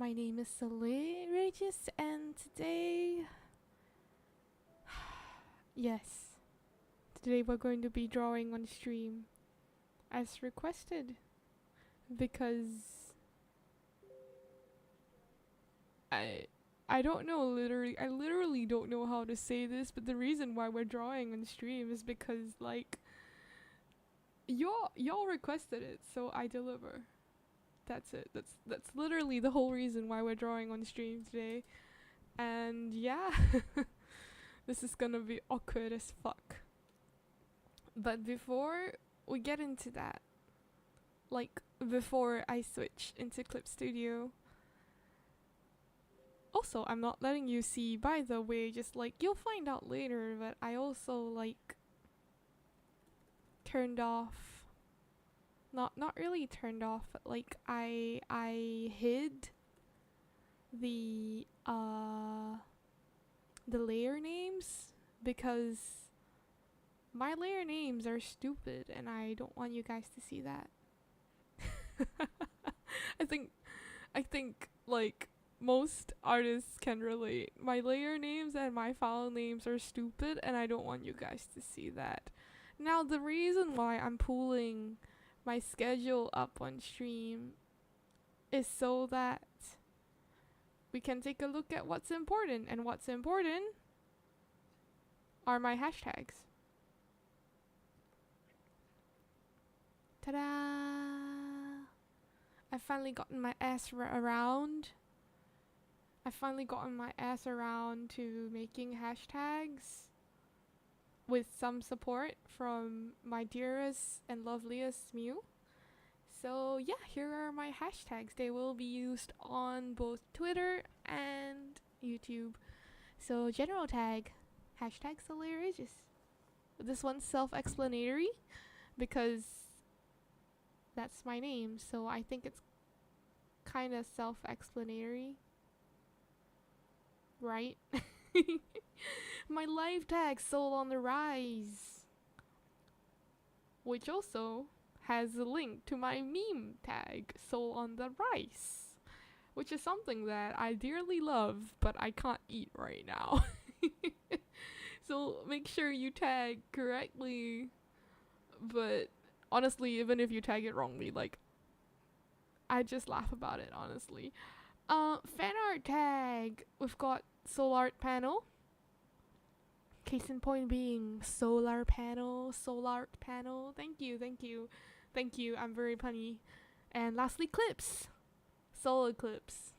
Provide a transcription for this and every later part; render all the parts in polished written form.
My name is Regis, and today, yes, today we're going to be drawing on stream as requested because I don't know, I literally don't know how to say this, but the reason why we're drawing on stream is because like y'all requested it, so I deliver. That's it. That's literally the whole reason why we're drawing on stream today. And yeah, this is gonna be awkward as fuck. But before we get into that, like before I switch into Clip Studio, also I'm not letting you see, by the way, just like you'll find out later, but I also like turned off, not really turned off, but like I hid the layer names because my layer names are stupid and I don't want you guys to see that. I think like most artists can relate. My layer names and my file names are stupid and I don't want you guys to see that. Now the reason why I'm pulling my schedule up on stream is so that we can take a look at what's important, and what's important are my hashtags. Ta-da! I've finally gotten my ass around. I've finally gotten my ass around to making hashtags with some support from my dearest and loveliest Mew. So yeah, here are my hashtags. They will be used on both Twitter and YouTube. So general tag, hashtag #SolarAges. This one's self-explanatory because that's my name, so I think it's kind of self-explanatory, right? My live tag, Soul on the Rise, which also has a link to my meme tag, Soul on the Rice, which is something that I dearly love, but I can't eat right now. So make sure you tag correctly, but honestly, even if you tag it wrongly, like, I just laugh about it, honestly. Fan art tag, we've got Soul Art Panel. Case in point being solar panel. Thank you. I'm very punny. And lastly, clips. Solar clips.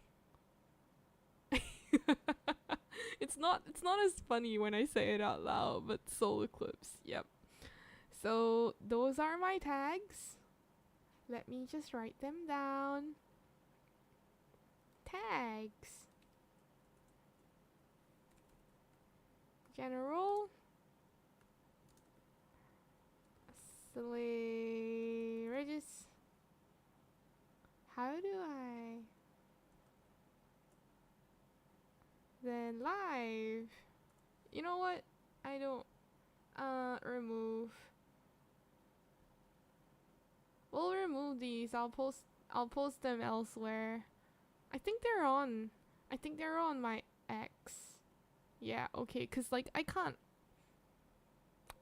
It's not as funny when I say it out loud, but solar clips. Yep. So those are my tags. Let me just write them down. Tags. General. Regis. How do I? Then live. You know what? I don't. Remove. We'll remove these. I'll post them elsewhere. I think they're on my X. Yeah, okay, cause like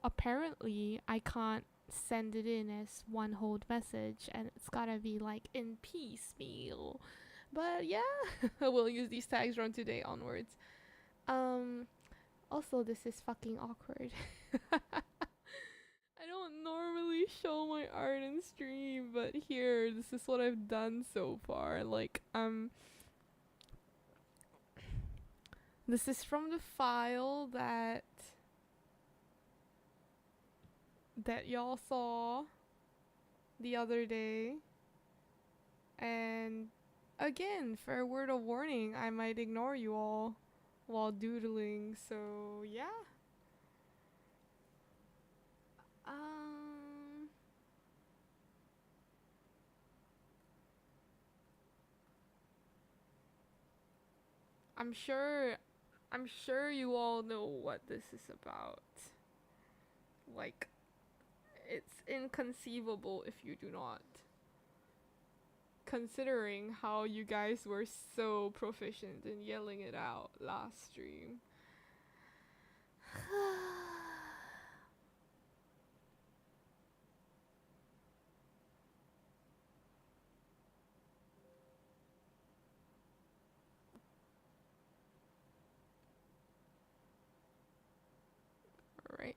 apparently I can't send it in as one whole message, and it's gotta be like in piecemeal. But yeah, we'll use these tags from today onwards. Also this is fucking awkward. I don't normally show my art in stream, but here, this is what I've done so far. Like, this is from the file that y'all saw the other day. And again, for a word of warning, I might ignore you all while doodling, so yeah. I'm sure you all know what this is about. Like, it's inconceivable if you do not. considering how you guys were so proficient in yelling it out last stream. Right.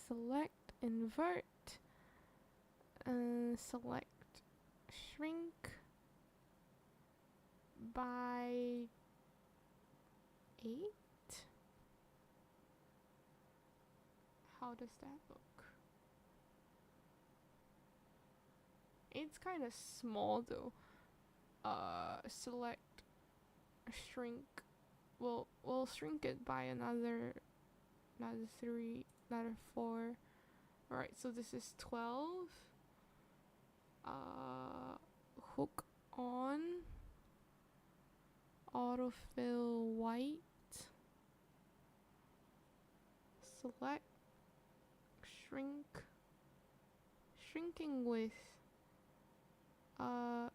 Select invert. Select shrink by 8. How does that look? It's kind of small though. Select shrink. We'll shrink it by another 3, another 4. Alright, so this is 12. Hook on. Autofill white. Select shrink. Shrinking with 4.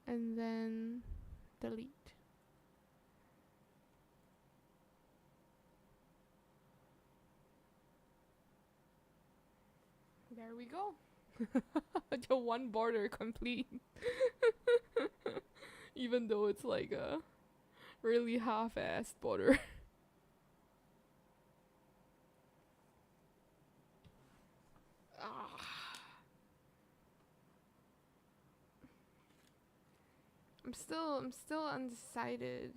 And then delete. There we go. The one border complete. Even though it's like a really half-assed border. I'm still undecided.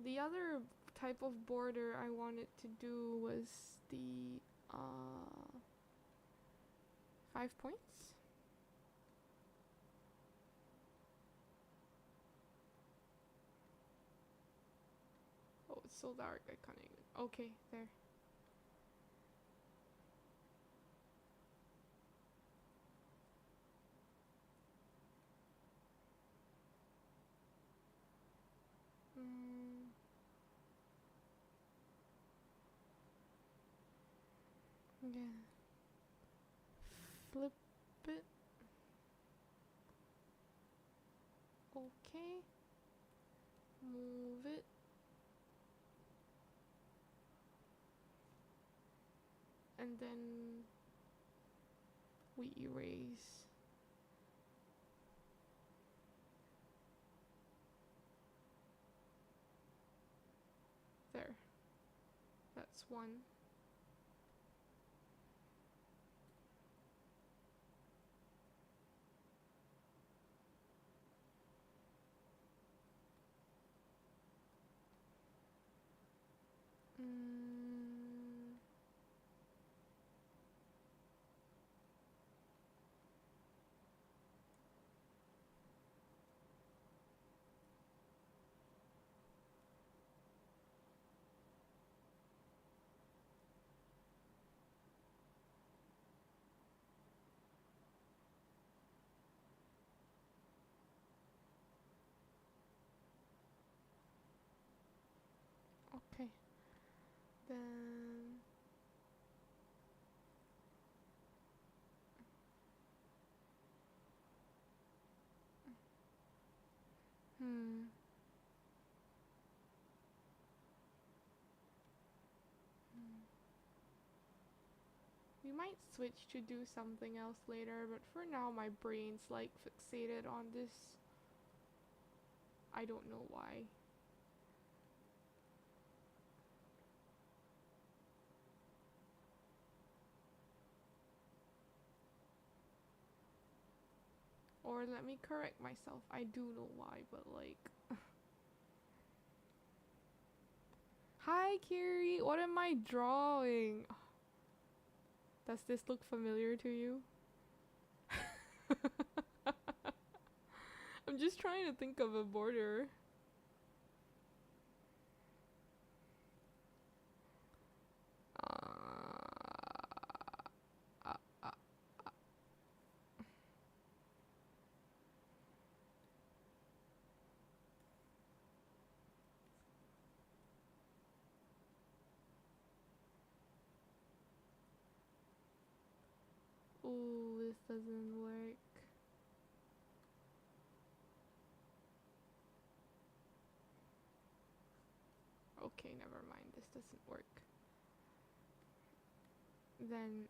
The other type of border I wanted to do was the 5 points. Oh, it's so dark I can't even. Okay, there. Yeah. Flip it. Okay. Move it. And then we erase. There. That's one. Okay. Then we might switch to do something else later, but for now my brain's like fixated on this. I don't know why. Or let me correct myself. I do know why, but like... Hi, Kiri! What am I drawing? Does this look familiar to you? I'm just trying to think of a border. Oh, this doesn't work. Okay, never mind. This doesn't work. Then,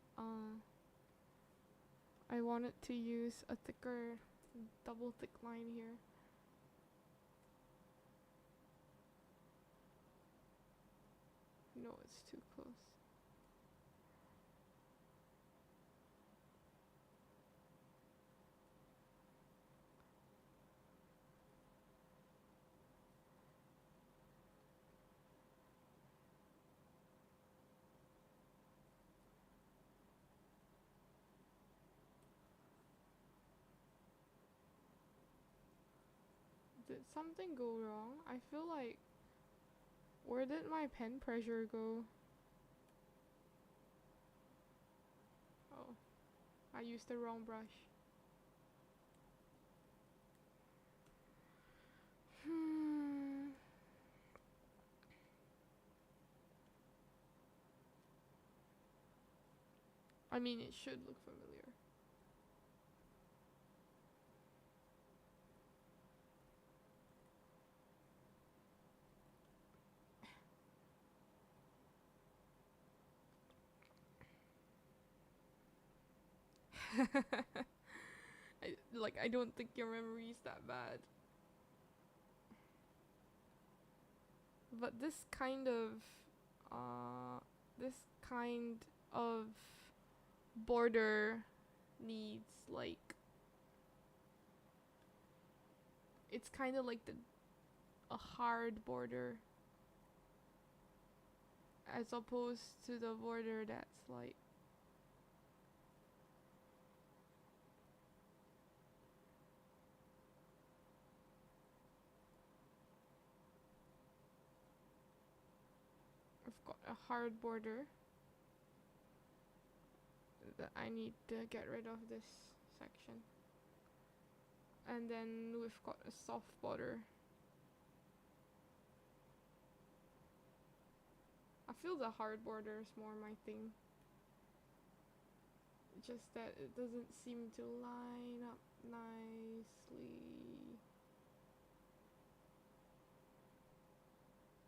I wanted to use a thicker, double thick line here. No, it's too close. Did something go wrong? I feel like... Where did my pen pressure go? Oh, I used the wrong brush. I mean, it should look familiar. I don't think your memory is that bad. But this kind of border needs like, it's kind of like a hard border as opposed to the border that's like I've got a hard border that I need to get rid of this section, and then we've got a soft border. I feel the hard border is more my thing, just that it doesn't seem to line up nicely.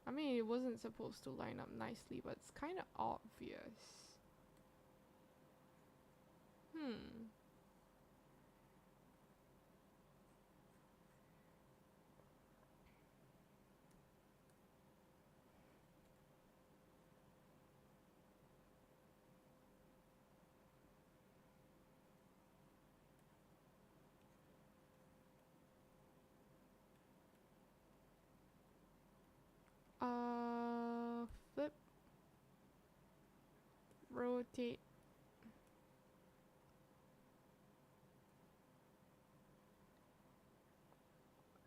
I mean, it wasn't supposed to line up nicely, but it's kind of obvious. Flip, rotate,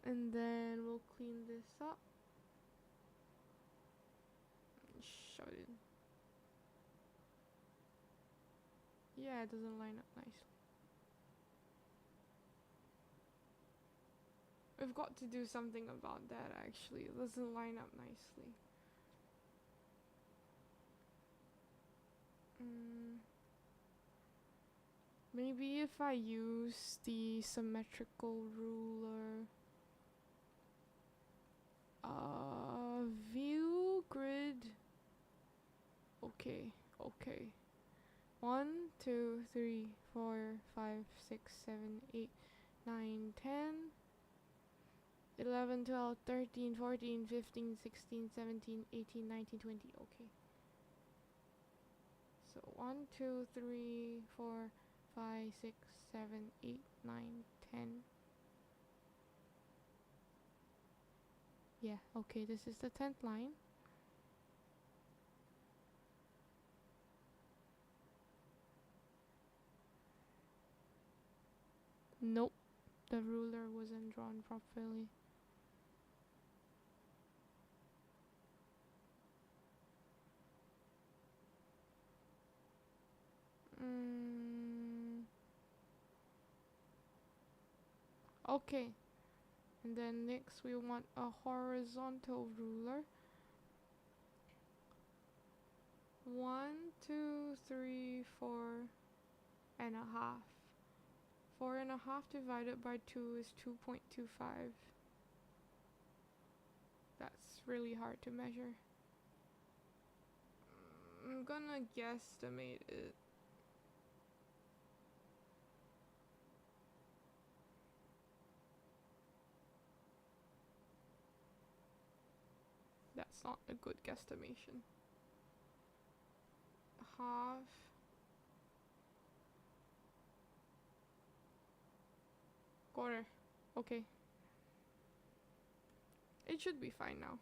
and then we'll clean this up. Shove it in. Yeah, it doesn't line up nicely. We've got to do something about that actually. It doesn't line up nicely. Maybe if I use the symmetrical ruler. View grid. Okay. 1, 2, 3, 4, 5, 6, 7, 8, 9, 10, 11, 12, 13, 14, 15, 16, 17, 18, 19, 20. Okay. So 1, 2, 3, 4, 5, 6, 7, 8, 9, 10. Yeah, okay, this is the 10th line. Nope, the ruler wasn't drawn properly. Okay, and then next we want a horizontal ruler. 1, 2, 3, 4, and a half. 4.5 divided by 2 is 2.25. That's really hard to measure. I'm gonna guesstimate it. That's not a good guesstimation. Half. Quarter. Okay. It should be fine now.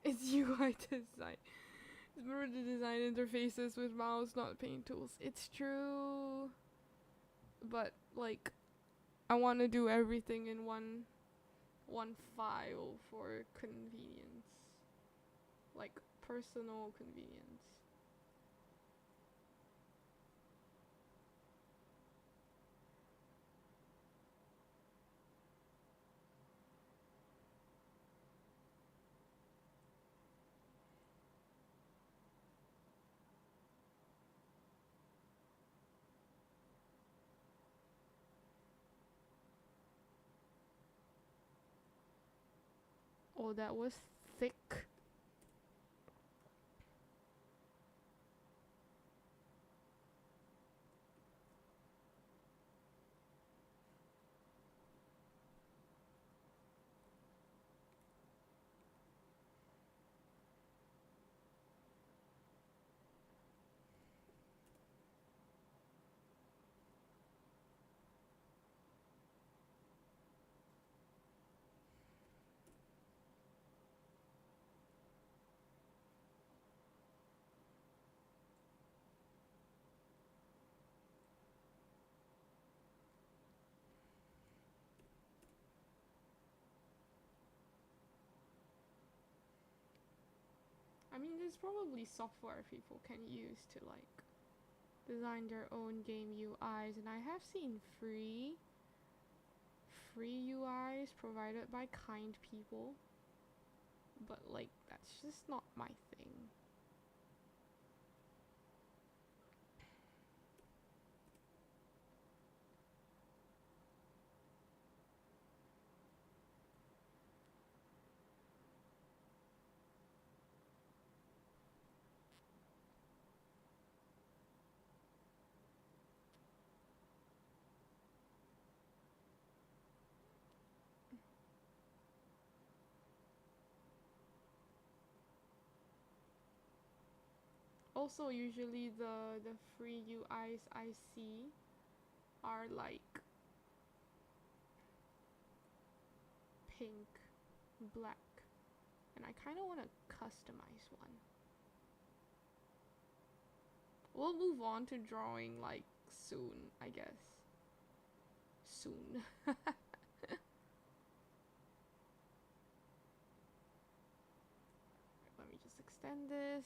It's UI design. Remember the design interfaces with mouse, not paint tools. It's true. But like, I want to do everything in one file for convenience. Like personal convenience. Oh, that was thick. I mean, there's probably software people can use to like design their own game UIs, and I have seen free UIs provided by kind people, but like that's just not my thing. Also, usually the free UIs I see are like pink, black, and I kind of want to customize one. We'll move on to drawing like soon, I guess. Soon. Let me just extend this.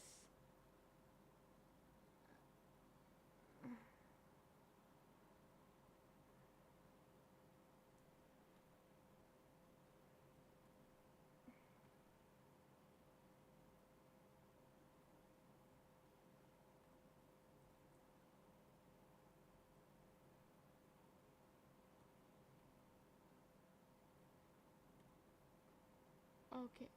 Okay.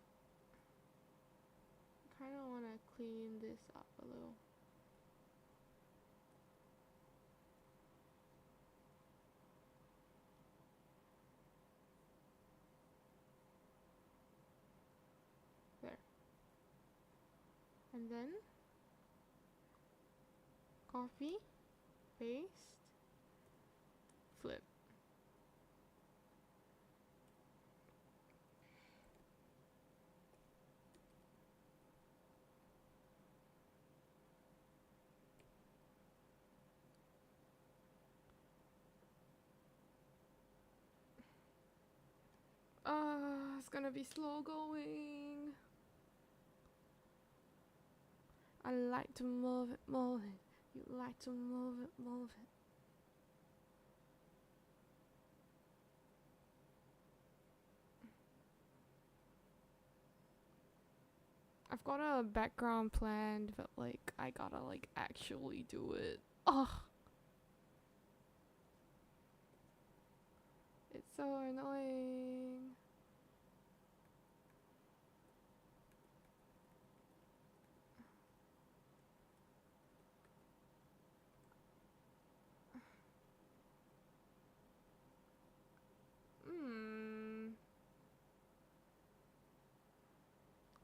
Kind of want to clean this up a little. There. And then copy, paste, flip. It's gonna be slow going. I like to move it, move it. You like to move it, move it. I've got a background planned, but like I gotta like actually do it. Ugh. It's so annoying.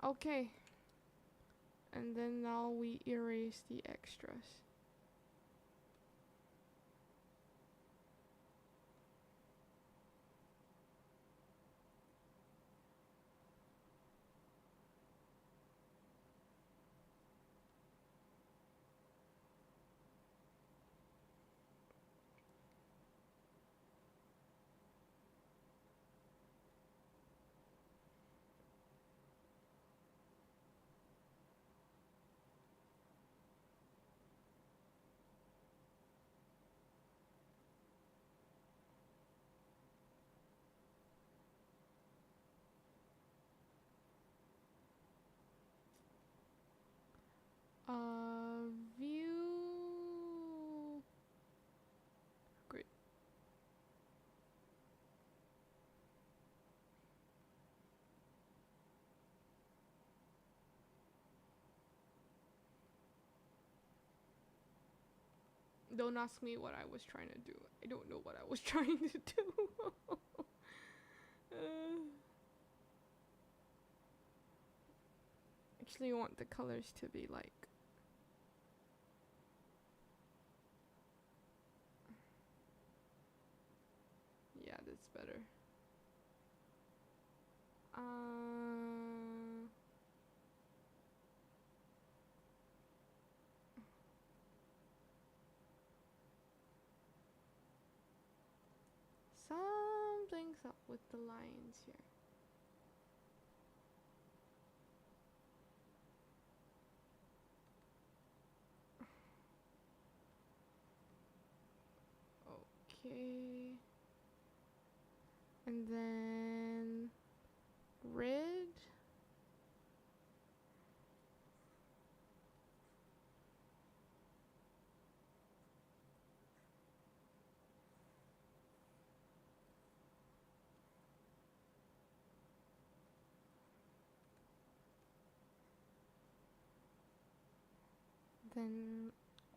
Okay. And then now we erase the extras. View. Great. Don't ask me what I was trying to do. I don't know what I was trying to do. Actually, I want the colors to be like. Yeah, that's better. Something's up with the lines here. Okay. And then red. Then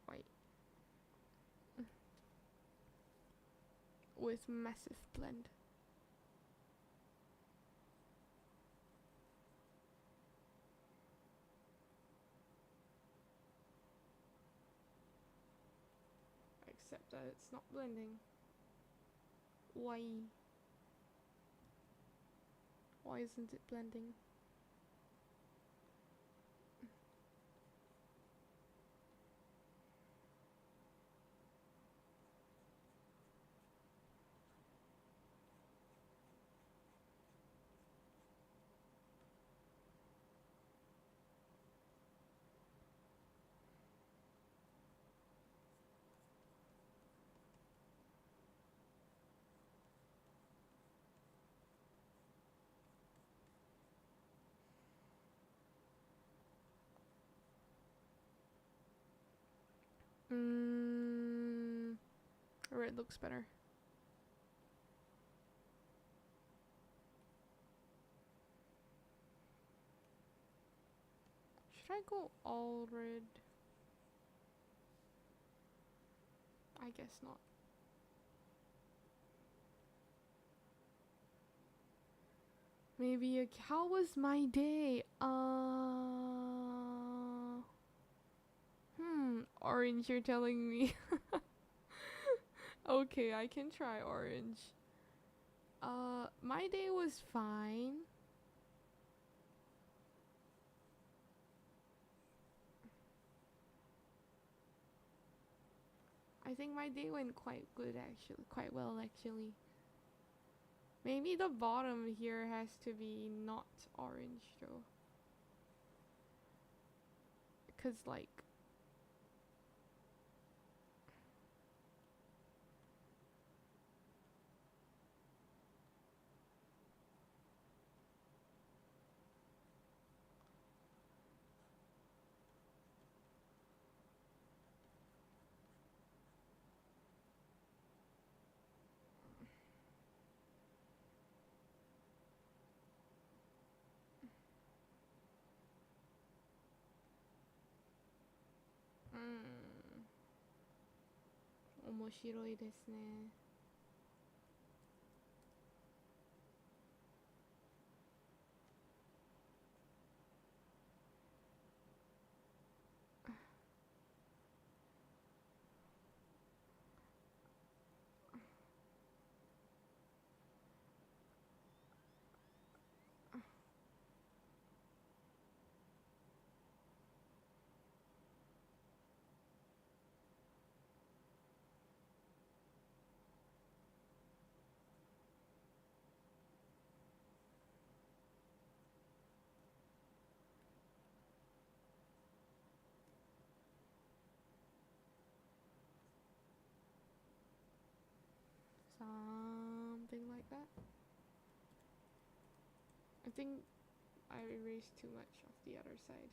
white. With massive blend. Except that it's not blending. Why? Why isn't it blending? Red looks better. Should I go all red? I guess not. Maybe how was my day? Orange, you're telling me. Okay, I can try orange. My day was fine. I think my day went quite good actually, quite well actually. Maybe the bottom here has to be not orange though. 'Cause like 面白いですね。Something like that. I think I erased too much of the other side.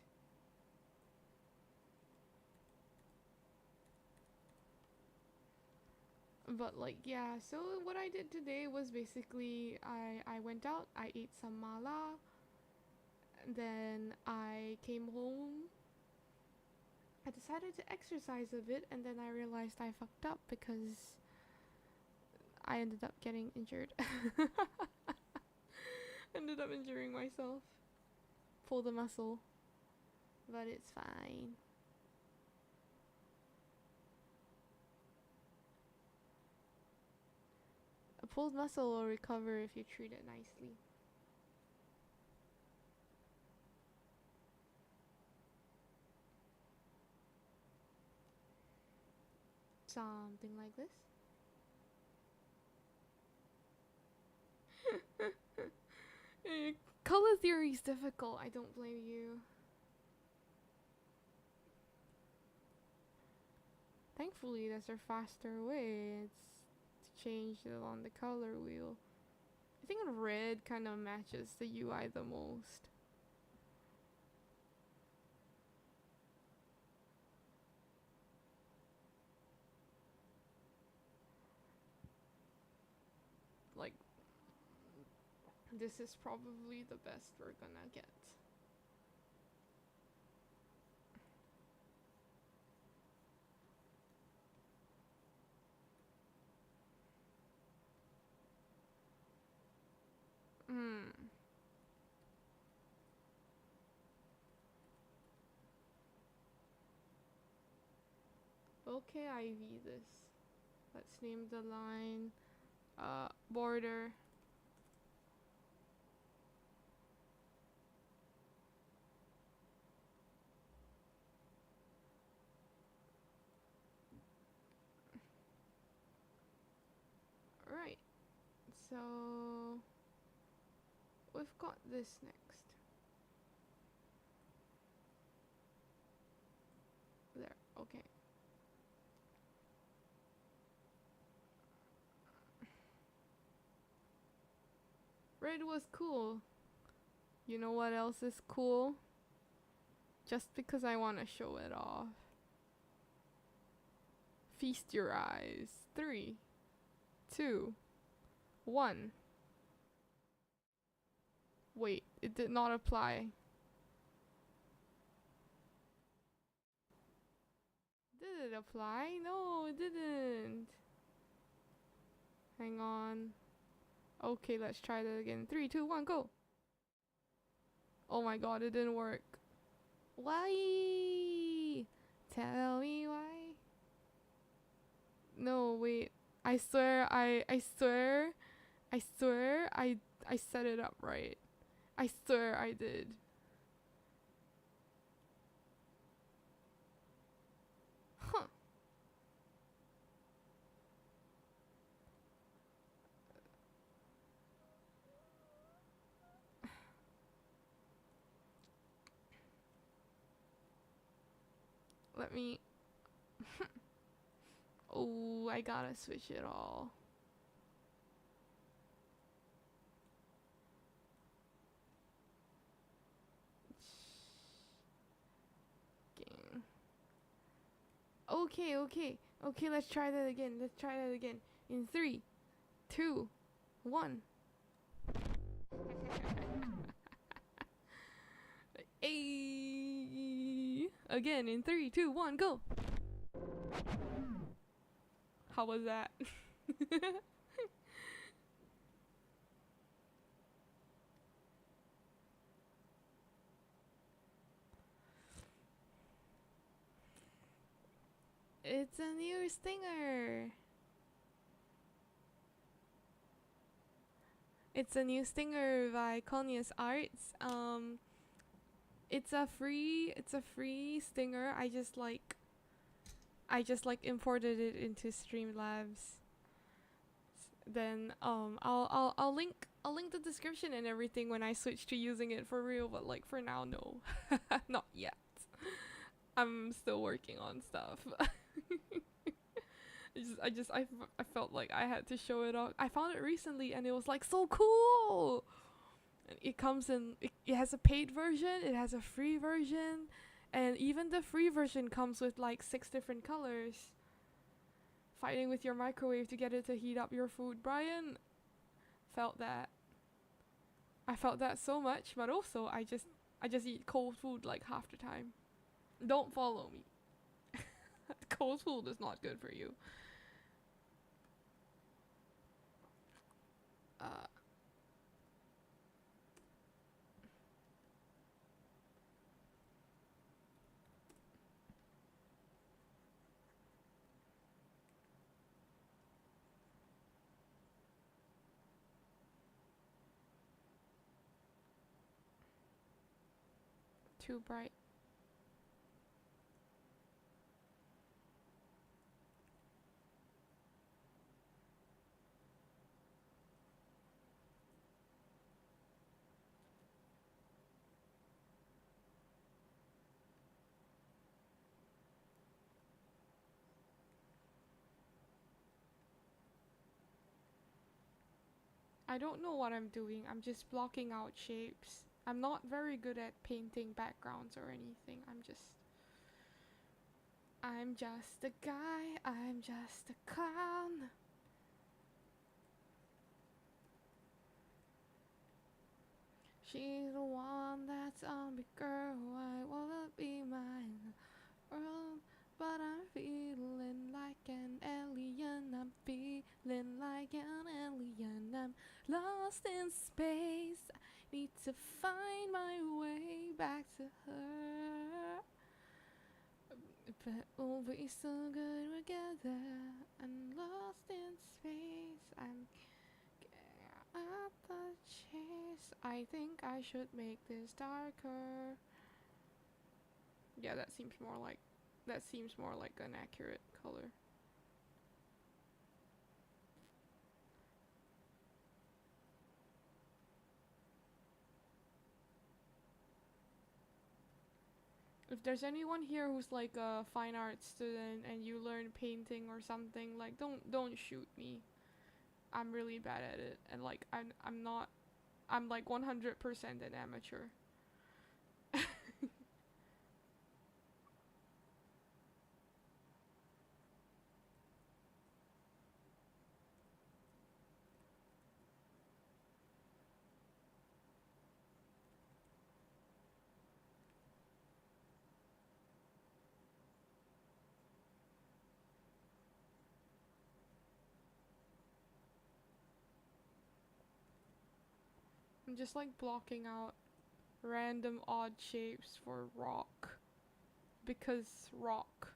But like, yeah, so what I did today was basically I went out, I ate some mala, then I came home. I decided to exercise a bit, and then I realized I fucked up because I ended up getting injured. Ended up injuring myself. Pulled a muscle. But it's fine. A pulled muscle will recover if you treat it nicely. Something like this. Color theory is difficult. I don't blame you. Thankfully, there's a faster way. It's to change it on the color wheel. I think red kind of matches the UI the most. Like, this is probably the best we're gonna get. Okay, Ivy, this. Let's name the line border. Right. So we've got this next. There, okay. Red was cool. You know what else is cool? Just because I want to show it off. Feast your eyes. 3, 2, 1. Wait, it did not apply. Did it apply? No, it didn't. Hang on. Okay, let's try that again. 3, 2, 1, go. Oh my god, it didn't work. Why? Tell me why. No, wait. I swear I set it up right. I swear I did. Huh. Let me... Oh, I gotta switch it all. Okay, okay. Okay, let's try that again. Let's try that again. In 3, 2, 1. Ayy. Again in 3, 2, 1, go. How was that? It's a new stinger. It's a new stinger by Conius Arts. It's a free stinger. I just like imported it into Streamlabs. Then I'll link the description and everything when I switch to using it for real, but like for now no. Not yet. I'm still working on stuff. I felt like I had to show it off. I found it recently and it was like so cool. And it comes in it has a paid version, it has a free version, and even the free version comes with like 6 different colors. Fighting with your microwave to get it to heat up your food. Brian felt that. I felt that so much, but also I just eat cold food like half the time. Don't follow me. Cold food is not good for you. Too bright. I don't know what I'm doing. I'm just blocking out shapes. I'm not very good at painting backgrounds or anything. I'm just a guy. I'm just a clown. She's the one that's on me, girl. I wanna be mine. But I'm feeling like an alien. I'm feeling like an alien. I'm lost in space. I need to find my way back to her. But we'll be so good together. I'm lost in space. I'm at the chase. I think I should make this darker. Yeah, that seems more like an accurate color. If there's anyone here who's like a fine arts student and you learn painting or something, like don't shoot me. I'm really bad at it, and like I'm like 100% an amateur. I'm just like blocking out random odd shapes for rock. Because rock.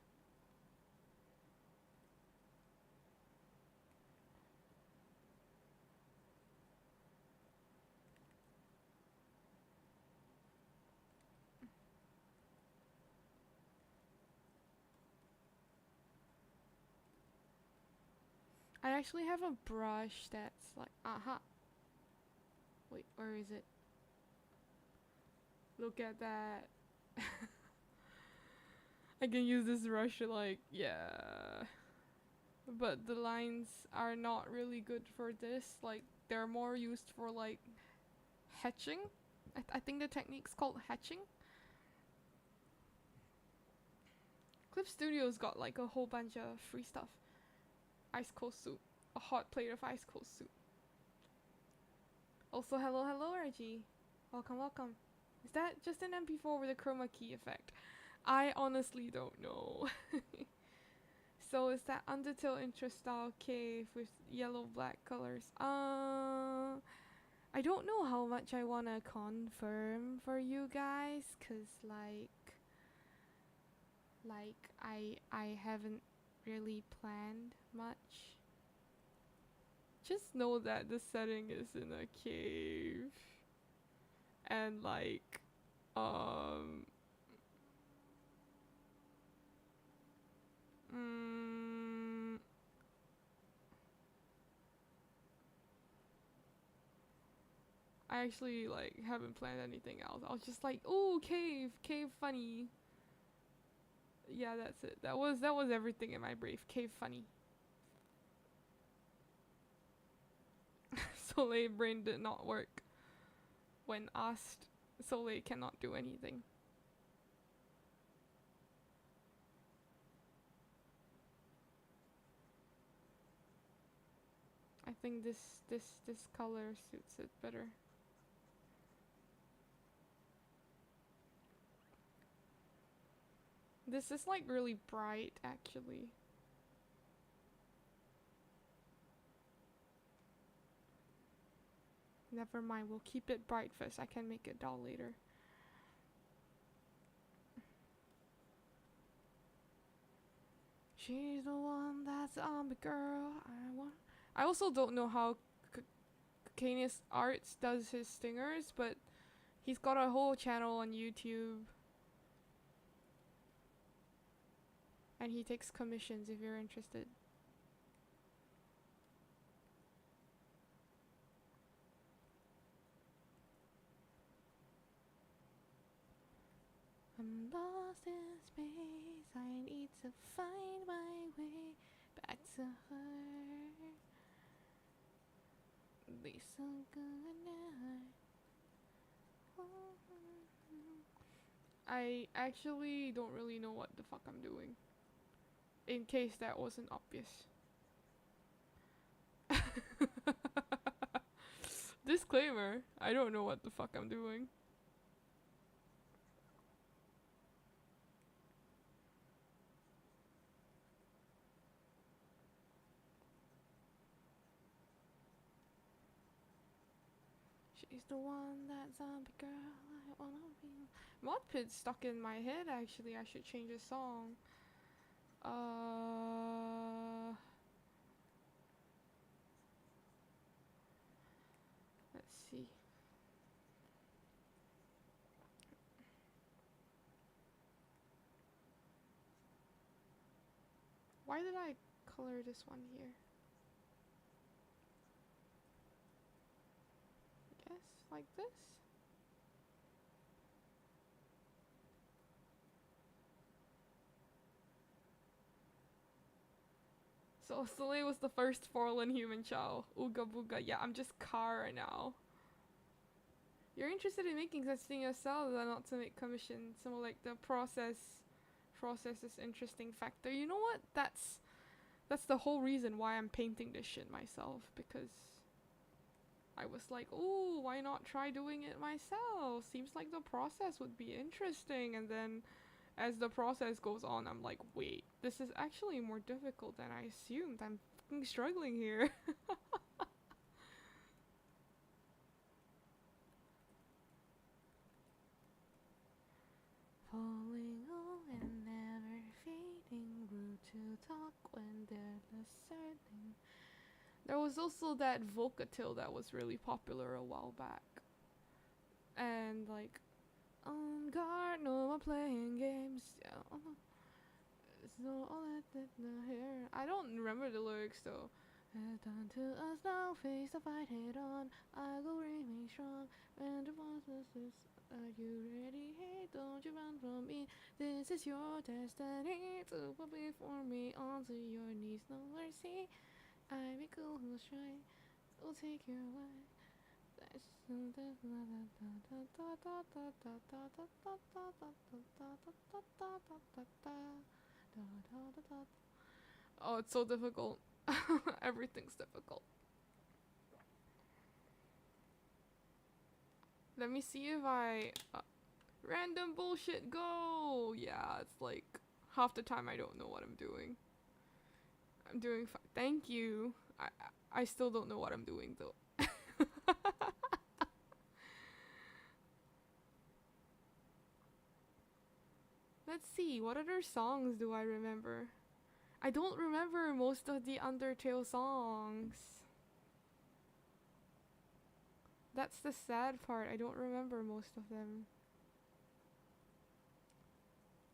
I actually have a brush that's like, wait, where is it? Look at that. I can use this brush to like, yeah. But the lines are not really good for this. Like, they're more used for like hatching. I think the technique's called hatching. Clip Studio's got like a whole bunch of free stuff. Ice cold soup. A hot plate of ice cold soup. Also, hello, RG. Welcome. Is that just an MP4 with a chroma key effect? I honestly don't know. So is that Undertale intro style cave with yellow black colors? I don't know how much I wanna confirm for you guys, cause I haven't really planned much. Just know that the setting is in a cave, and like I actually like haven't planned anything else. I was just like, oh, cave funny. Yeah, that's it. That was everything in my brief. Cave funny. Soleil brain did not work when asked. Soleil cannot do anything. I think this color suits it better. This is like really bright actually. Never mind, we'll keep it bright first. I can make it dull later. She's the one that's zombie girl. I also don't know how Canis Arts does his stingers, but he's got a whole channel on YouTube. And he takes commissions if you're interested. I'm lost in space, I need to find my way back to her. Be so good now. I actually don't really know what the fuck I'm doing. In case that wasn't obvious. Disclaimer, I don't know what the fuck I'm doing. She's the one, that zombie girl I wanna be. Modpid's stuck in my head actually. I should change a song. Let's see. Why did I color this one here? I guess like this. So Soleil was the first fallen human child. Ooga booga. Yeah, I'm just Kara now. You're interested in making such thing yourself, and not to make commission. So like the process is interesting factor. You know what? That's the whole reason why I'm painting this shit myself, because I was like, oh, why not try doing it myself? Seems like the process would be interesting, and then as the process goes on, I'm like, wait, this is actually more difficult than I assumed. I'm fucking struggling here. Falling on and never fading, rude to talk when they're discerning. There was also that Volcatil that was really popular a while back. And like, on guard, no more playing games. So all that here. I don't remember the lyrics though. It's done to us now, face the fight head on. I will remain strong. When the process is, are you ready? Hey, don't you run from me. This is your destiny. To put before me onto your knees, no mercy. I be cool, who's try. We'll take your way. Oh, it's so difficult. Everything's difficult. Let me see if I random bullshit go. Yeah, it's like half the time I don't know what I'm doing. I'm doing fine. Thank you. I still don't know what I'm doing though. Let's see, what other songs do I remember? I don't remember most of the Undertale songs. That's the sad part. I don't remember most of them.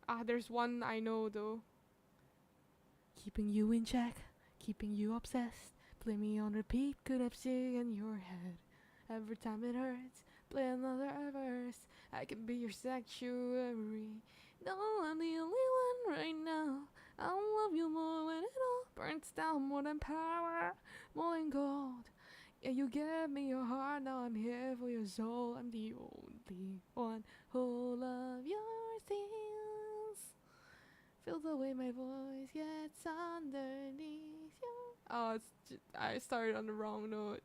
Ah, there's one I know though. Keeping you in check, keeping you obsessed. Play me on repeat, could have stayed in your head. Every time it hurts, play another verse. I can be your sanctuary. No, I'm the only one right now. I'll love you more when it all burns down. More than power, more than gold. Yeah, you gave me your heart, now I'm here for your soul. I'm the only one who'll love your sins. Feel the way my voice gets underneath you. Oh, I started on the wrong note.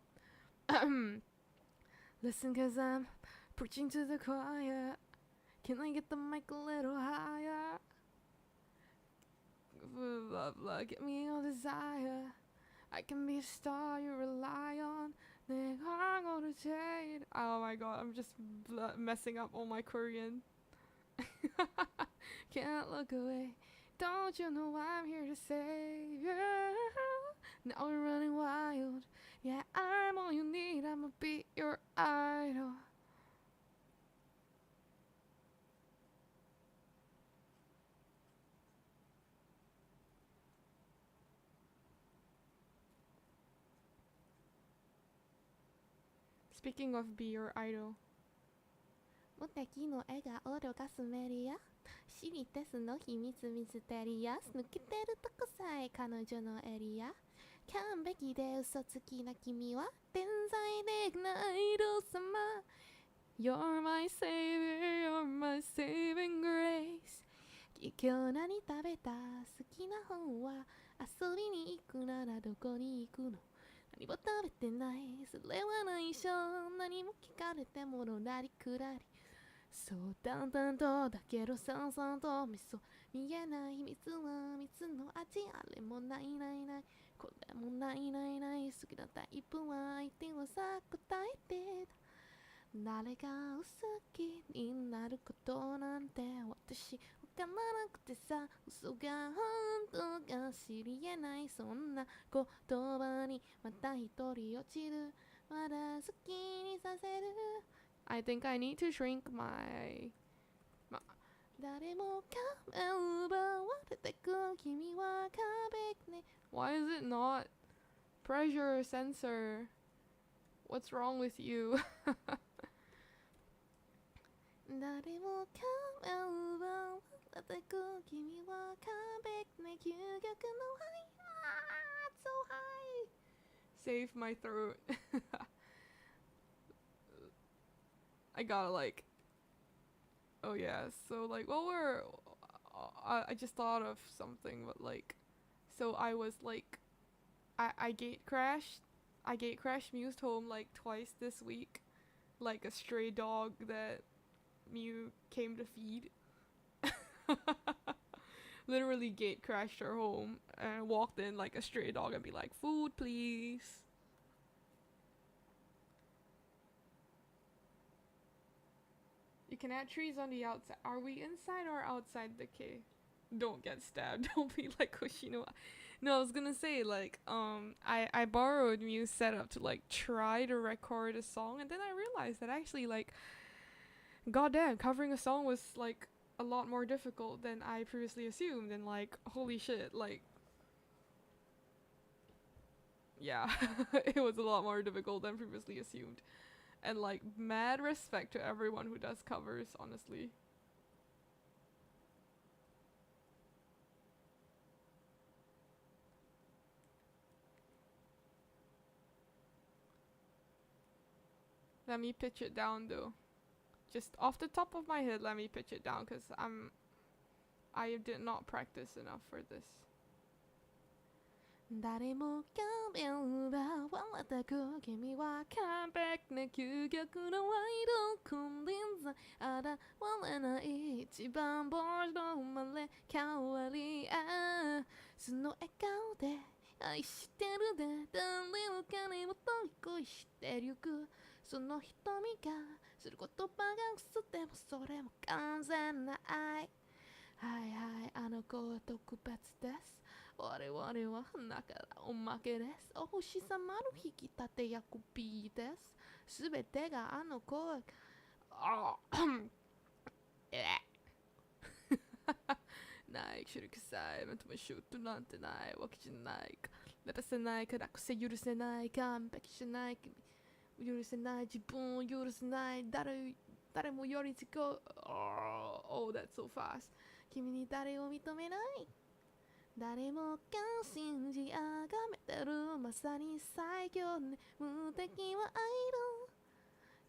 Listen, cause I'm preaching to the choir. Can I get the mic a little higher? Blah, blah, get me your desire. I can be a star you rely on. Oh my god, I'm just messing up all my Korean. Can't look away. Don't you know I'm here to save you? Now we're running wild. Yeah, I'm all you need. I'ma be your idol. Speaking of be your idol. 無敵の笑顔でかすめりやシリテスの秘密ミステリアス抜けてるとこさえ彼女のエリア完璧で嘘つきな君は天才でないド様 You're my savior, you're my saving grace 今日何食べた好きな本は遊びに行くならどこに行くの何も食べてないそれは内緒何も聞かれてものなりくらりそう淡々とだけどさんさんと味噌見えない秘密は蜜の味あれもないないないこれもないないない好きなタイプは相手はさ答えてた誰が好きになることなんて私わからなくてさ嘘が本当が知り得ないそんな言葉にまた一人落ちるまだ好きにさせるI think I need to shrink my 誰も壁を奪われてく君は壁ね Why is it not? Pressure sensor What's wrong with you? 誰も壁を奪われてく君は壁ね究極のハイ So high Save my throat I gotta like oh yeah so like well we're I just thought of something but like so I was like I gate crashed Mew's home like twice this week like a stray dog that Mew came to feed literally gate crashed her home and walked in like a stray dog and be like food please You can add trees on the outside. Are we inside or outside the cave? Don't get stabbed. Don't be like Hoshino. No, I was gonna say like I borrowed Mew's setup to like try to record a song and then I realized that actually like goddamn covering a song was like a lot more difficult than I previously assumed and like holy shit like yeah it was a lot more difficult than previously assumed. And like mad respect to everyone who does covers, honestly. Let me pitch it down though. Just off the top of my head, let me pitch it down because I did not practice enough for this. 誰も壁を奪われたく君は完璧な究極のワイド金輪際現れない一番星の生まれ変わりその笑顔で愛してるで誰も彼もとり恋してゆくその瞳がする言葉が嘘でもそれも完全な愛はいはいあの子は特別です我々は花からおまけですお星様の引き立て役 B ですすべてがあの子はない、知るくさい、まとめシュートなんてないわけじゃないか。許せないからこそ許せない完璧じゃない君許せない自分を許せない誰もより自己 Oh, that's so fast 君に誰を認めない誰もが信じあがめてるまさに最強ね無敵は愛の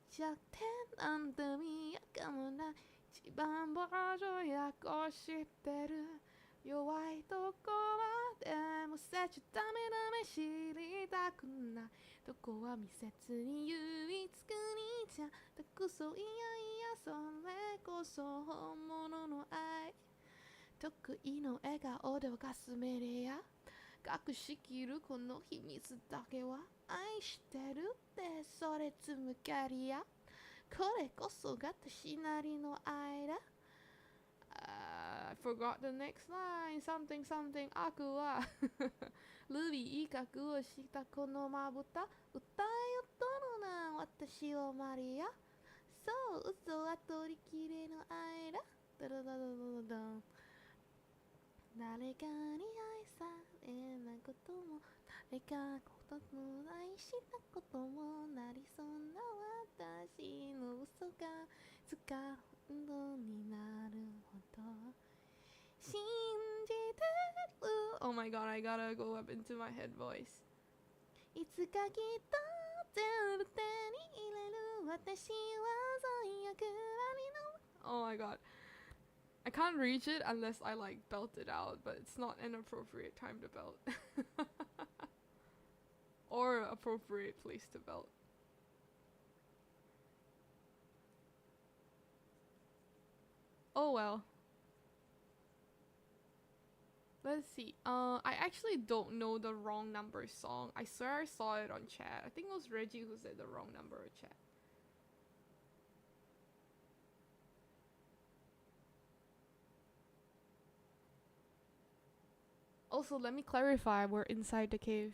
弱点なんて見やかもない一番バージョンやこ知ってる弱いとこまでも捨てちゃダメ知りたくないどこは密接に唯一国じゃたくそいやいやそれこそ本物の愛得意の笑顔で沸かすメディア隠しきるこの秘密だけは愛してるってそれつむかりやこれこそが私なりの愛だI forgot the next line something something 悪はルビー威嚇をしたこのまぶた歌えよどのな私をマリアそう嘘は取り切れの愛だダダダダダダ誰かに愛されないことも誰かことの愛したこともなりそうな私の嘘がつか本当になるほど信じてる Oh my god, I gotta go up into my head voice いつかきっと全部手に入れる私は最悪ありの Oh my god I can't reach it unless I like belt it out, but it's not an appropriate time to belt. Or appropriate place to belt. Oh well. Let's see. I actually don't know the wrong number song. I swear I saw it on chat. I think it was Reggie who said the wrong number on chat. Also, let me clarify, we're inside the cave.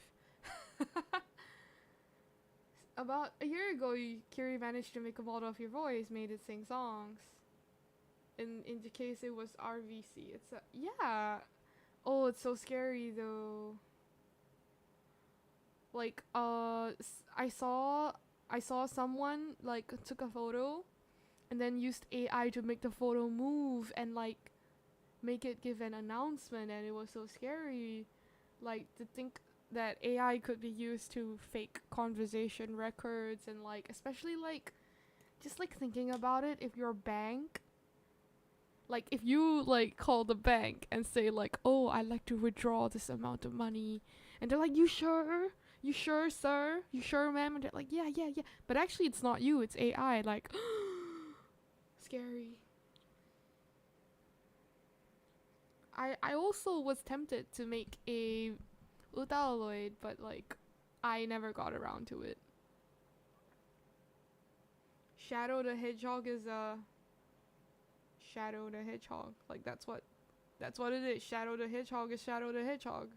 About a year ago, Kiri managed to make a model of your voice, made it sing songs. In the case, it was RVC. It's a yeah. Oh, it's so scary though. Like I saw someone like took a photo, and then used AI to make the photo move and like make it give an announcement, and it was so scary. Like to think that AI could be used to fake conversation records and like especially like just like thinking about it if you're a bank like if you like call the bank and say like oh I'd like to withdraw this amount of money and they're like you sure sir you sure ma'am and they're like yeah but actually it's not you it's AI like scary. I also was tempted to make a Utaloid, but like I never got around to it. Shadow the Hedgehog is Shadow the Hedgehog. Like that's what it is. Shadow the Hedgehog is Shadow the Hedgehog.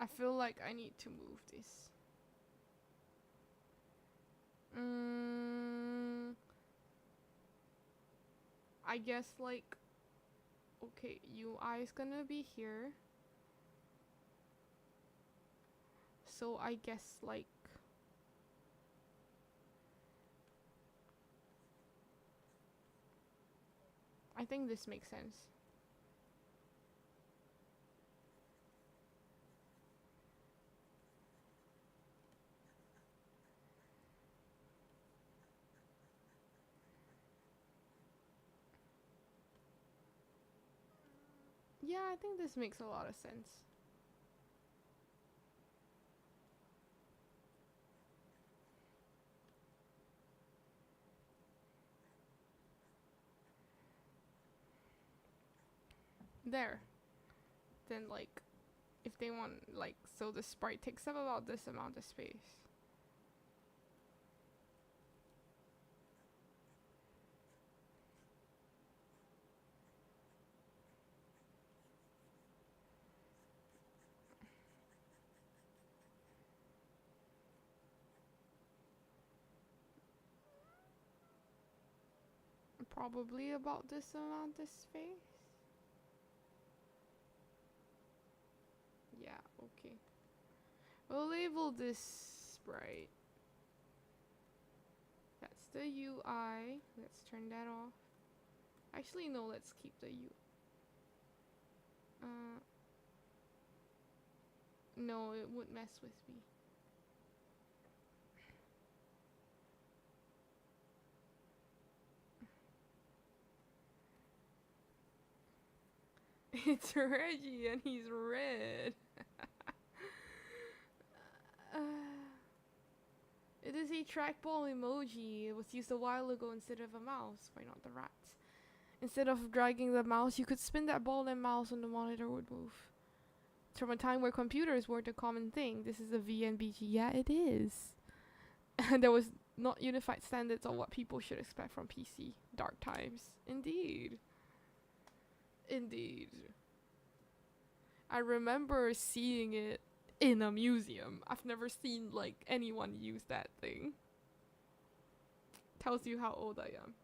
I feel like I need to move this. Mm, I guess like, okay, UI is gonna be here. So I guess like, I think this makes sense. Yeah, I think this makes a lot of sense. There. Then like, if they want like, so the sprite takes up about this amount of space. Probably about this amount of space. Yeah, okay. We'll label this sprite. That's the UI. Let's turn that off. Actually, no, let's keep the U. No, it would mess with me. It's Reggie and he's red. It is a trackball emoji. It was used a while ago instead of a mouse. Why not the rats? Instead of dragging the mouse, you could spin that ball and mouse and the monitor would move. It's from a time where computers weren't a common thing. This is a VNBG. Yeah, it is. And there was not unified standards on what people should expect from PC. Dark times. Indeed. Indeed. I remember seeing it in a museum. I've never seen like anyone use that thing. Tells you how old I am.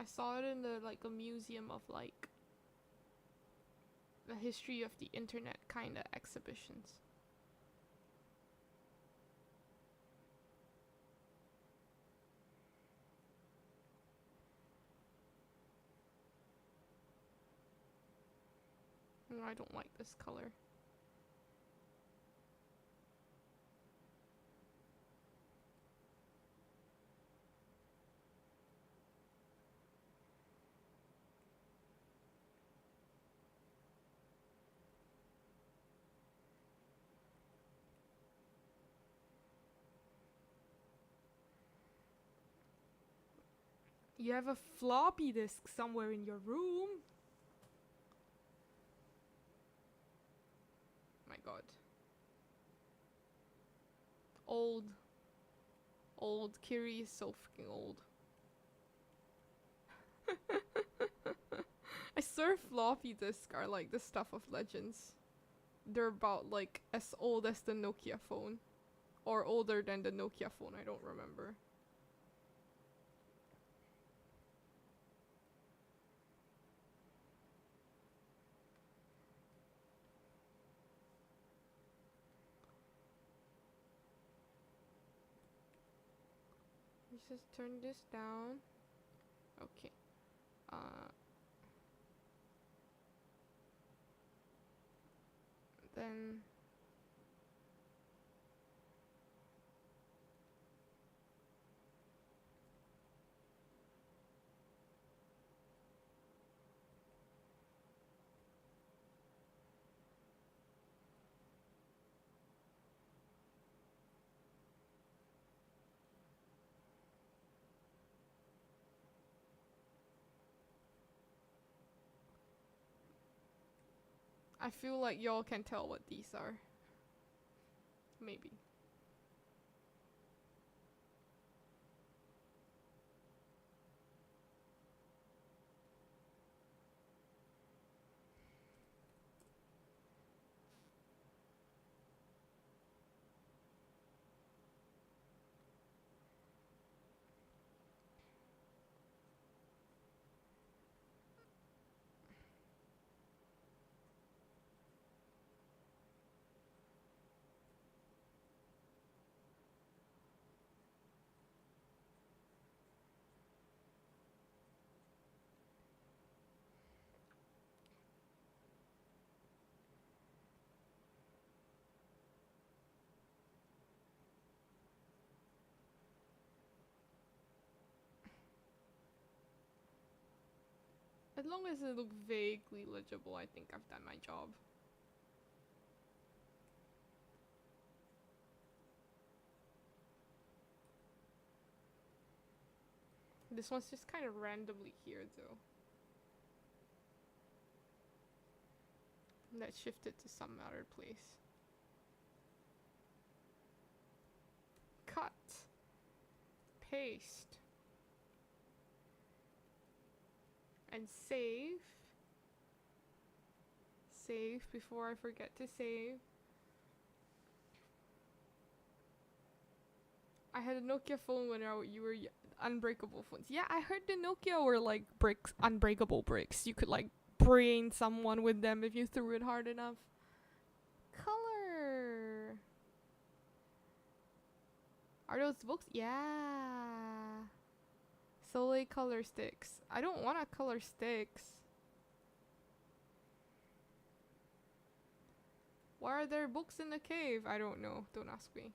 I saw it in the like a museum of like the history of the internet kind of exhibitions. No, I don't like this color. You have a floppy disk somewhere in your room. My god. Old. Old. Kiri is so freaking old. I swear floppy disks are like the stuff of legends. They're about like as old as the Nokia phone. Or older than the Nokia phone, I don't remember. let's just turn this down. Okay. Then I feel like y'all can tell what these are. Maybe. As long as it looks vaguely legible, I think I've done my job. This one's just kind of randomly here though. Let's shift it to some other place. Cut. Paste. And save. Save before I forget to save. I had a Nokia phone when you were unbreakable phones. Yeah, I heard the Nokia were like bricks, unbreakable bricks. You could like brain someone with them if you threw it hard enough. Color. Are those books? Yeah. Soleil color sticks. I don't want to color sticks. Why are there books in the cave? I don't know. Don't ask me.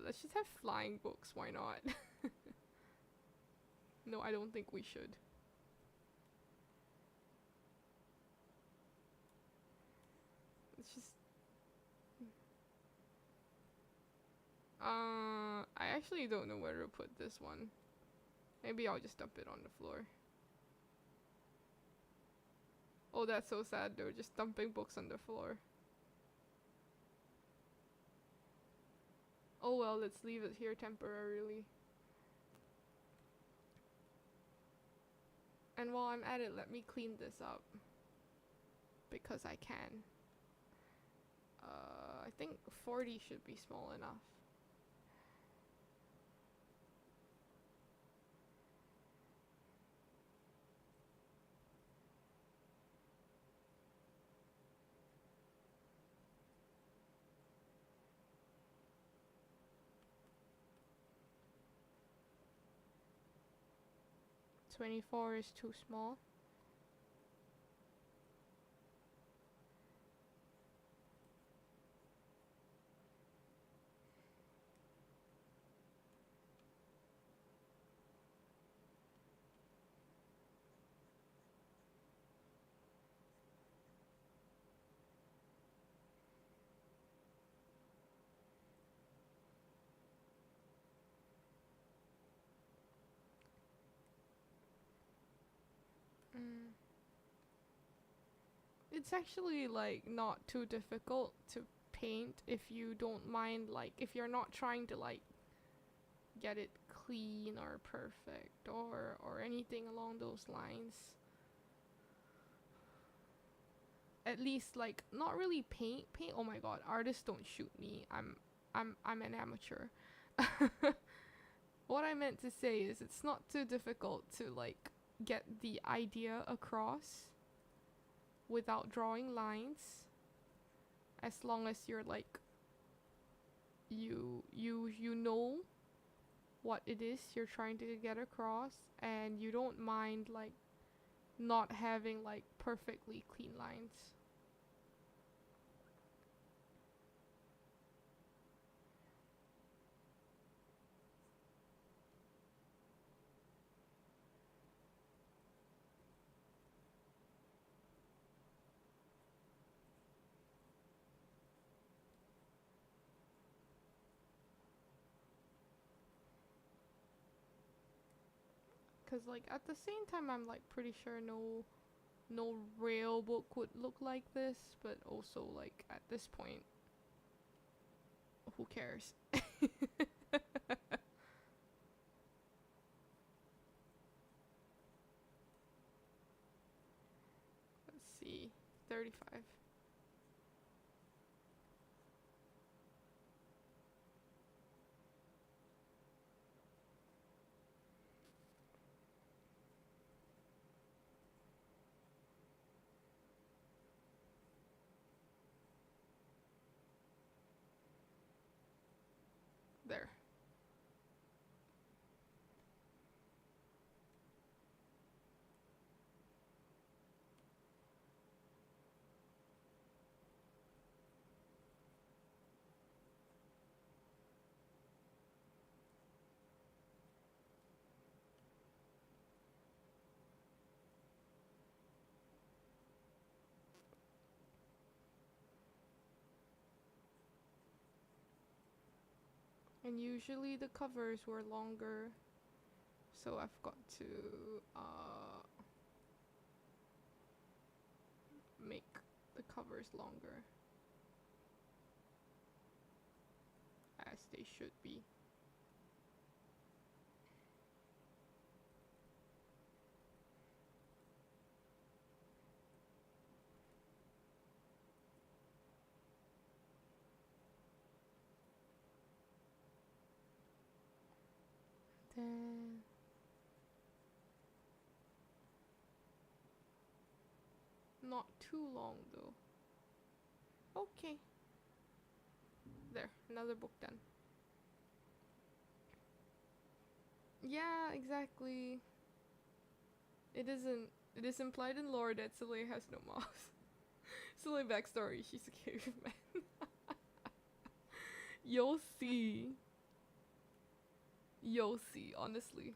Let's just have flying books. Why not? No, I don't think we should. Let's just... I actually don't know where to put this one. Maybe I'll just dump it on the floor. Oh, that's so sad though, just dumping books on the floor. Oh well, let's leave it here temporarily. And while I'm at it, let me clean this up. Because I can. I think 40 should be small enough. $24 is too small. It's actually like not too difficult to paint if you don't mind, like if you're not trying to like get it clean or perfect or anything along those lines. At least like not really paint. Oh my god, artists don't shoot me. I'm an amateur. What I meant to say is it's not too difficult to like get the idea across. without drawing lines, as long as you're like you know what it is you're trying to get across, and you don't mind like not having like perfectly clean lines. Cause like at the same time I'm like pretty sure no real book would look like this, but also like at this point, who cares? Let's see, 35. There. And usually the covers were longer, so I've got to make the covers longer, as they should be. Then not too long though. Okay. There, another book done. Yeah, exactly. It is implied in lore that Soleil has no mouth. Soleil backstory, she's a caveman. You'll see. You'll see, honestly.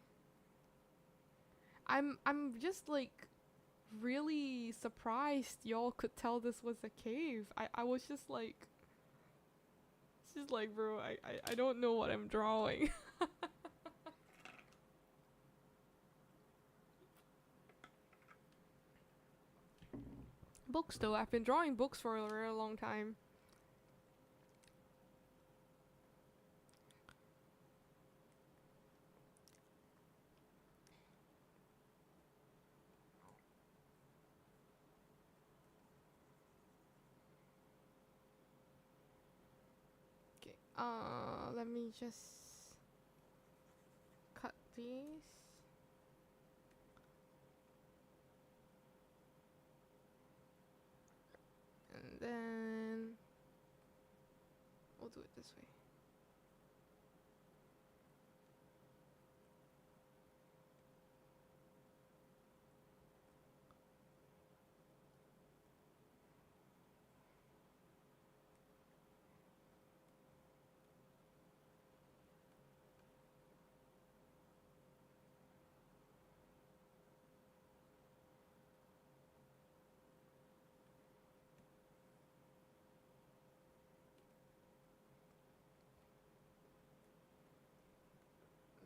I'm just like really surprised y'all could tell this was a cave. I was just like, it's just like, bro, I don't know what I'm drawing. Books though, I've been drawing books for a very long time. Okay, let me just cut these. And then we'll do it this way.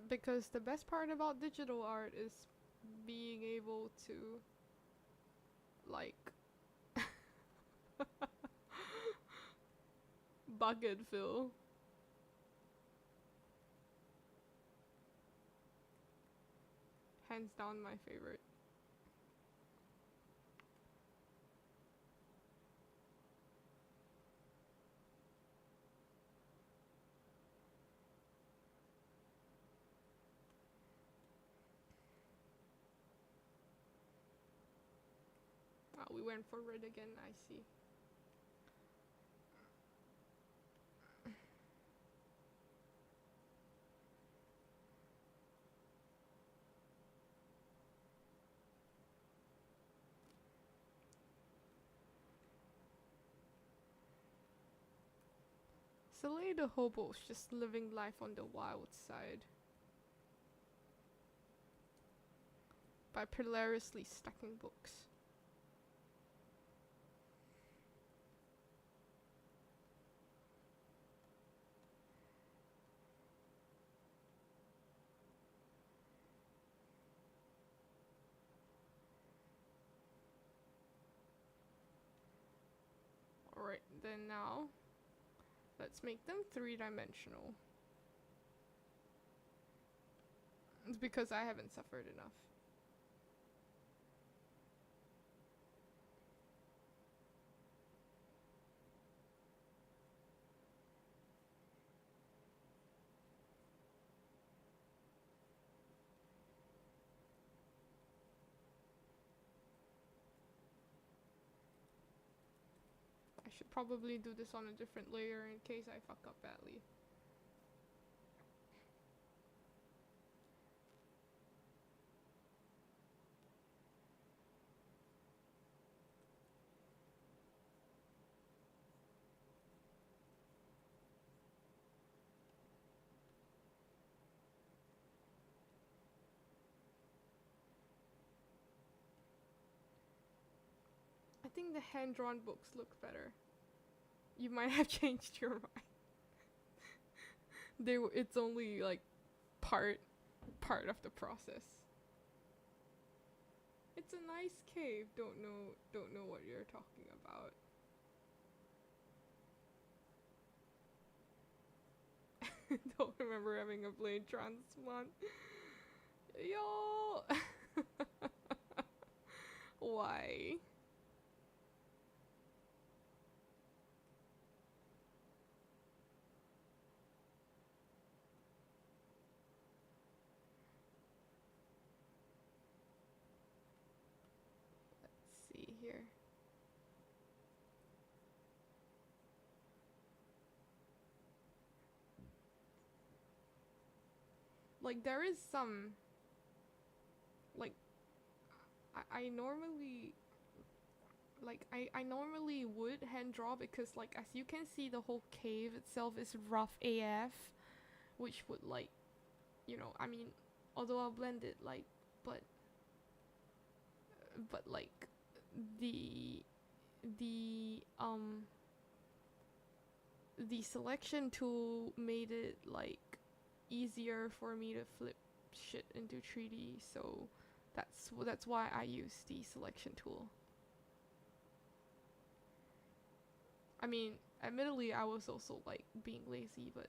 Because the best part about digital art is being able to like bucket fill. Hands down my favorite. we went for red again, I see. Slay the hobos, just living life on the wild side. By hilariously stacking books. Alright, then now let's make them three-dimensional. It's because I haven't suffered enough. I should probably do this on a different layer in case I fuck up badly. I think the hand-drawn books look better. You might have changed your mind. It's only like part of the process. It's a nice cave. Don't know what you're talking about. Don't remember having a blade transplant. Yo. Why? Here. Like there is some like I normally I normally would hand draw because like as you can see the whole cave itself is rough AF, which would like, you know, I mean, although I'll blend it like but like the selection tool made it like easier for me to flip shit into 3D, so that's why I use the selection tool. I mean, admittedly I was also like being lazy, but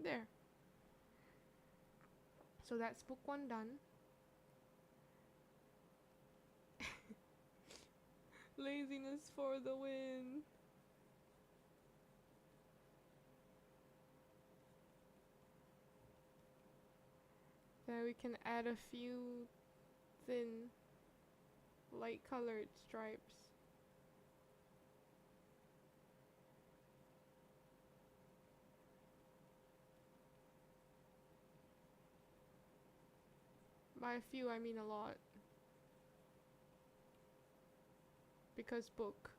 there. So that's book 1 done. Laziness for the win. Then we can add a few thin light colored stripes. By a few I mean a lot. Because book.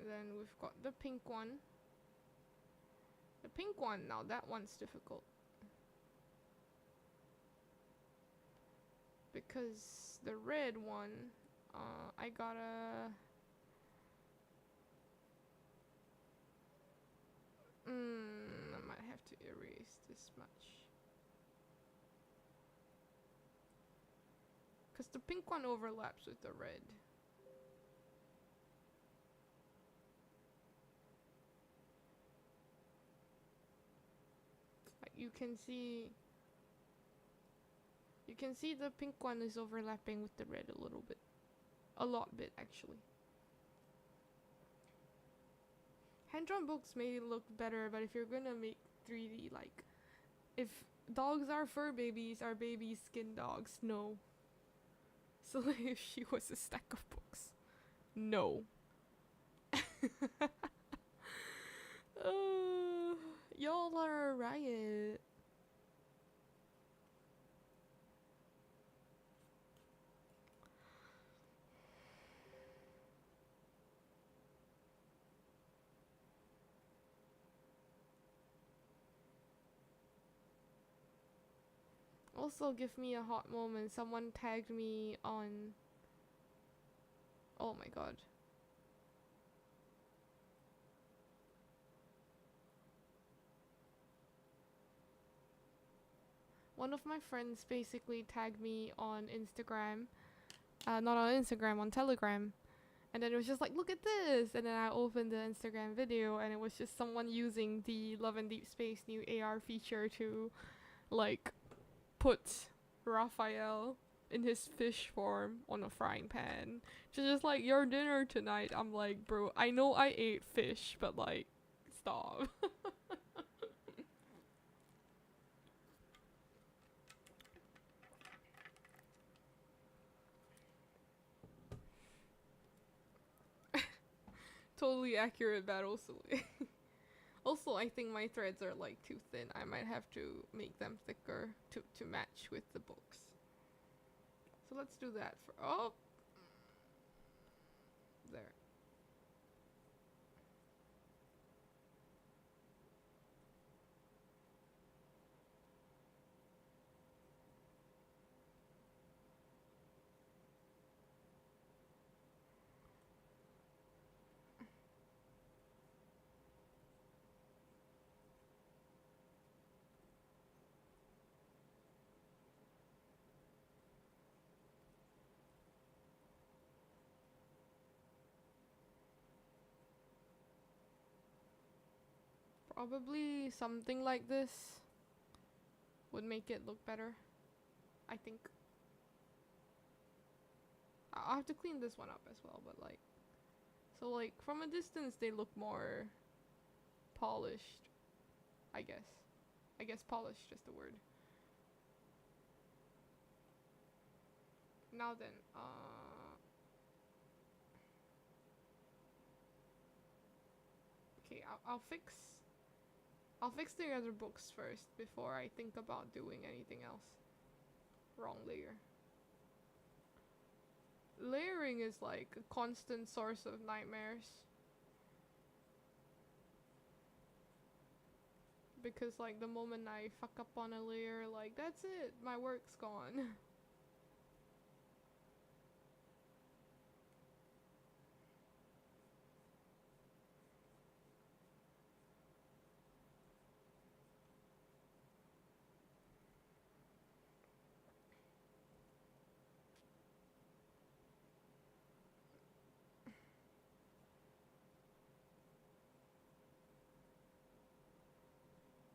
Then we've got the pink one. The pink one, now that one's difficult. because the red one, I gotta I might have to erase this much. Because the pink one overlaps with the red. Like you can see the pink one is overlapping with the red a little bit. A lot bit actually. Hand-drawn books may look better, but if you're gonna make 3D, like, if dogs are fur babies, are babies skin dogs? No. So like, if she was a stack of books, no. Y'all are a riot. Also, give me a hot moment. Someone tagged me on. Oh my god. One of my friends basically tagged me on Instagram. Not on Instagram, on Telegram. And then it was just like, look at this! And then I opened the Instagram video and it was just someone using the Love and Deep Space new AR feature to, like, put Raphael in his fish form on a frying pan. Just like, your dinner tonight. I'm like, bro, I know I ate fish, but like, stop. Totally accurate battle salute. Also, I think my threads are like too thin. I might have to make them thicker to match with the books. So let's do that for, oh! There. Probably something like this would make it look better, I think. I'll have to clean this one up as well, but like, so like from a distance they look more polished, I guess. I guess polished is the word. Now then, okay, I'll fix the other books first before I think about doing anything else. Wrong layer. Layering is like a constant source of nightmares. Because like the moment I fuck up on a layer, like that's it, my work's gone.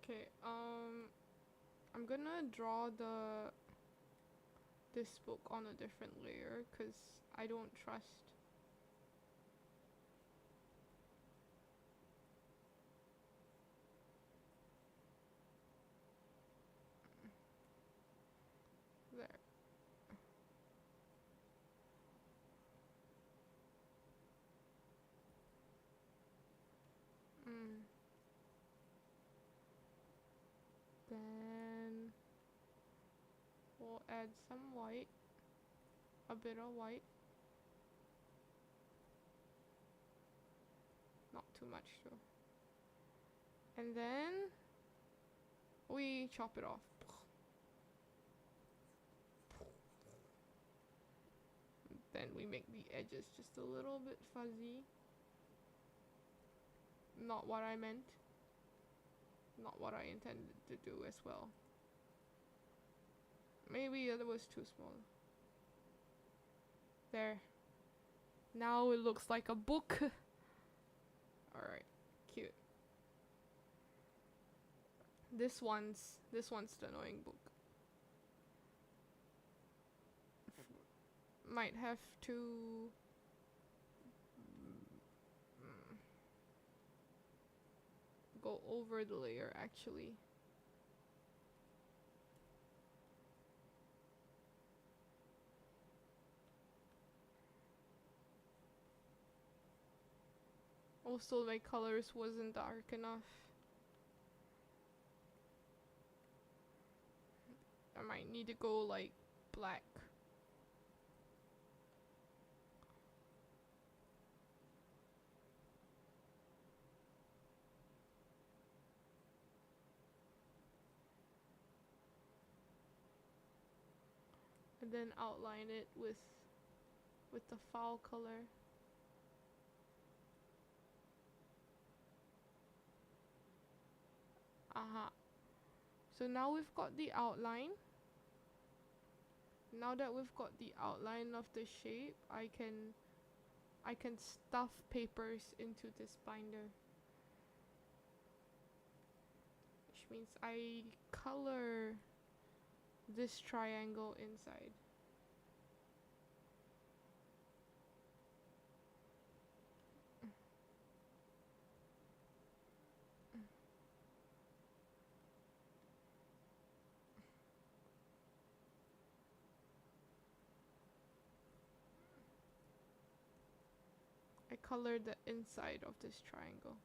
Okay, I'm gonna draw this book on a different layer because I don't trust. There. Then we'll add some white, a bit of white, not too much though. And then we chop it off. Then we make the edges just a little bit fuzzy. Not what I meant. Not what I intended to do as well. Maybe it was too small. There. Now it looks like a book. Alright, cute. This one's the annoying book. Might have to go over the layer actually. Also, my colors wasn't dark enough. I might need to go like black. And then outline it with the fall color. So now we've got the outline. Now that we've got the outline of the shape, I can stuff papers into this binder. Which means I color this triangle inside. I colored the inside of this triangle.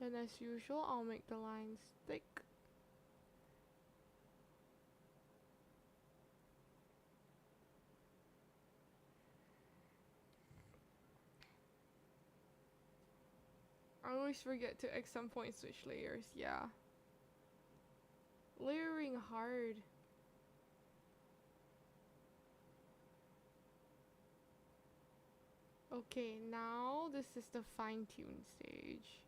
Then as usual, I'll make the lines thick. I always forget to at some point switch layers, yeah. Layering hard. Okay, now this is the fine-tune stage.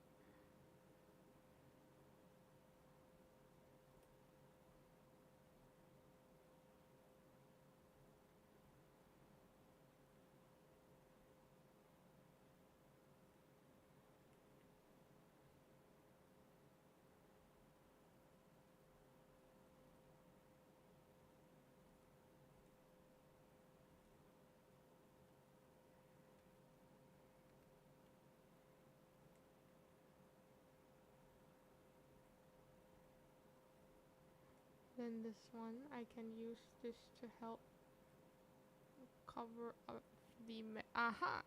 Then this one, I can use this to help cover up the aha!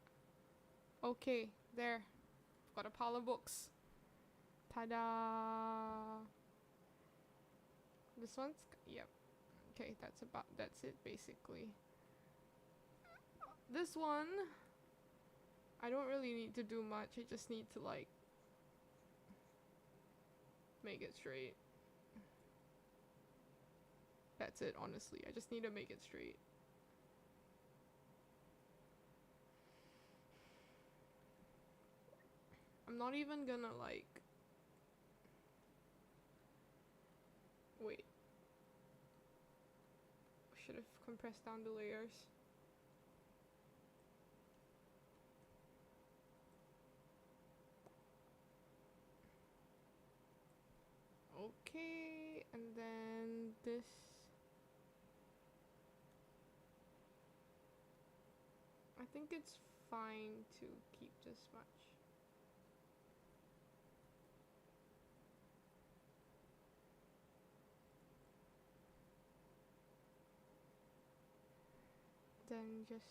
Okay, there. I've got a pile of books. Ta-da! This one's, yep. Okay, that's it basically. This one, I don't really need to do much. I just need to like make it straight. That's it, honestly. I just need to make it straight. I'm not even gonna like... Wait. Should have compressed down the layers. Okay, and then this... I think it's fine to keep this much. then just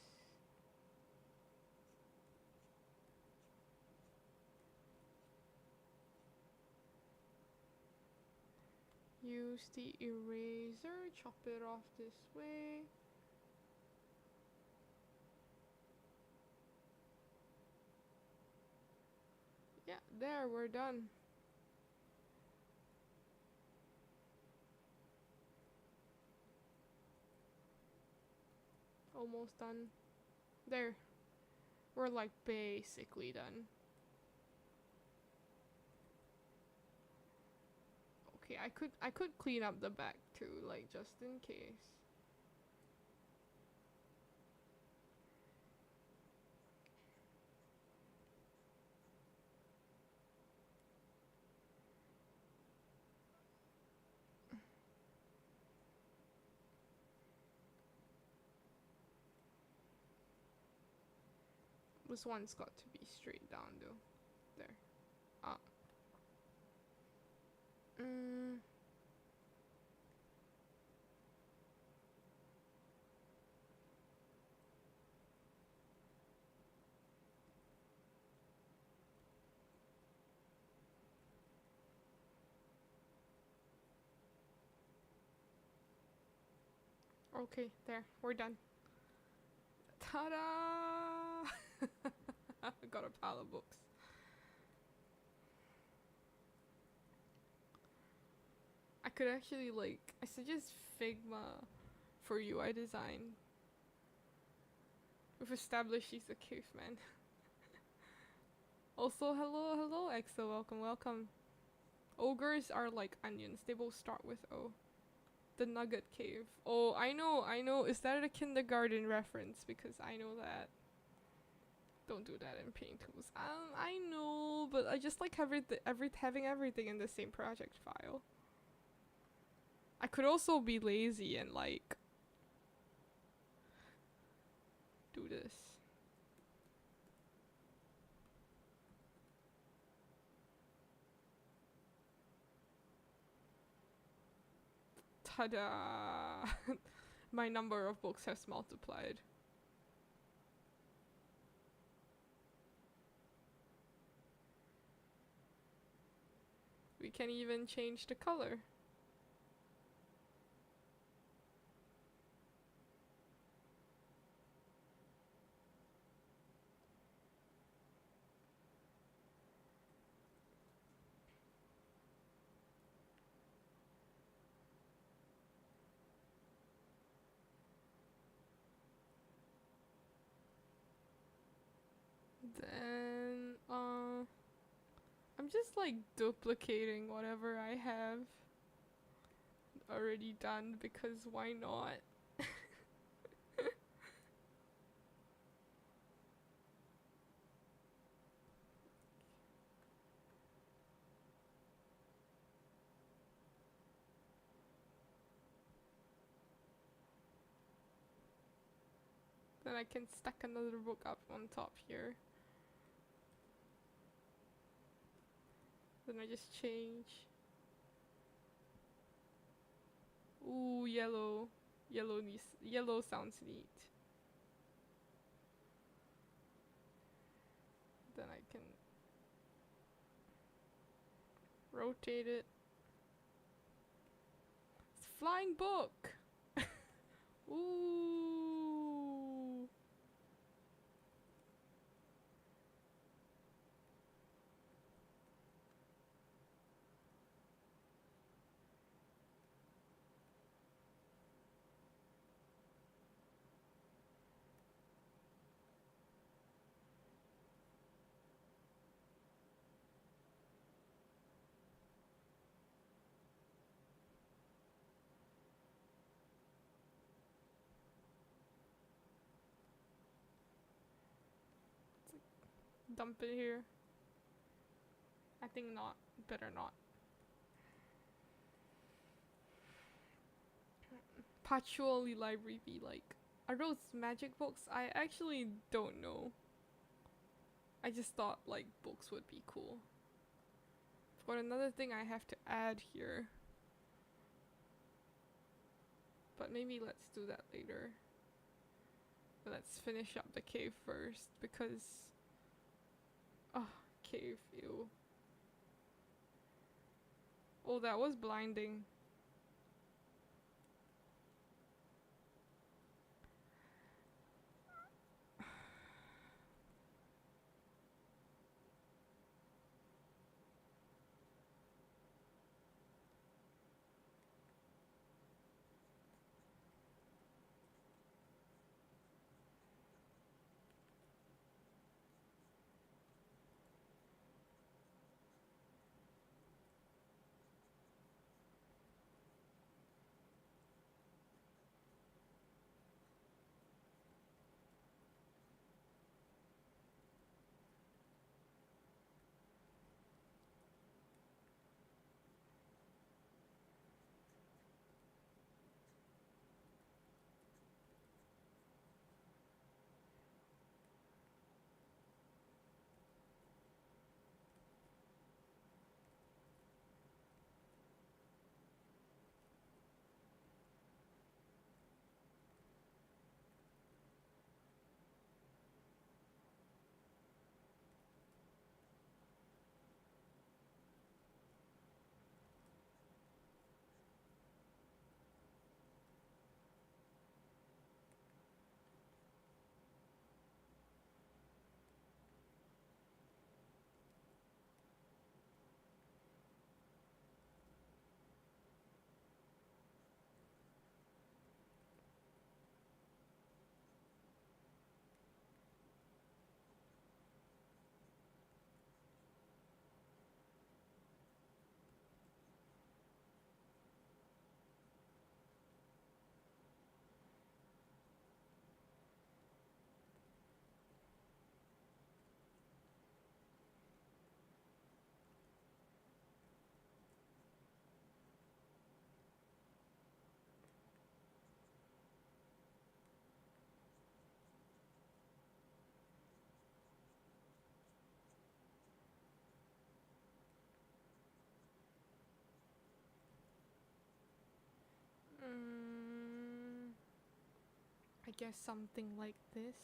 use the eraser, chop it off this way. Yeah, there, we're done. Almost done. There. We're like basically done. Okay, I could clean up the back too, like just in case. This one's got to be straight down though. There. Ah. Okay, there. We're done. Ta-da! I got a pile of books. I could actually I suggest Figma for UI design. We've established he's a caveman. Also, hello, Exo, welcome. Ogres are like onions, they both start with O. The Nugget Cave. Oh, I know. Is that a kindergarten reference? Because I know that. Don't do that in Paint Tools. I know, but I just like having everything in the same project file. I could also be lazy and do this. Ta-da! My number of books has multiplied. We can even change the color. Then, I'm just duplicating whatever I have already done because why not? Then I can stack another book up on top here. Then I just change. Ooh, yellow. Yellow sounds neat. Then I can rotate it. It's a flying book! Ooh. Dump it here. I think not. Better not. Patchouli Library be are those magic books? I actually don't know. I just thought books would be cool. I've got another thing I have to add here. But maybe let's do that later. Let's finish up the cave first because... Oh, cave, ew. Oh, that was blinding. I guess something like this.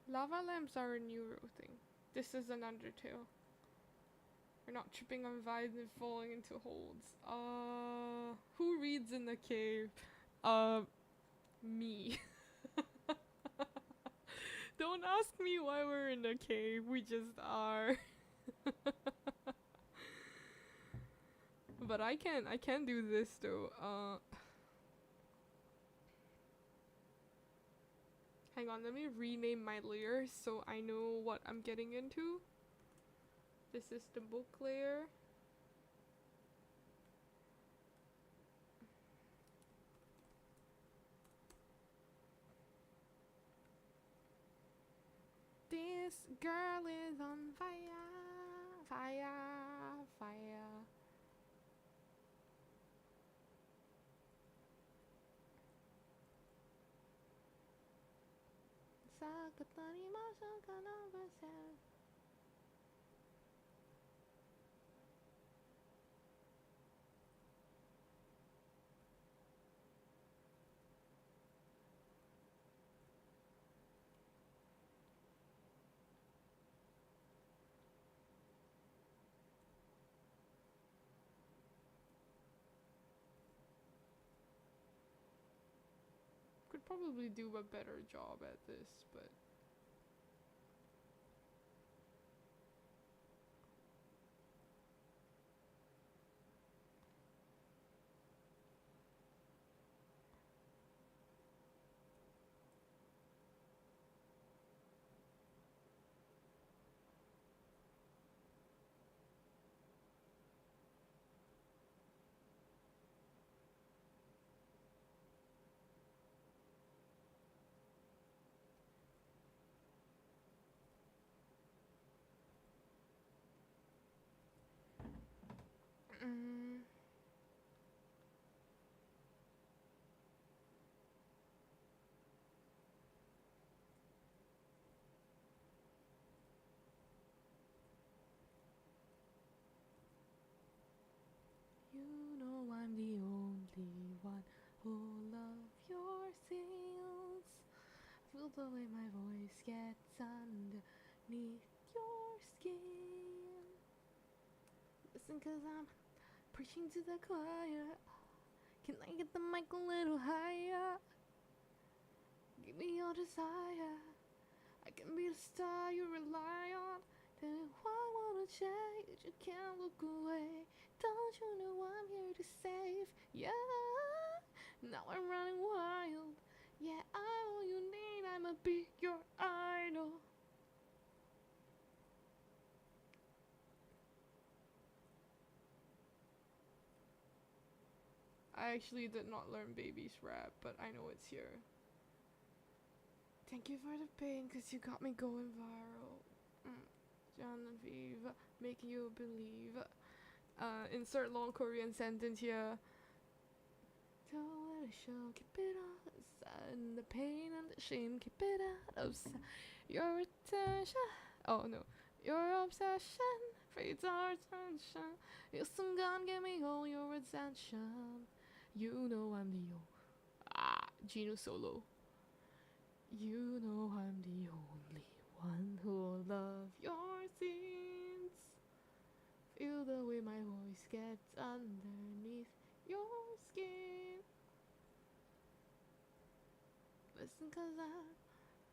Lava lamps are a new thing. This is an Undertale. We're not tripping on vines and falling into holes. Who reads in the cave? Me. Don't ask me why we're in the cave, we just are. But I can do this though. Hang on, let me rename my layers so I know what I'm getting into. This is the book layer. This girl is on fire, fire, fire. probably do a better job at this, but you know I'm the only one who love your sins. Feel the way my voice gets underneath your skin. Listen, cause I'm preaching to the choir. Can I get the mic a little higher? Give me your desire. I can be the star you rely on. Tell you I wanna change, you can't look away. Don't you know I'm here to save? Yeah, now I'm running wild. Yeah, I'm all you need, I'ma be your idol. I actually did not learn baby's rap, but I know it's here. Thank you for the pain, cause you got me going viral. Genevieve, making you believe. Insert long Korean sentence here. Don't let it show, keep it all inside. And the pain and the shame, keep it out of sight. Your attention, oh no, your obsession fades our attention. You sungun, give me all your attention. You know I'm the Gino solo. You know I'm the only one who'll love your sins. Feel the way my voice gets underneath your skin. Listen, cause I'm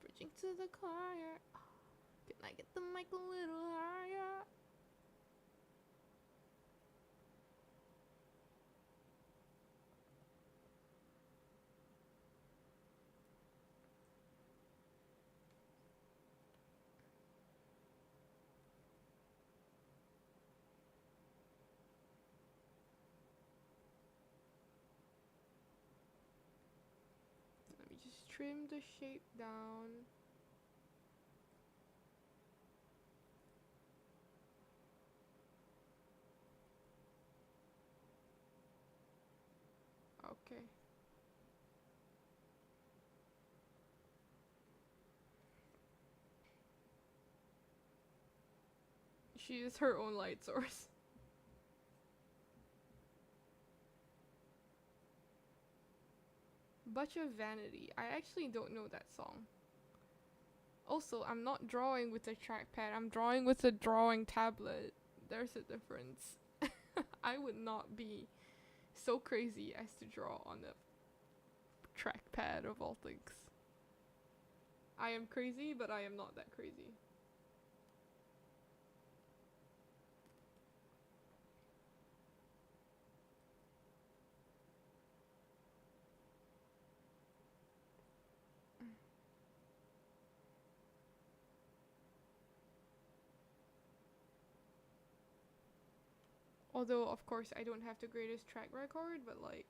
preaching to the choir. Can I get the mic a little higher? Let me just trim the shape down. Okay. She is her own light source. Bunch of Vanity. I actually don't know that song. Also, I'm not drawing with a trackpad. I'm drawing with a drawing tablet. There's a difference. I would not be so crazy as to draw on a trackpad of all things. I am crazy, but I am not that crazy. Although, of course, I don't have the greatest track record, but like...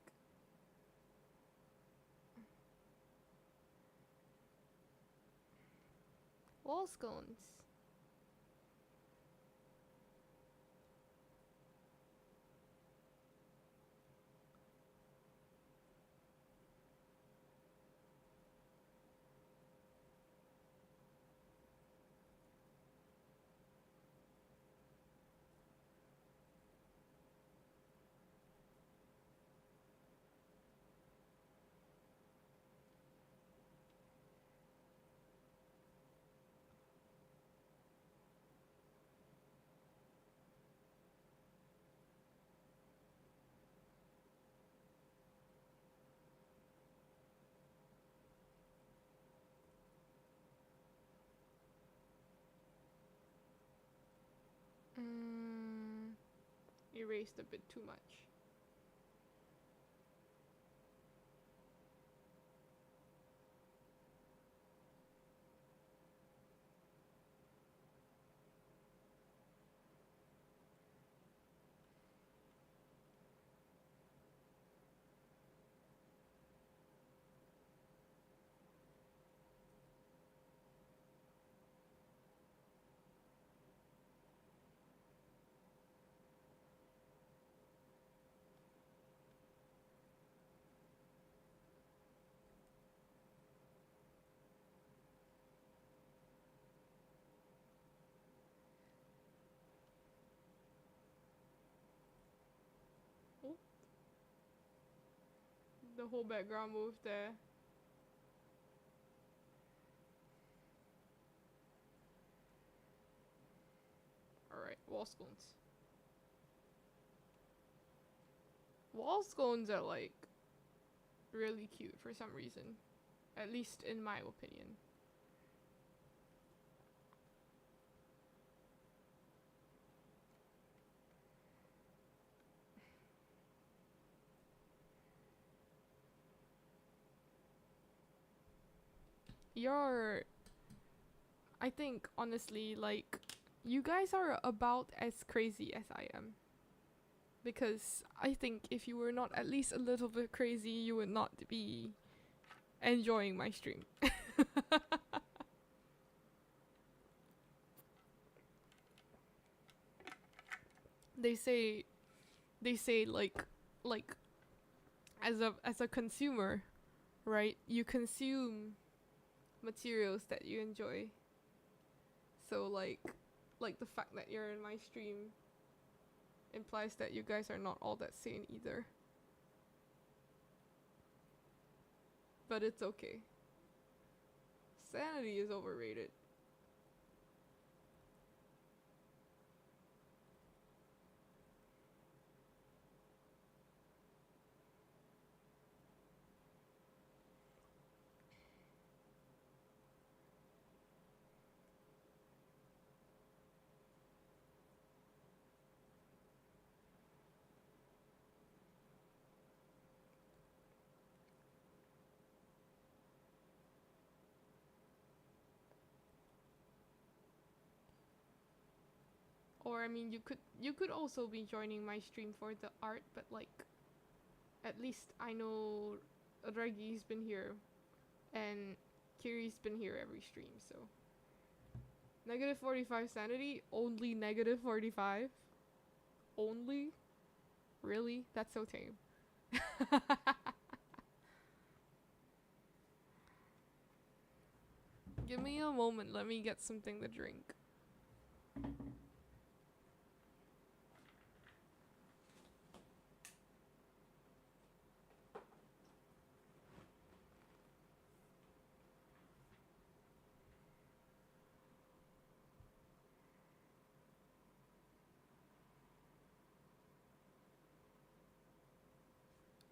wall scones. Erased a bit too much. Oh. The whole background moved there. Alright, wall scones. Wall scones are like really cute for some reason. At least in my opinion. I think honestly, like, you guys are about as crazy as I am. Because I think if you were not at least a little bit crazy, you would not be enjoying my stream. They say like as a consumer, right? You consume materials that you enjoy. So like the fact that you're in my stream implies that you guys are not all that sane either. But it's okay. Sanity is overrated. Or I mean, you could also be joining my stream for the art, but like, at least I know Regi's been here, and Kiri's been here every stream, so. Negative 45 sanity? Only negative 45? Only? Really? That's so tame. Give me a moment, let me get something to drink.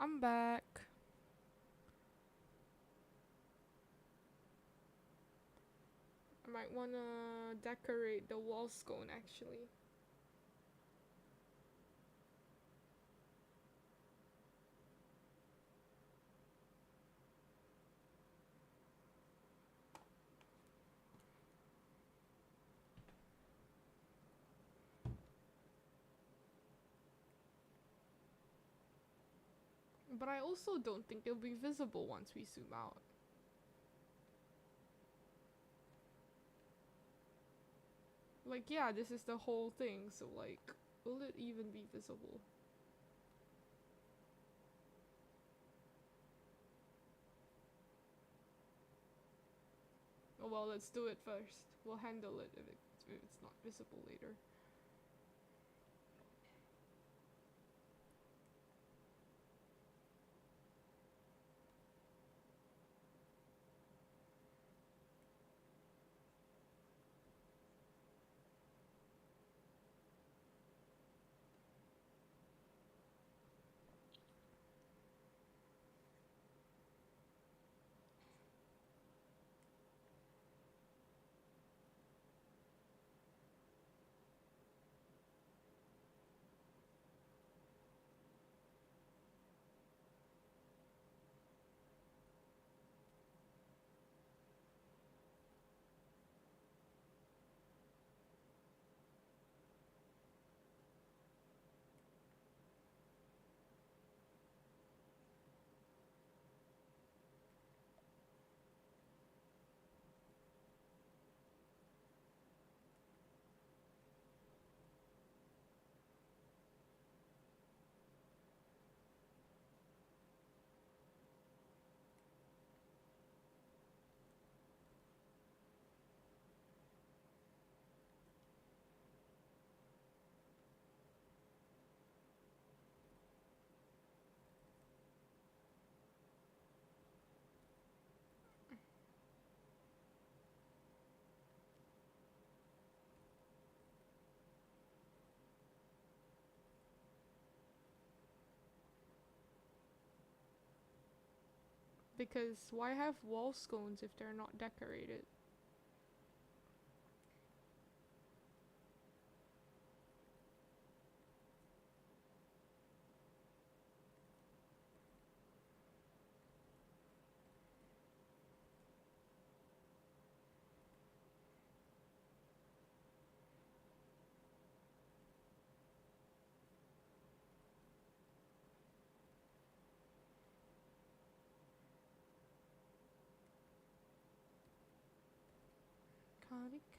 I'm back. I might wanna decorate the wall scone actually. But I also don't think it'll be visible once we zoom out. Like, yeah, this is the whole thing, so like, will it even be visible? Oh well, let's do it first. We'll handle it if it's not visible later. Because why have wall scones if they're not decorated?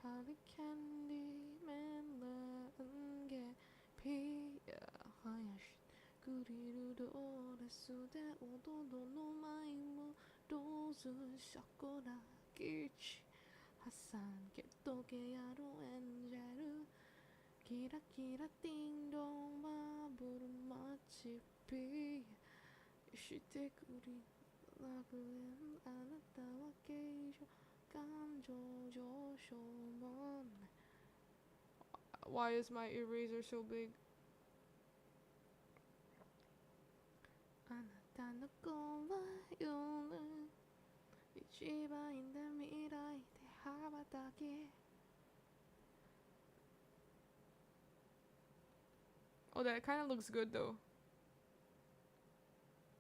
Kali candy man la ange piya hayashi kuriru do desu de ododo no mai mo dozu sakura kichi hasan kettoge yaru enjeru kira kira ding dong maburu machi piya shite kuri lagu anata wa keisho Why is my eraser so big? Oh, that kind of looks good though.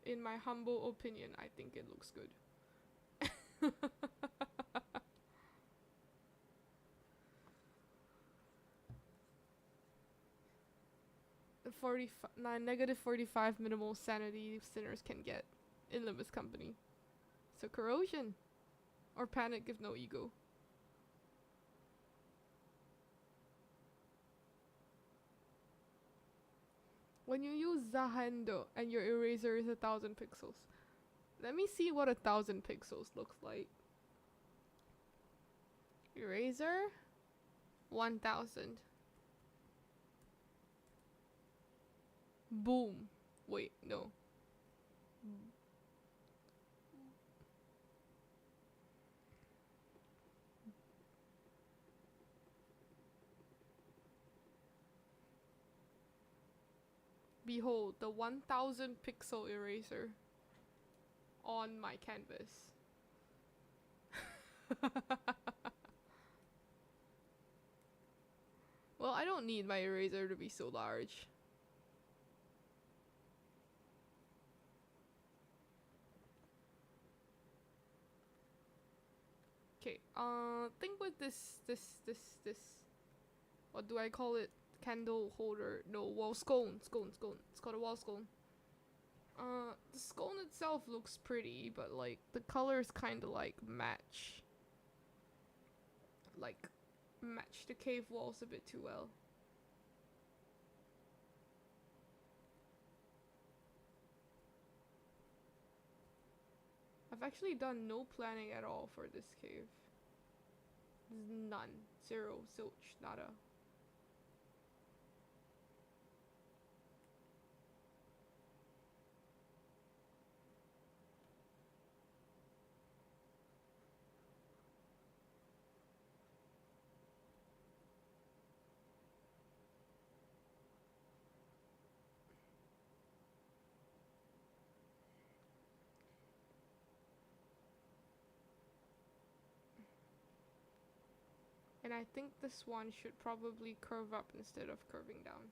In my humble opinion, I think it looks good. 45 minimal sanity sinners can get in Limbus Company. So corrosion or panic if no ego. When you use Zahendo and your eraser is 1,000 pixels, let me see what 1,000 pixels looks like. Eraser 1,000. Boom. Wait, no. Behold the 1,000 pixel eraser on my canvas. Well, I don't need my eraser to be so large. Okay, think with this, what do I call it? Candle holder, no, wall scone. It's called a wall scone. The scone itself looks pretty, but like, the colors kinda like match the cave walls a bit too well. I've actually done no planning at all for this cave. None. Zero. Zilch. Nada. And I think this one should probably curve up instead of curving down.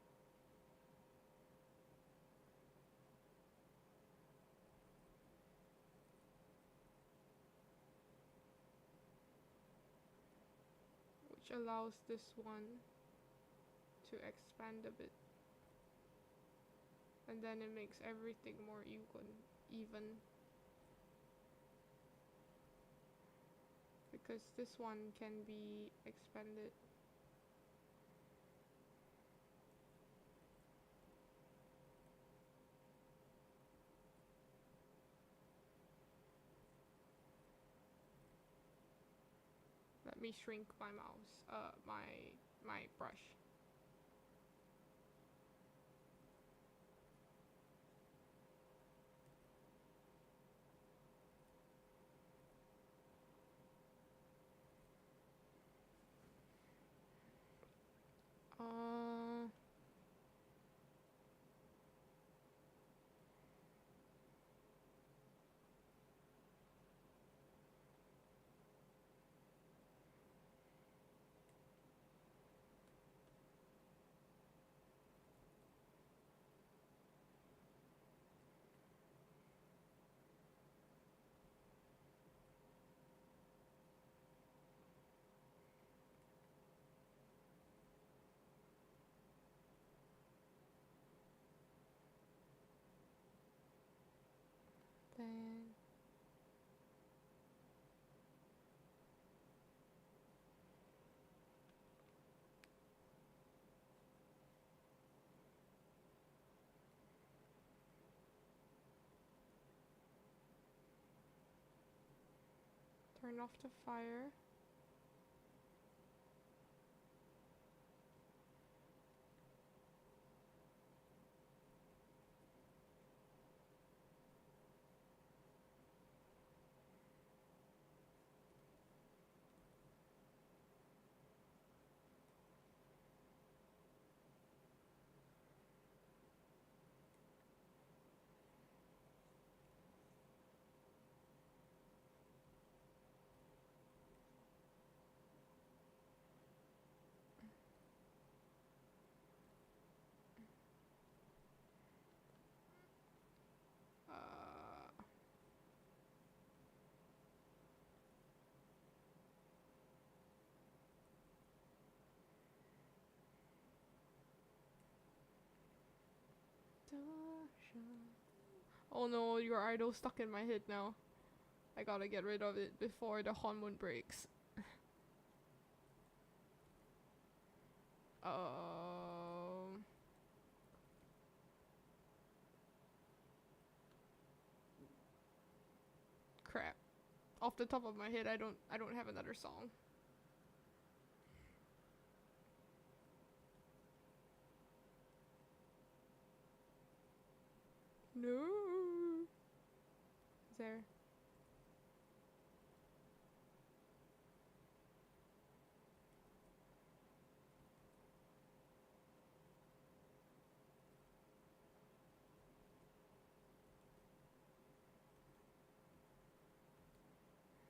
Which allows this one to expand a bit. And then it makes everything more even. Because this one can be expanded. Let me shrink my mouse, my brush. Turn off the fire. Oh no, your idol's stuck in my head now. I gotta get rid of it before the hormone breaks. Crap. Off the top of my head, I don't have another song. No. There.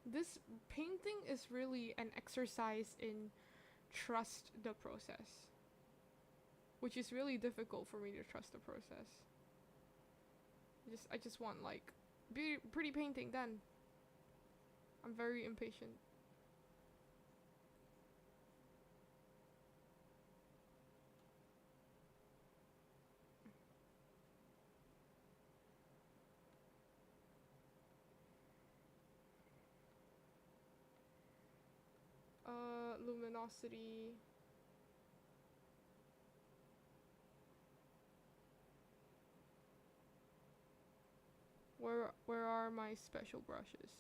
This painting is really an exercise in trust the process, which is really difficult for me to trust the process. I just want like pretty painting done. I'm very impatient. Luminosity. Where are my special brushes?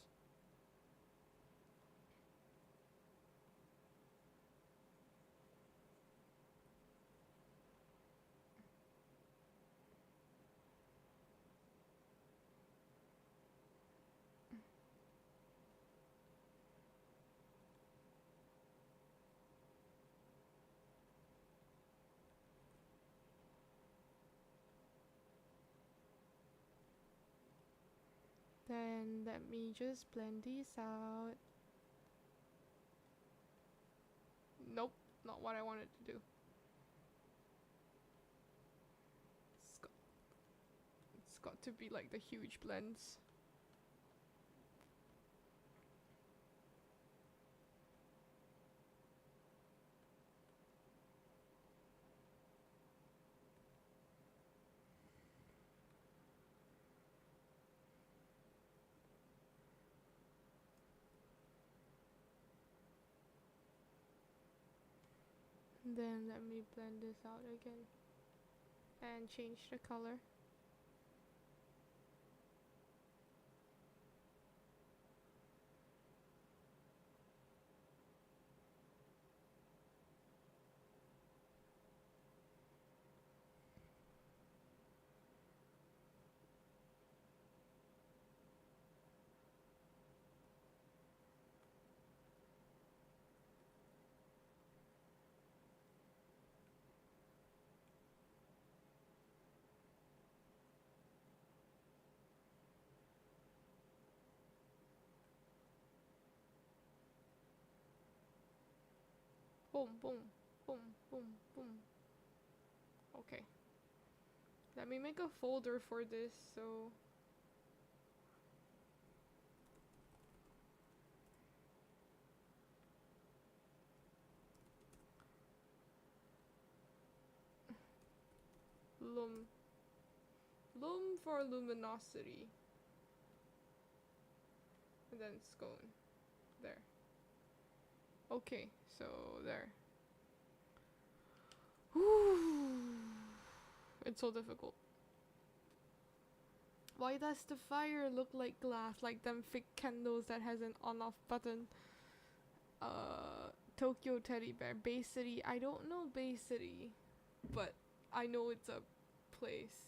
Then let me just blend these out. Nope, not what I wanted to do. It's got to be like the huge blends. Then let me blend this out again and change the color. Boom, boom, boom, boom, boom. Okay. Let me make a folder for this, so... Lum for luminosity. And then scone. There. Okay, so there. Whew. It's so difficult. Why does the fire look like glass, like them fake candles that has an on-off button? Tokyo Teddy Bear, Bay City. I don't know Bay City, but I know it's a place.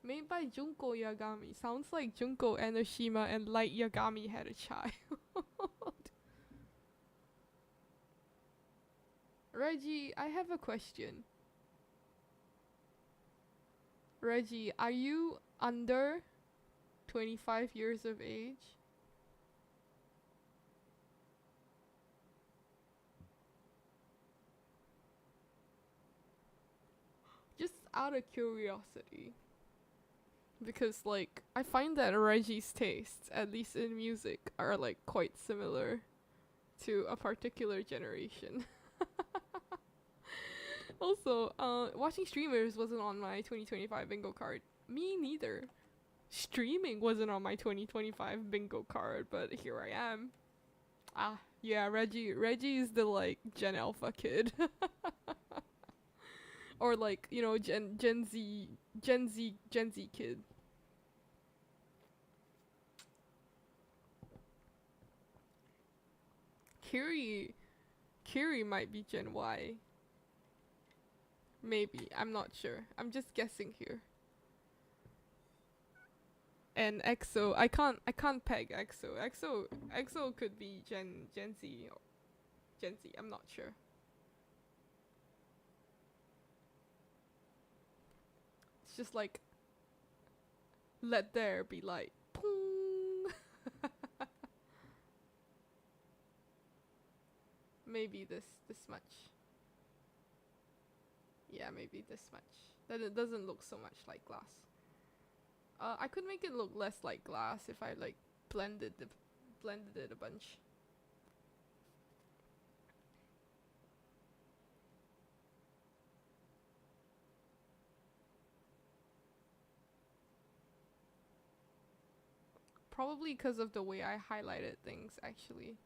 Made by Junko Yagami. Sounds like Junko Enoshima and Light Yagami had a child. Reggie, I have a question. Reggie, are you under 25 years of age? Just out of curiosity. Because, like, I find that Reggie's tastes, at least in music, are, like, quite similar to a particular generation. Also, watching streamers wasn't on my 2025 bingo card. Me neither. Streaming wasn't on my 2025 bingo card, but here I am. Ah, yeah, Reggie is the, like, Gen Alpha kid. Or, like, you know, Gen Z kid. Kiri might be Gen Y. Maybe, I'm not sure. I'm just guessing here. And EXO, I can't peg EXO. EXO could be Gen Z or Gen Z, I'm not sure. It's just like, let there be light. Pong. Maybe this much. Yeah, maybe this much. Then it doesn't look so much like glass. I could make it look less like glass if I like blended it a bunch. Probably because of the way I highlighted things, actually.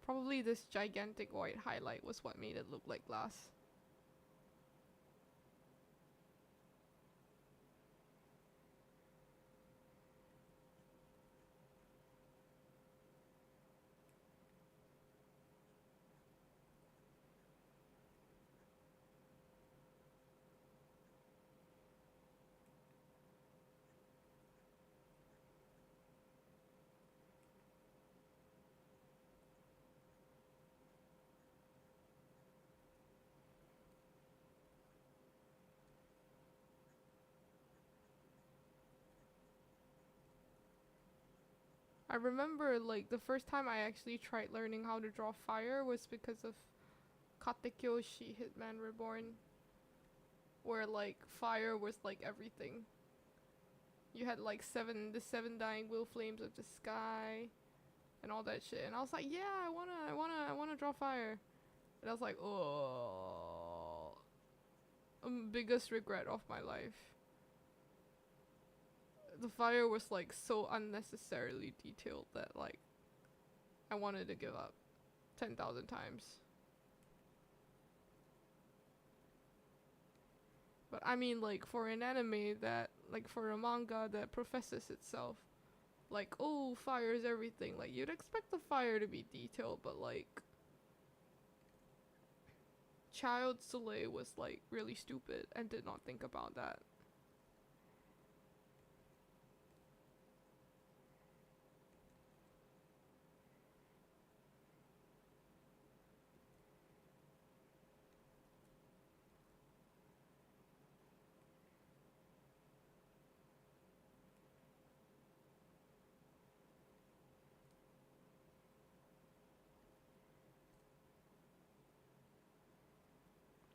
Probably this gigantic white highlight was what made it look like glass. I remember, like, the first time I actually tried learning how to draw fire was because of Katekyoshi Hitman Reborn, where, like, fire was, like, everything. You had, like, the seven dying will flames of the sky, and all that shit. And I was like, yeah, I wanna draw fire. And I was like, oh, biggest regret of my life. The fire was like so unnecessarily detailed that like I wanted to give up 10,000 times. But I mean, like, for an anime that, like, for a manga that professes itself, like, oh, fire is everything, like, you'd expect the fire to be detailed, but like Child Soleil was like really stupid and did not think about that.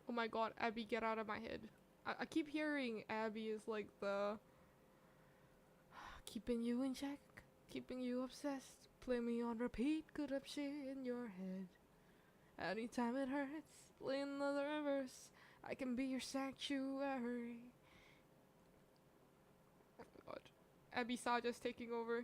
Oh my god, Abby, get out of my head. I keep hearing Abby is like the keeping you in check, keeping you obsessed, play me on repeat, good up shit in your head. Anytime it hurts, play another verse, I can be your sanctuary. Oh god. Abby Saja's taking over.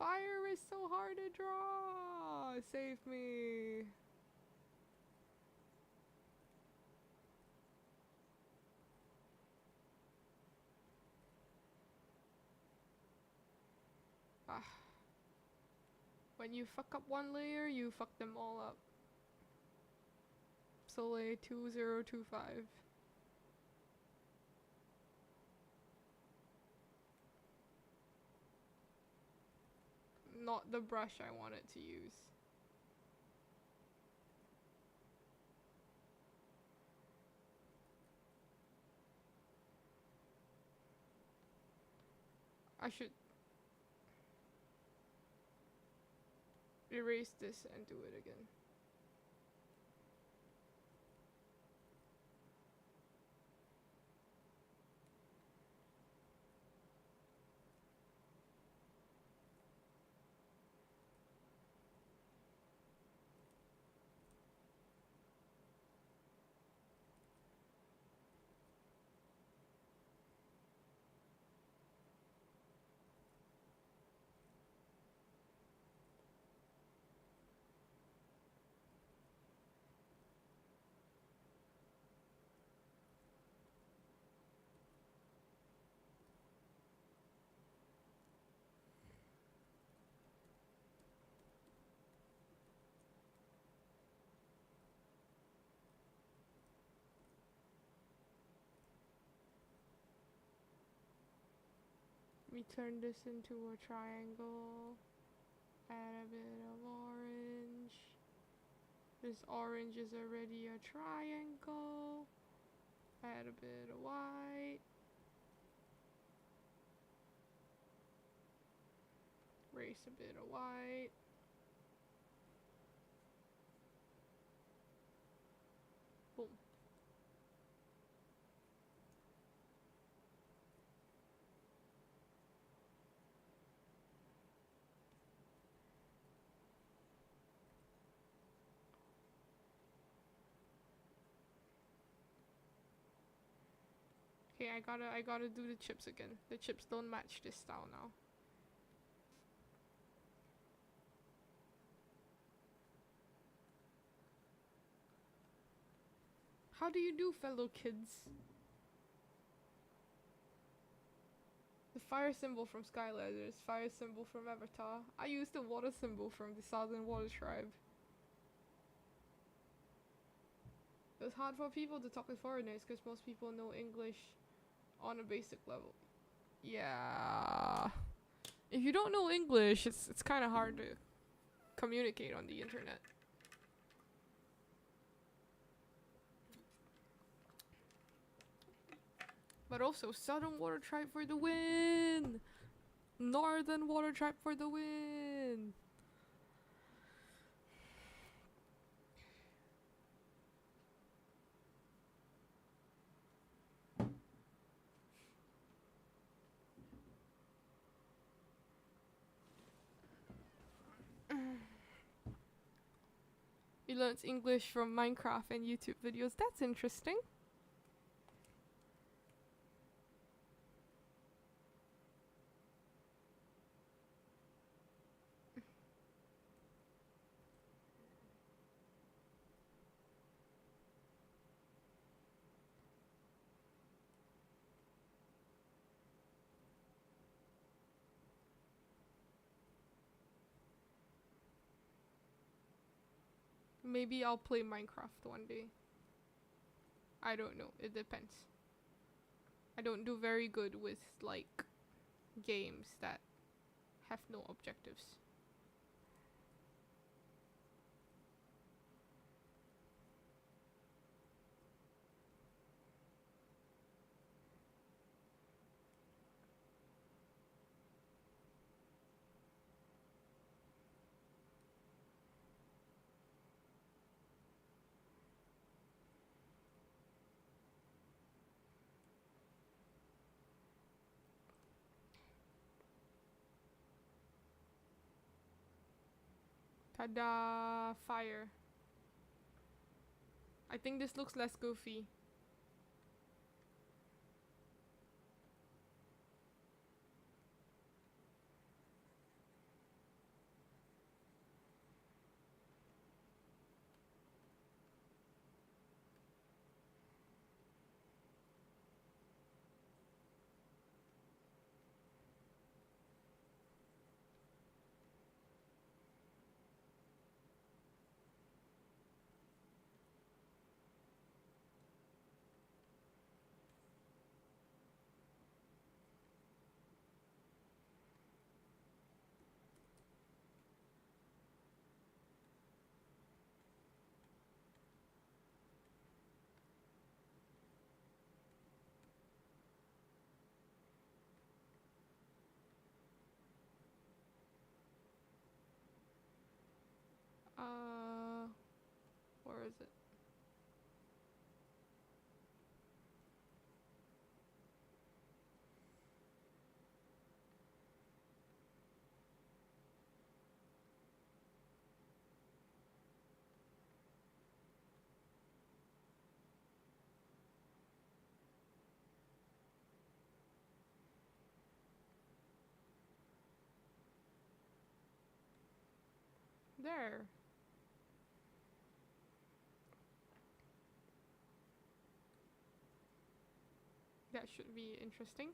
Fire is so hard to draw. Save me. Ah. When you fuck up one layer, you fuck them all up. Soleil 2025. Not the brush I wanted to use. I should erase this and do it again. We turn this into a triangle. Add a bit of orange. This orange is already a triangle. Add a bit of white. Erase a bit of white. Boom. Okay, I gotta do the chips again. The chips don't match this style now. How do you do, fellow kids? The fire symbol from Skylanders, fire symbol from Avatar. I used the water symbol from the Southern Water Tribe. It was hard for people to talk with foreigners because most people know English on a basic level. Yeah. If you don't know English, it's kind of hard to communicate on the internet. But also, Southern Water Tribe for the win! Northern Water Tribe for the win! He learns English from Minecraft and YouTube videos. That's interesting. Maybe I'll play Minecraft one day. I don't know. It depends. I don't do very good with, like, games that have no objectives. Tada! Fire. I think this looks less goofy. does it? There. That should be interesting.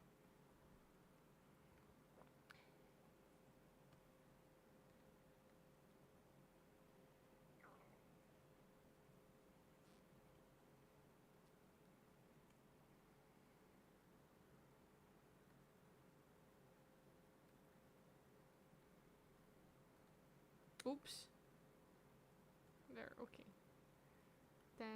Oops. There, okay. Then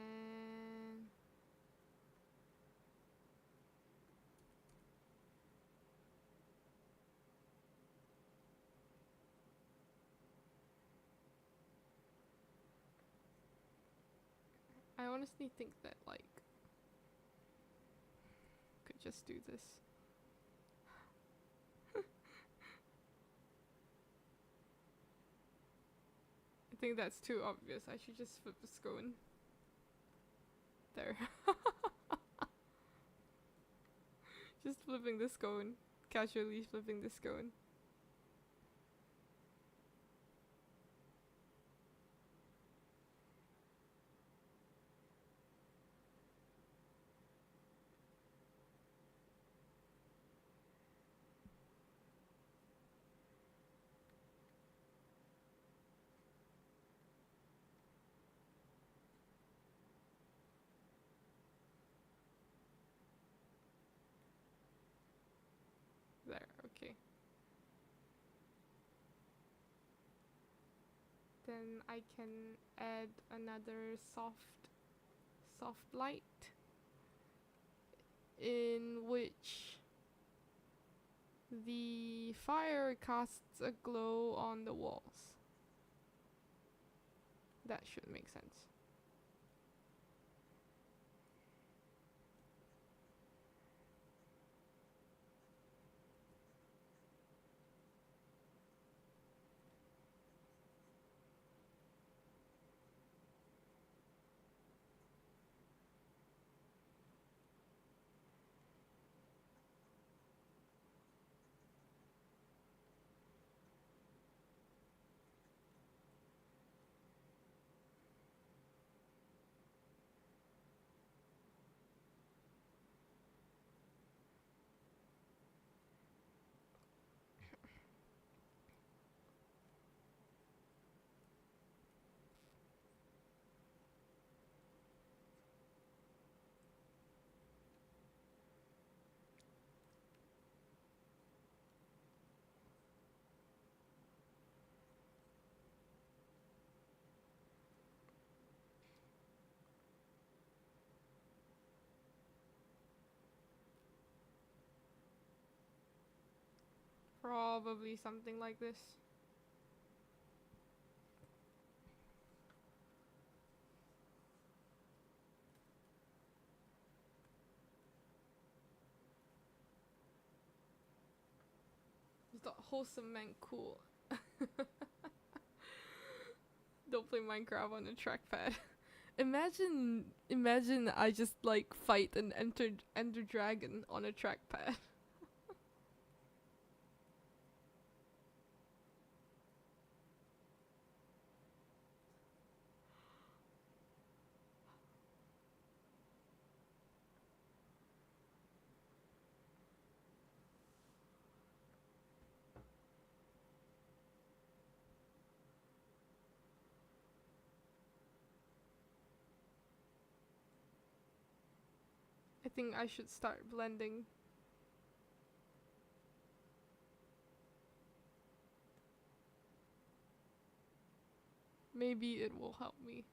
I honestly think that like could just do this. I think that's too obvious. I should just flip the scone. There. Just flipping the scone. Casually flipping the scone. There, okay. Then I can add another soft light in which the fire casts a glow on the walls. That should make sense. Probably something like this. It's not wholesome and cool. Don't play Minecraft on a trackpad. Imagine I just like fight an ender dragon on a trackpad. I think I should start blending. Maybe it will help me.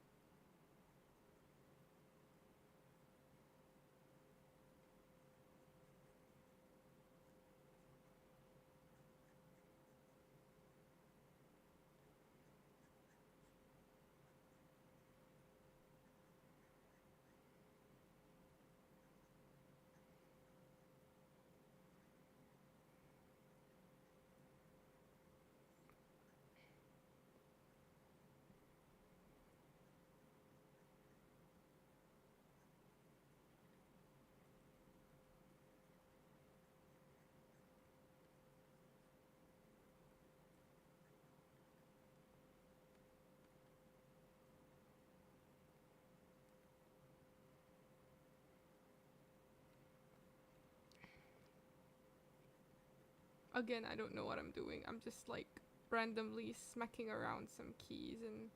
Again, I don't know what I'm doing. I'm just like randomly smacking around some keys and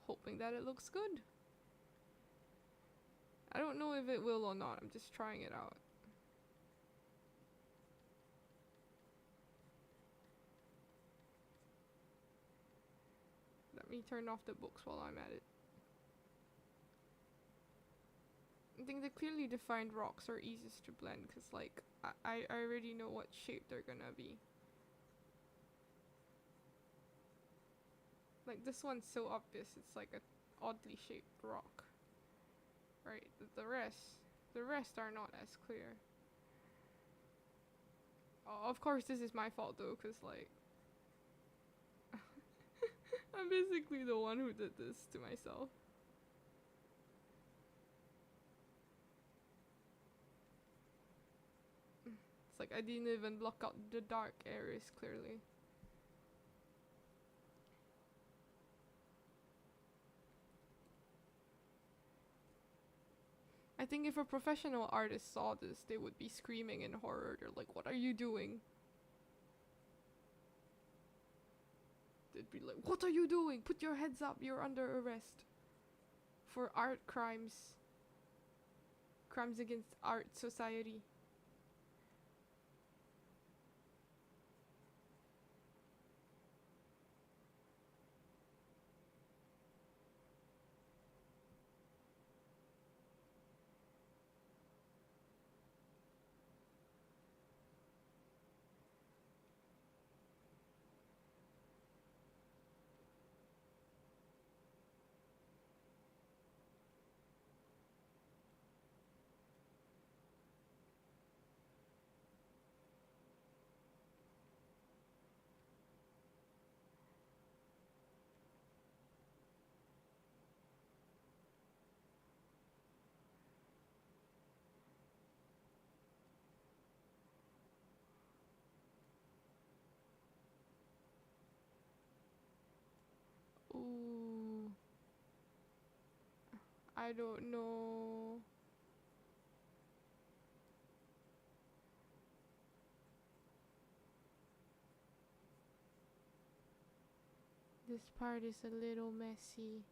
hoping that it looks good. I don't know if it will or not. I'm just trying it out. Let me turn off the books while I'm at it. I think the clearly defined rocks are easiest to blend because like I already know what shape they're gonna be. Like this one's so obvious, it's like a oddly shaped rock. Right, the rest are not as clear. Oh, of course this is my fault though, cause like I'm basically the one who did this to myself. It's like I didn't even block out the dark areas clearly. I think if a professional artist saw this, they would be screaming in horror. They're like, what are you doing? They'd be like, what are you doing? Put your heads up, you're under arrest. For art crimes. Crimes against art society. Ooh. I don't know. This part is a little messy.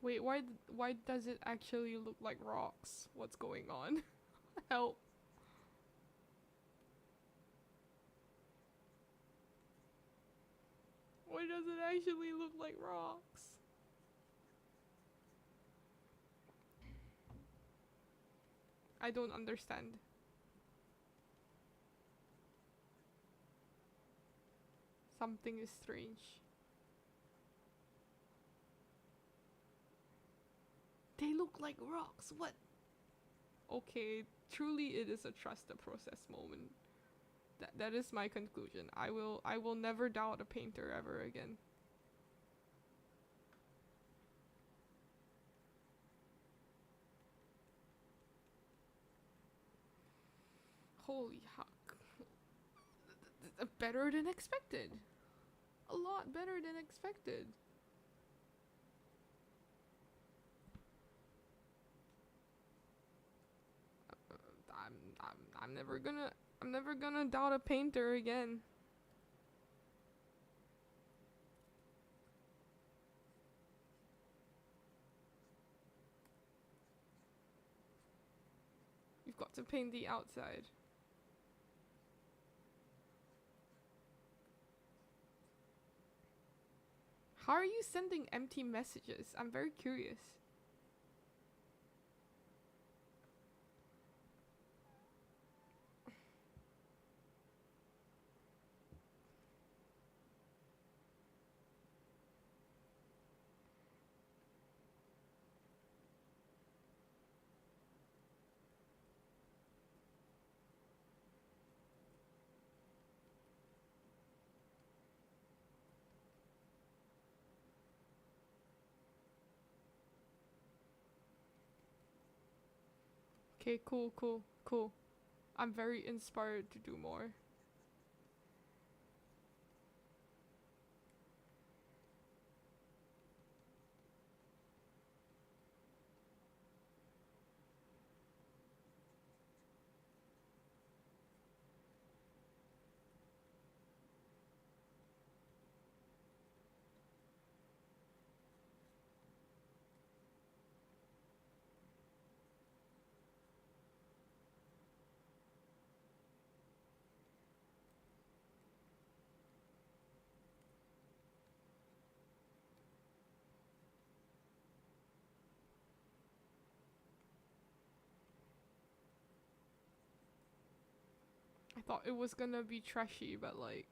Wait, why does it actually look like rocks? What's going on? Help. Why does it actually look like rocks? I don't understand. Something is strange. They look like rocks. What? Okay, truly it is a trust the process moment. That is my conclusion. I will never doubt a painter ever again. Holy huck. Better than expected. A lot better than expected. I'm never gonna doubt a painter again. You've got to paint the outside. How are you sending empty messages? I'm very curious. Okay, cool. I'm very inspired to do more. I thought it was gonna be trashy, but like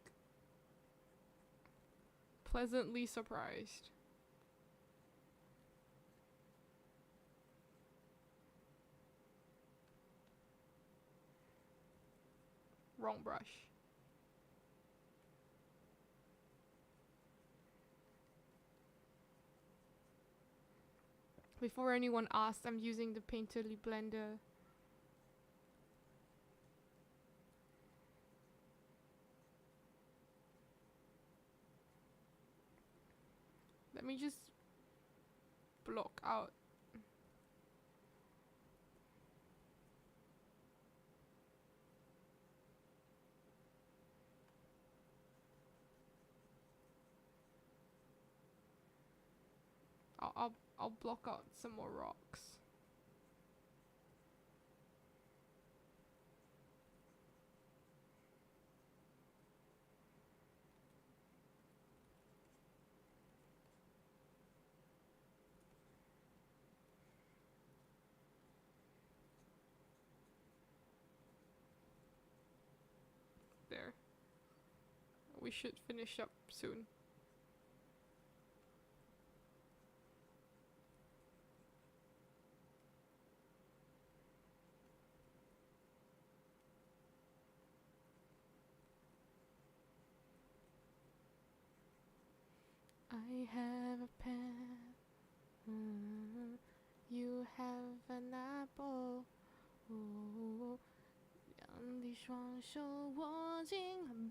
pleasantly surprised. Wrong brush. Before anyone asked, I'm using the Painterly blender. Let me just block out. I'll block out some more rocks. There. We should finish up soon. I have a pen. You have an apple. 两滴双手握紧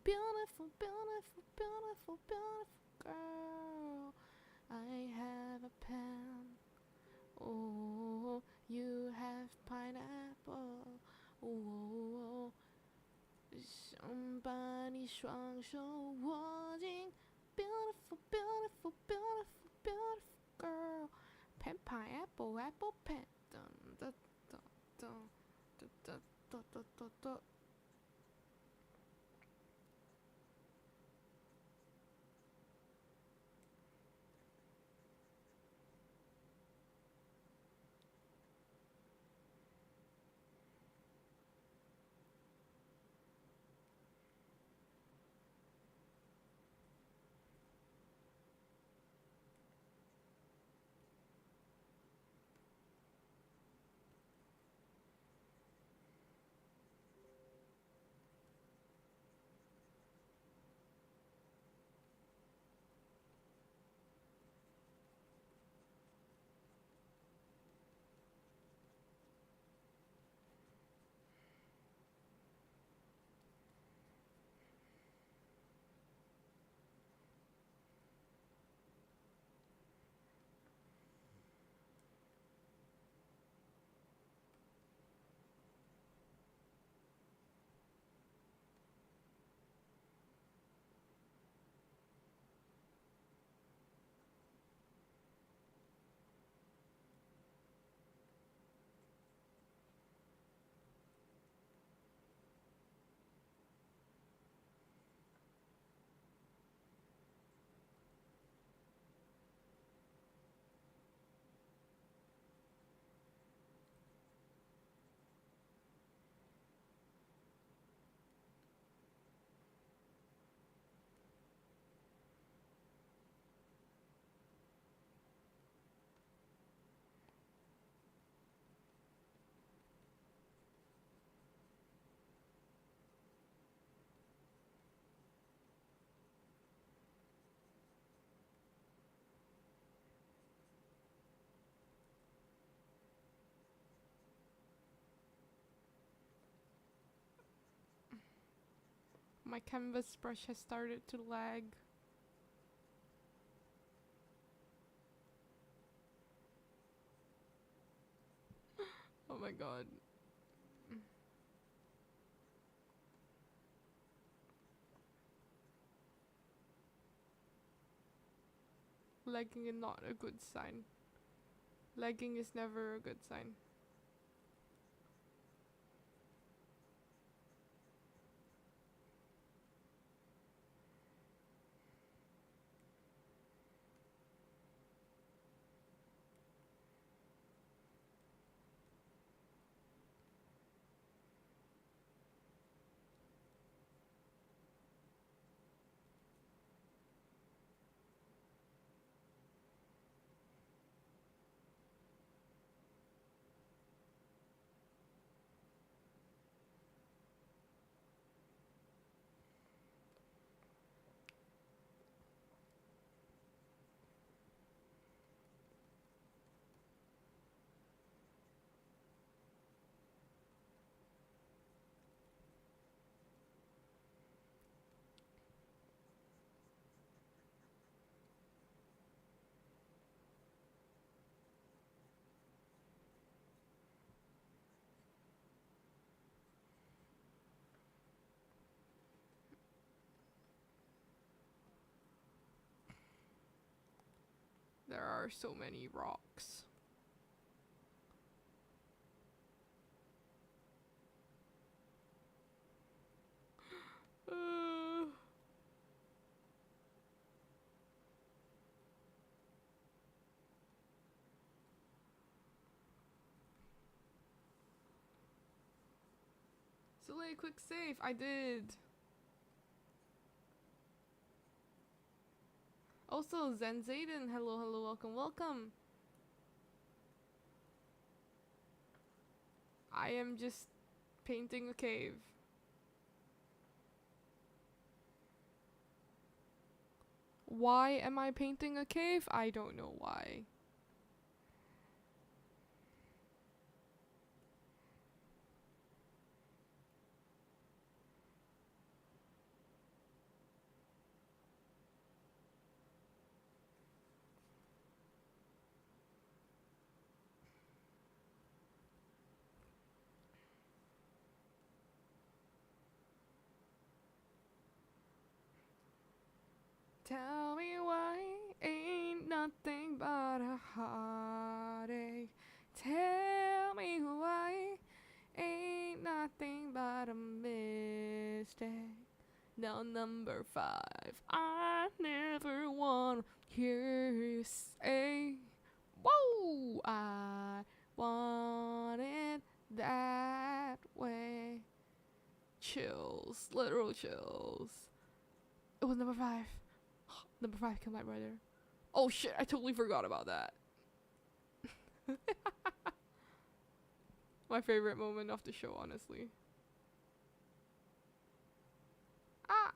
Beautiful, beautiful, beautiful, beautiful girl. I have a pen. Oh, you have pineapple. Oh, 想把你双手握紧 Beautiful, beautiful, beautiful, beautiful girl. Pen, pineapple, apple, pen. Dun, dun, dun, dun, dun, dun, dun, dun, dun, dun. My canvas brush has started to lag. Oh my god. Lagging is not a good sign. Lagging is never a good sign. There are so many rocks. Soleil, quick save. I did. Also, Zen Zayden, hello, hello, welcome, welcome. I am just painting a cave. Why am I painting a cave? I don't know why. Tell me why ain't nothing but a heartache. Tell me why ain't nothing but a mistake. Now number 5, I never want to hear you say, whoa, I want it that way. Chills, literal chills. It was number 5. Number 5 killed my brother. Oh shit, I totally forgot about that. My favorite moment of the show, honestly. Ah!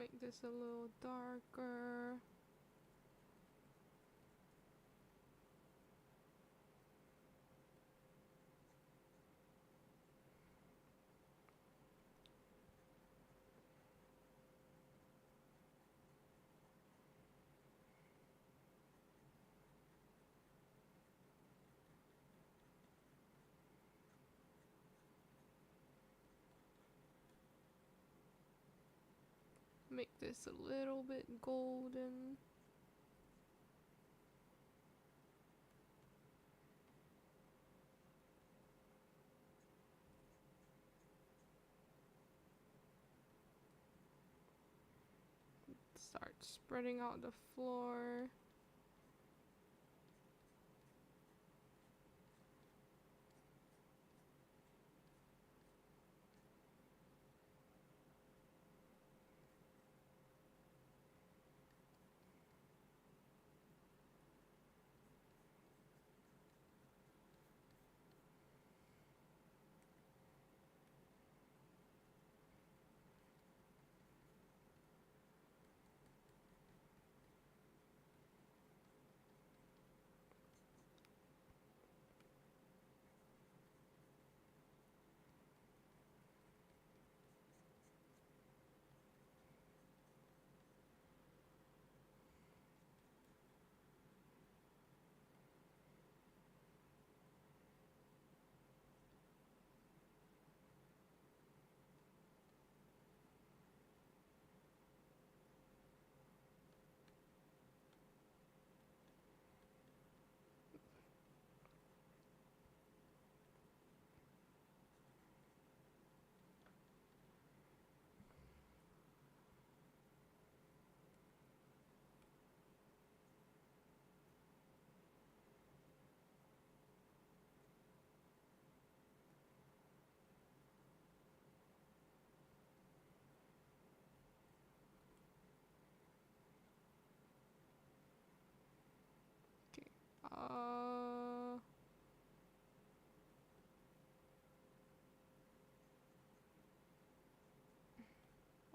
Make this a little darker. Make this a little bit golden. Start spreading out the floor.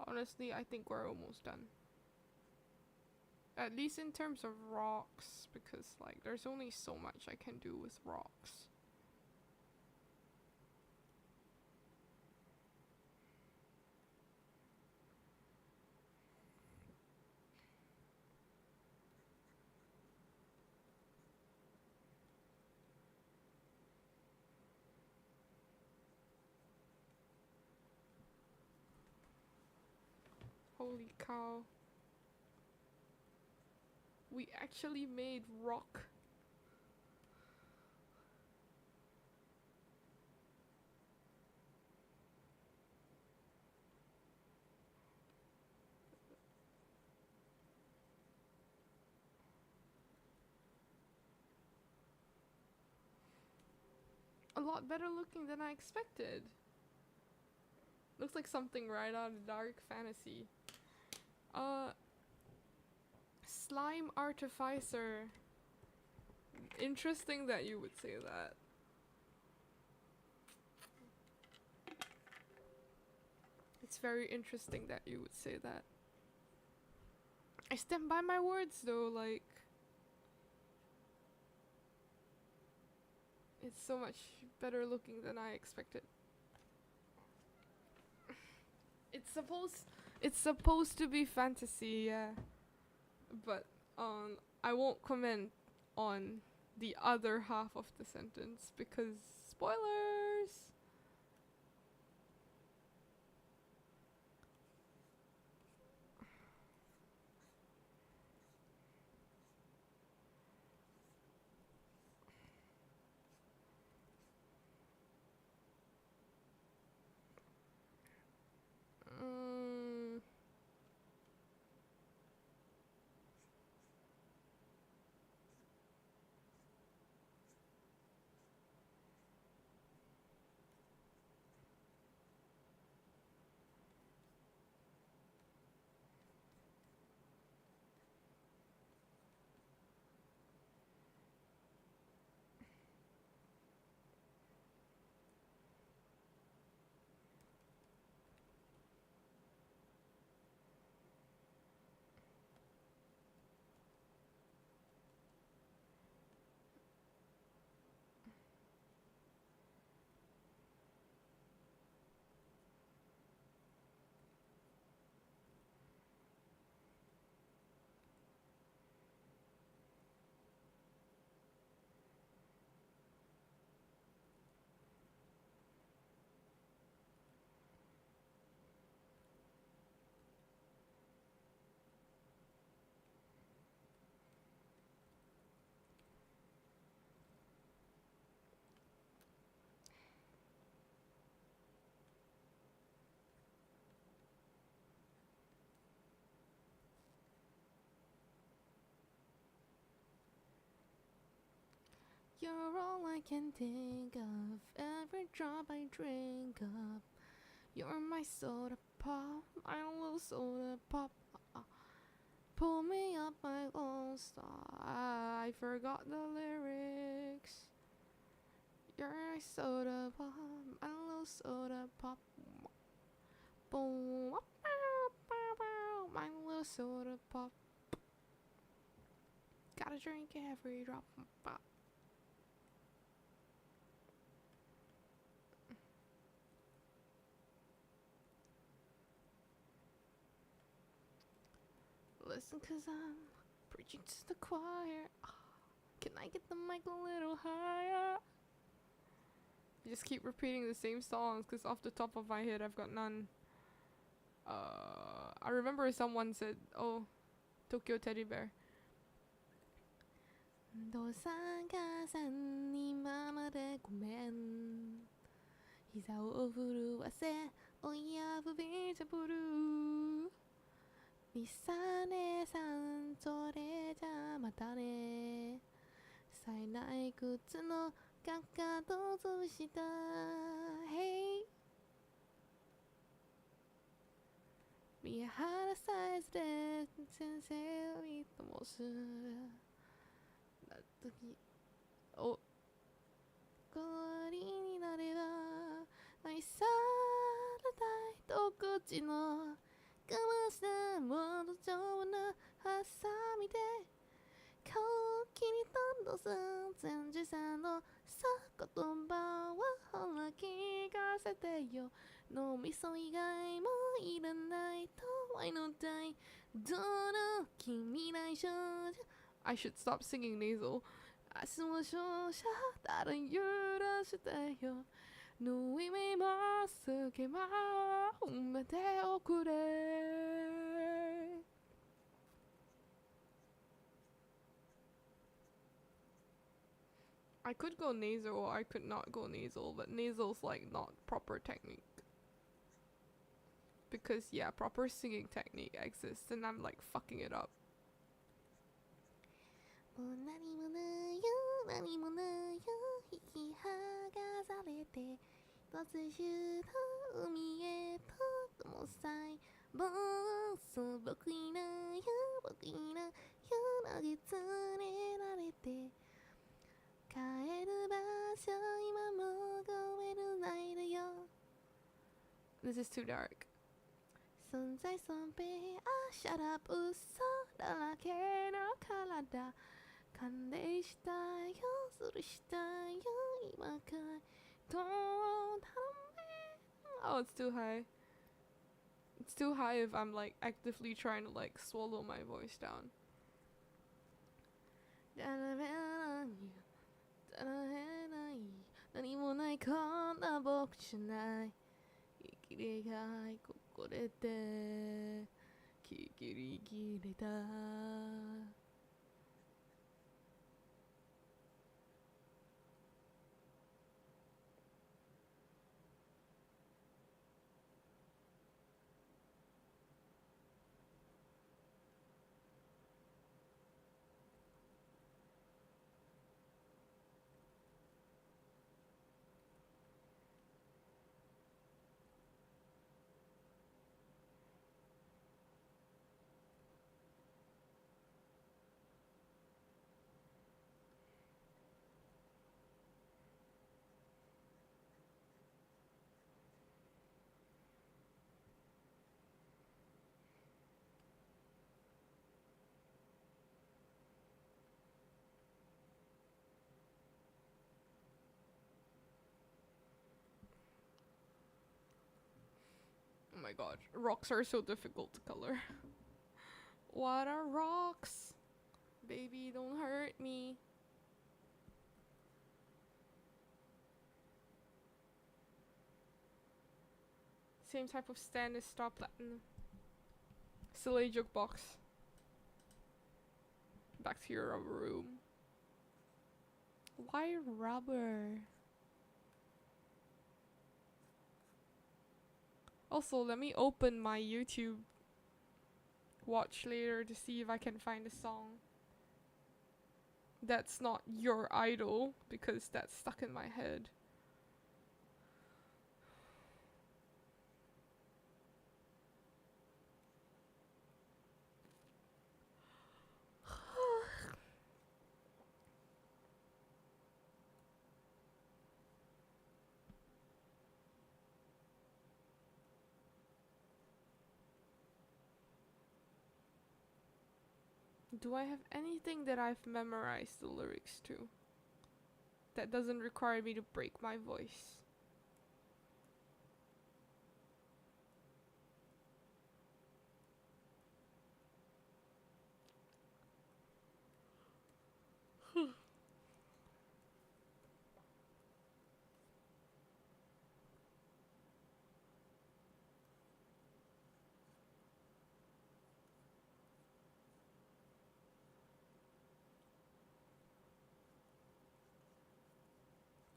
Honestly, I think we're almost done. At least in terms of rocks, because like there's only so much I can do with rocks. Holy cow. We actually made rock. A lot better looking than I expected. Looks like something right out of dark fantasy. Slime artificer. Interesting that you would say that. It's very interesting that you would say that. I stand by my words though, like it's so much better looking than I expected. It's supposed to be fantasy, yeah. But I won't comment on the other half of the sentence because spoilers. You're all I can think of, every drop I drink up. You're my soda pop, my little soda pop. Pull me up, my lone star. I forgot the lyrics. You're my soda pop, my little soda pop. Boom, my little soda pop. Gotta drink every drop. Pop. Listen, cause I'm preaching to the choir. Can I get the mic a little higher? You just keep repeating the same songs, cause off the top of my head I've got none. I remember someone said, oh, Tokyo Teddy Bear. 父さん母さんに今までごめん膝を震わせ親指じゃブルーミサ姉さんそれじゃまたね冴えない靴のかかと潰した Hey 見張るサイズで先生をいつもする時お代わりになれば愛されたいと口のかましたもの上なハサミで顔を切り取る千住さんのさ言葉はほら聞かせてよ脳みそ以外もいらないと愛の大どの君来少女I should stop singing nasal 明日も勝者ただ許してよ縫い目ますけば埋めておくれI could go nasal or I could not go nasal, but nasal's like not proper technique. Because yeah, proper singing technique exists and I'm like fucking it up. もう何もないよ何もないよ引き剥がされて突如と海へとも細胞そう僕いないよ僕いないよ投げつれられて帰る場所今もごめんないでよ This is too dark 存在尊敬shut up 嘘だらけの体感電したよするしたよ今かいどう頼め Oh, it's too high. It's too high if I'm like actively trying to like swallow my voice down. 何もないこんな僕じゃない生きりがいここでて聞きり切れたOh my god, rocks are so difficult to color. What are rocks? Baby, don't hurt me. Same type of stand as Star Platinum. Silly jukebox. Back to your rubber room. Why rubber? Also, let me open my YouTube watch later to see if I can find a song. that's not your idol, because that's stuck in my head. Do I have anything that I've memorized the lyrics to that doesn't require me to break my voice?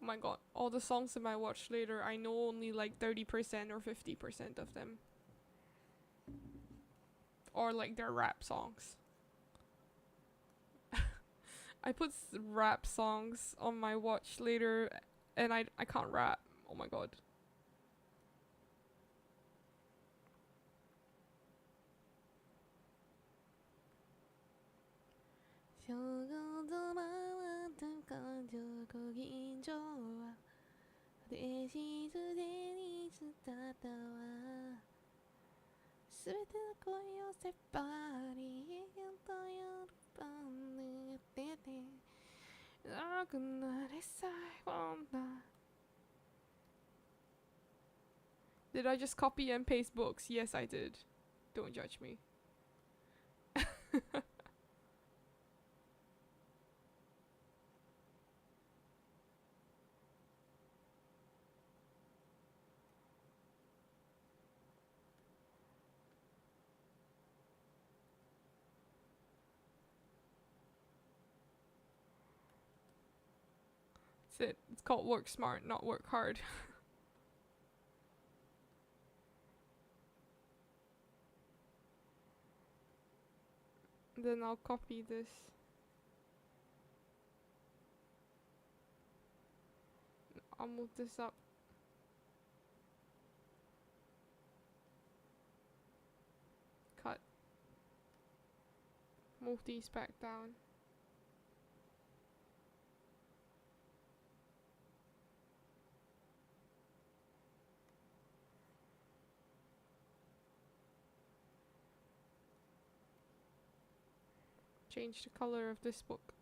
Oh my god, all the songs in my watch later, I know only like 30% or 50% of them. Or like they're rap songs. I put rap songs on my watch later and I can't rap. Oh my god. Did I just copy and paste books? Yes, I did. Don't judge me. That's it. It's called work smart, not work hard. Then I'll copy this. I'll move this up. Cut. Move these back down. Change the color of this book.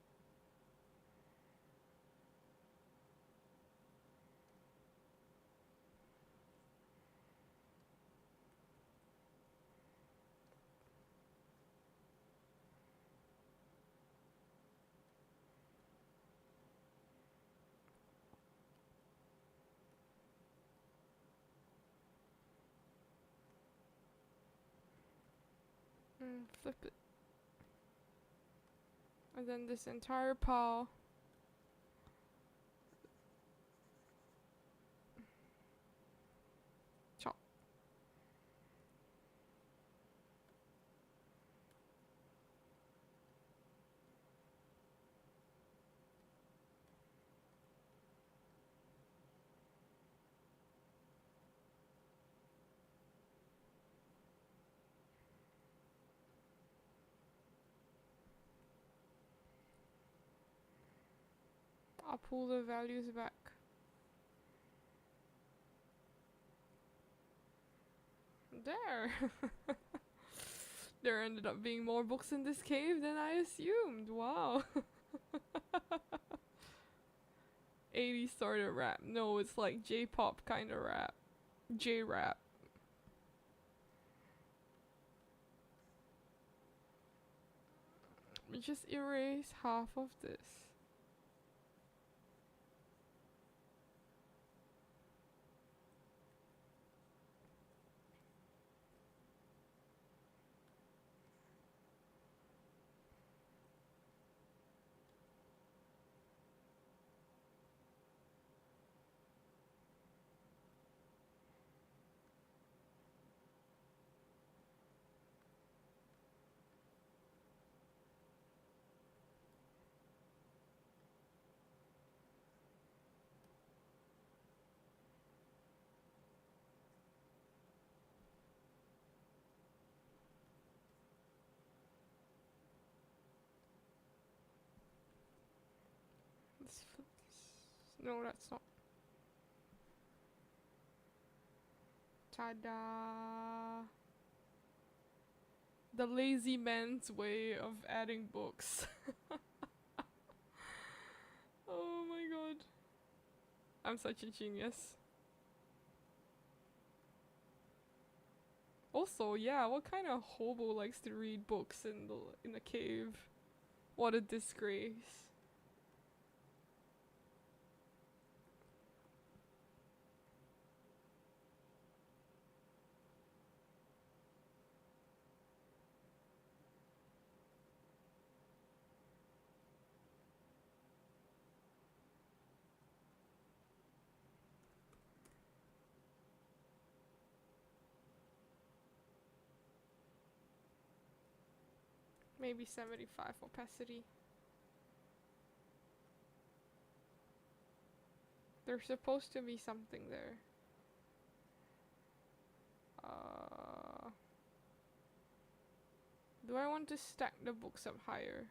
Flip it. And then this entire pile. Chop. I'll pull the values back. There! There ended up being more books in this cave than I assumed. Wow. 80s sort of rap. No, it's like J-pop kind of rap. J-rap. Just erase half of this. No, that's not. Ta-da! The lazy man's way of adding books. Oh my god. I'm such a genius. Also, yeah, what kind of hobo likes to read books in the cave? What a disgrace. Maybe 75 opacity. There's supposed to be something there. Do I want to stack the books up higher?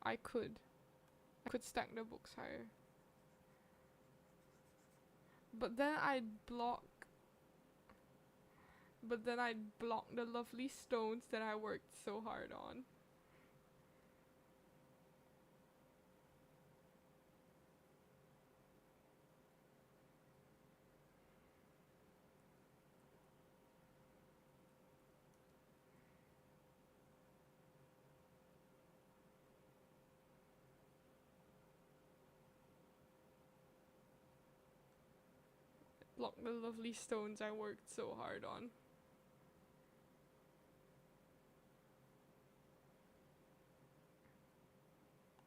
I could. I could stack the books higher. But then I'd block the lovely stones that I worked so hard on. Block the lovely stones I worked so hard on.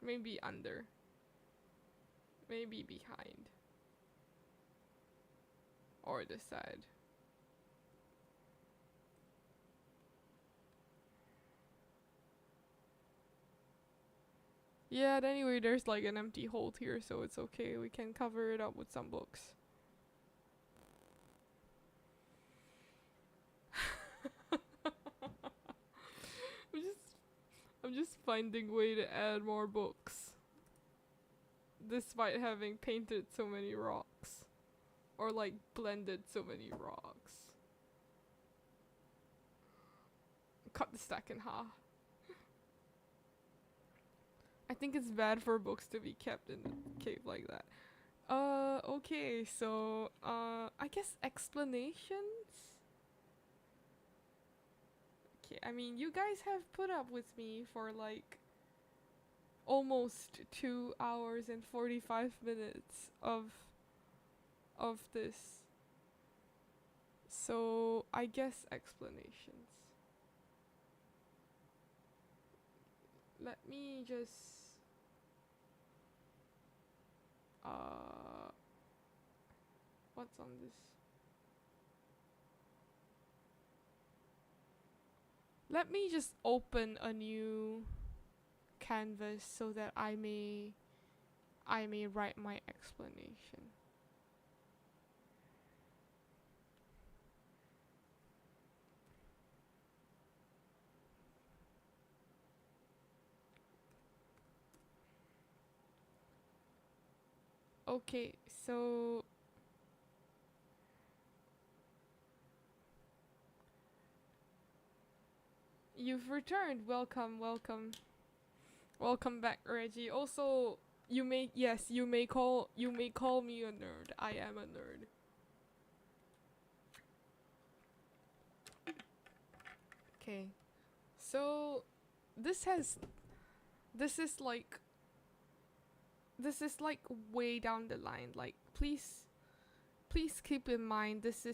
Maybe under. Maybe behind. Or this side. Yeah, anyway, there's like an empty hold here, so it's okay. We can cover it up with some books. I'm just finding way to add more books. Despite having painted so many rocks. Or like blended so many rocks. Cut the stack in half. I think it's bad for books to be kept in the cave like that. Okay, so I guess explanations? Okay, I mean, you guys have put up with me for like almost 2 hours and 45 minutes of this. So I guess explanations. Let me just what's on this? Let me just open a new canvas so that I may write my explanation. Okay, so you've returned. Welcome, welcome. Welcome back, Reggie. Also, you may call me a nerd. I am a nerd. Okay. So this is like way down the line. Like please keep in mind this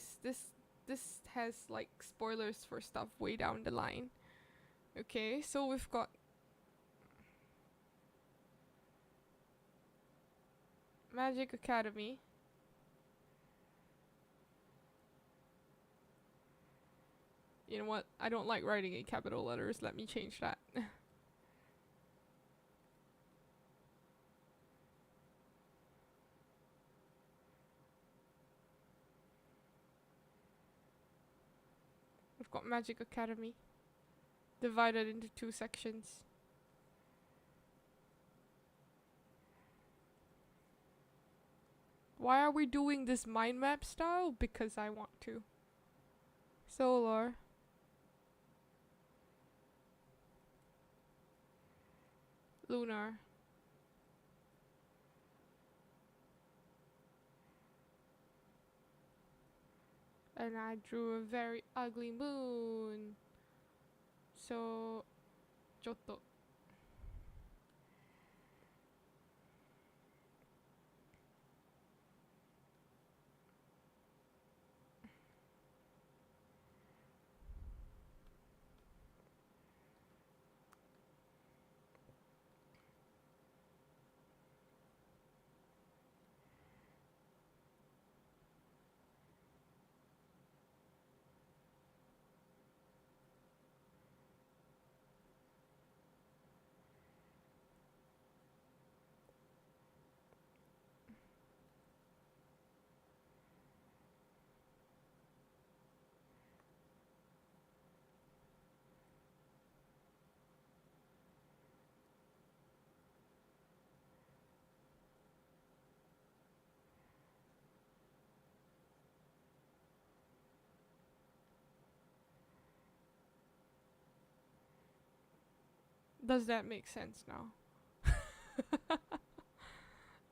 has like spoilers for stuff way down the line. Okay, so we've got Magic Academy. You know what? I don't like writing in capital letters. Let me change that. We've got Magic Academy divided into 2 sections. Why are we doing this mind map style? Because I want to. Solar. Lunar. And I drew a very ugly moon. So, ちょっと Does that make sense now?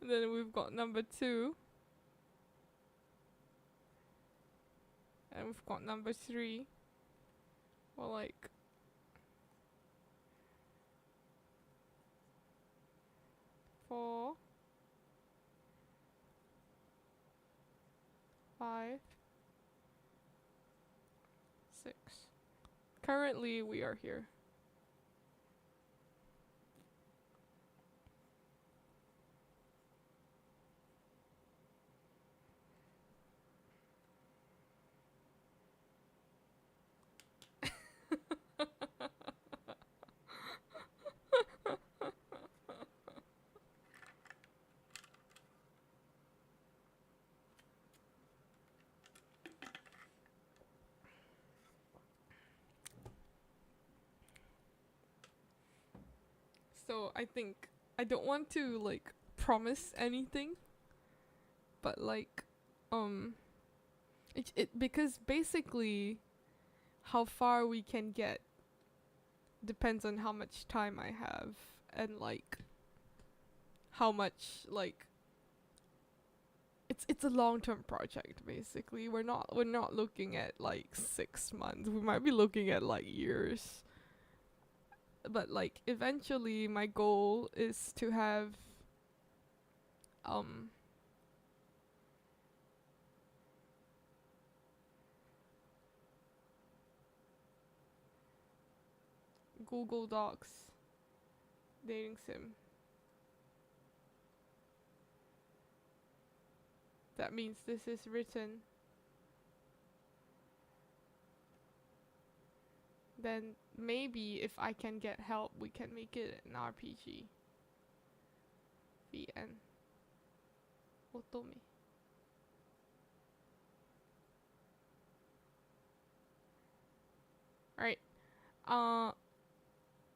And then we've got number 2. And we've got number 3. Well, like 4, 5, 6. Currently, we are here. So I think I don't want to like promise anything, but like it because basically how far we can get depends on how much time I have and like how much like it's a long-term project basically. We're not looking at like 6 months. We might be looking at like years. But like eventually my goal is to have Google Docs dating sim. That means this is written. Then maybe if I can get help, we can make it an RPG. VN. Otome. Alright.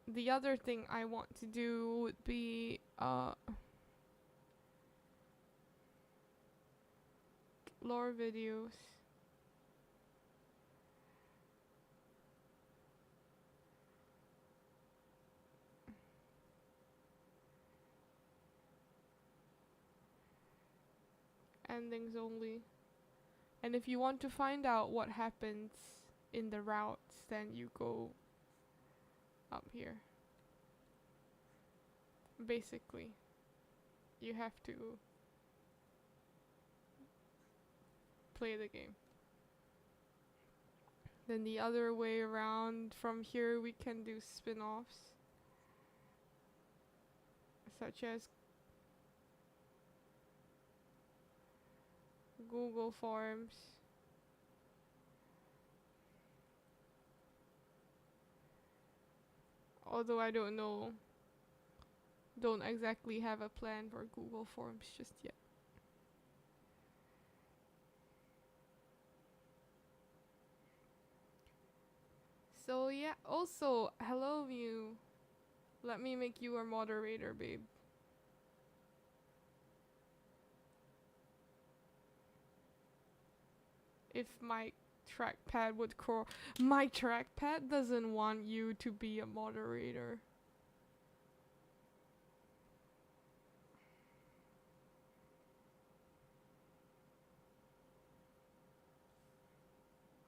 The other thing I want to do would be lore videos. Endings only. And if you want to find out what happens in the routes, then you go up here. Basically, you have to play the game. Then the other way around, from here we can do spin-offs, such as Google Forms. Although I don't exactly have a plan for Google Forms just yet. So yeah, also, hello Mew. Let me make you a moderator, babe. if my trackpad would my trackpad doesn't want you to be a moderator.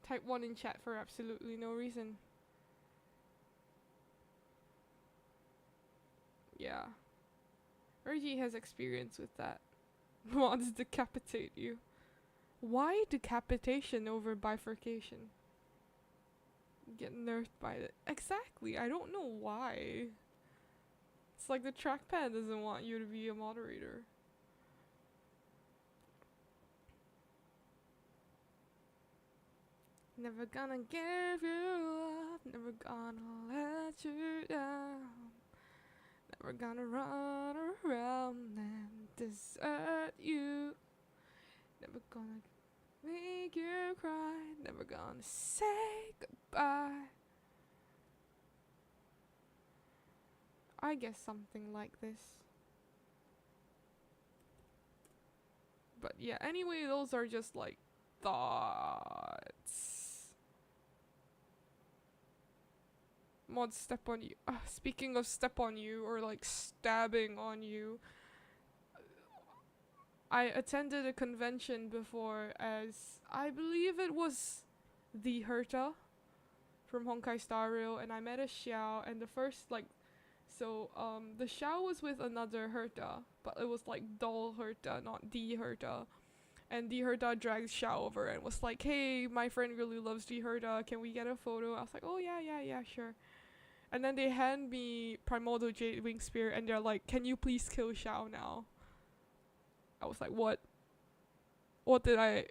Type 1 in chat for absolutely no reason. Yeah. Urgi has experience with that. Mods decapitate you. Why decapitation over bifurcation? Get nerfed by it. Exactly, I don't know why. It's like the trackpad doesn't want you to be a moderator. Never gonna give you up, never gonna let you down. Never gonna run around and desert you. Never gonna make you cry, never gonna say goodbye. I guess something like this. But yeah, anyway, those are just like thoughts. Mod step on you. Speaking of step on you or like stabbing on you, I attended a convention before as I believe it was the Herta from Honkai Star Rail, and I met a Xiao, and the first the Xiao was with another Herta, but it was like doll Herta, not the Herta. And the Herta dragged Xiao over and was like, hey, my friend really loves the Herta, can we get a photo? I was like, oh yeah, sure. And then they hand me Primordial Jade Wing Spear and they're like, can you please kill Xiao now? I was like, what? What? The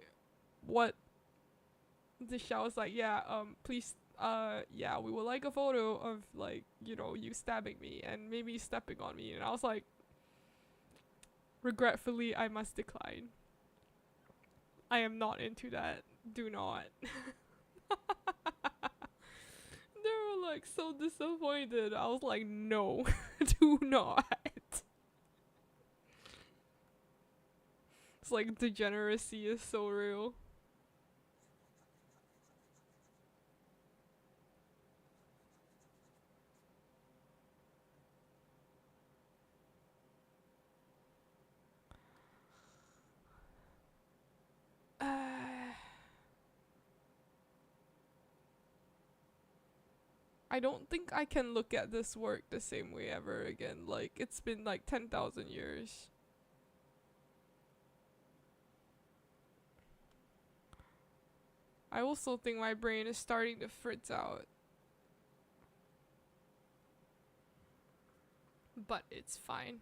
Xiao was like, yeah, please, yeah, we would like a photo of like, you know, you stabbing me and maybe stepping on me. And I was like, regretfully, I must decline. I am not into that. Do not. They were like so disappointed. I was like, no, do not. It's like degeneracy is so real. I don't think I can look at this work the same way ever again. Like, it's been like 10,000 years. I also think my brain is starting to fritz out. But it's fine.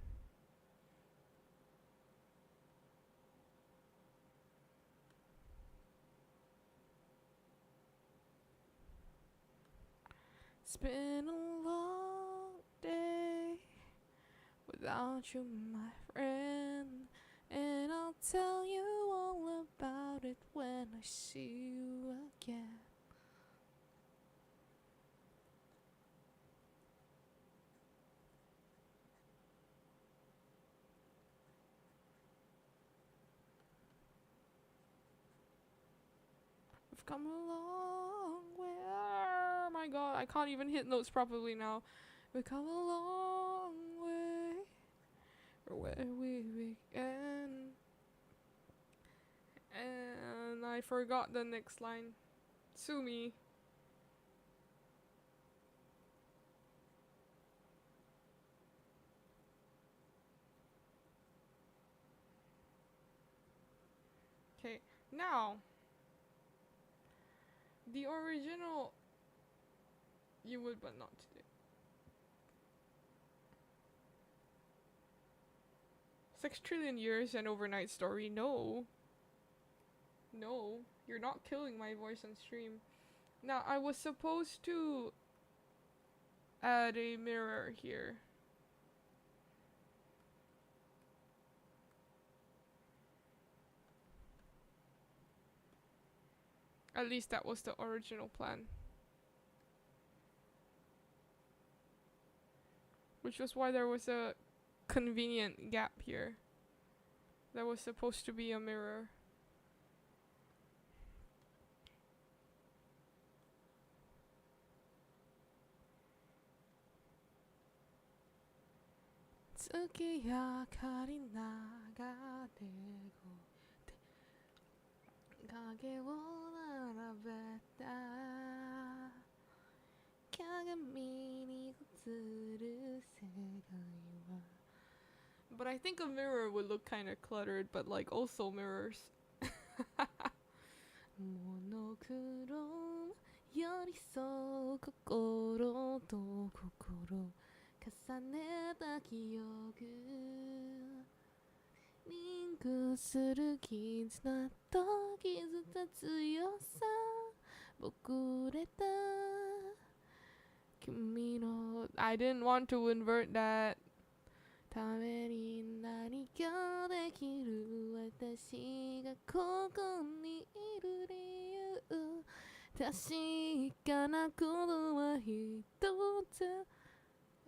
It's been a long day without you, my friend, and I'll tell you all about it when I see you again. We've come a long way. Oh my god, I can't even hit notes properly now. We've come a long way from where we began. And I forgot the next line. Sue me. Okay, now the original you would, but not today. 6 trillion years and overnight story. No, you're not killing my voice on stream. Now I was supposed to add a mirror here. At least that was the original plan. Which was why there was a convenient gap here. There was supposed to be a mirror. 月明かり流れて影を並べた鏡に映る世界は But I think a mirror would look kind of cluttered, but like also mirrors. モノクロ寄り添う心と心重ねた記憶リンクする絆と傷た強さ僕れた君の I didn't want to invert that ために何かできる私がここにいる理由確かなことは一つ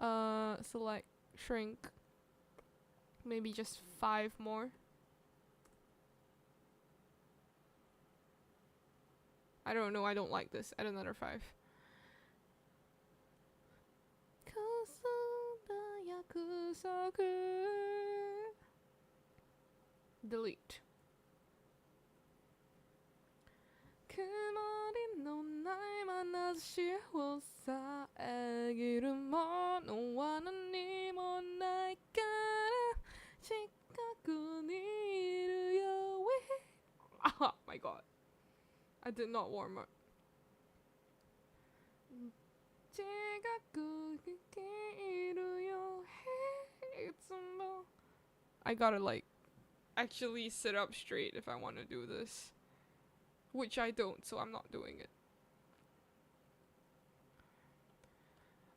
select shrink maybe just 5 more I don't know I don't like this add another 5約束 delete 曇りのない眼差しを遮るものは何もないから近くにいるよ Oh my god I did not warm up 近くにいるよ Hey いつも I gotta like actually sit up straight if I want to do this which I don't so I'm not doing it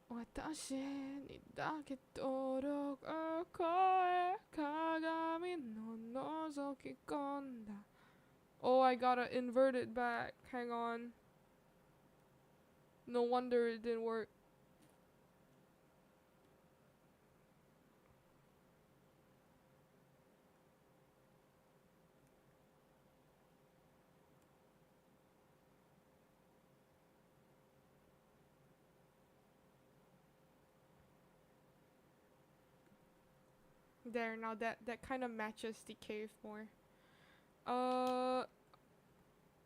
私にだけ届く声鏡の覗き込んだ Oh I gotta invert it back hang on No wonder it didn't work There, now that kind of matches the cave more.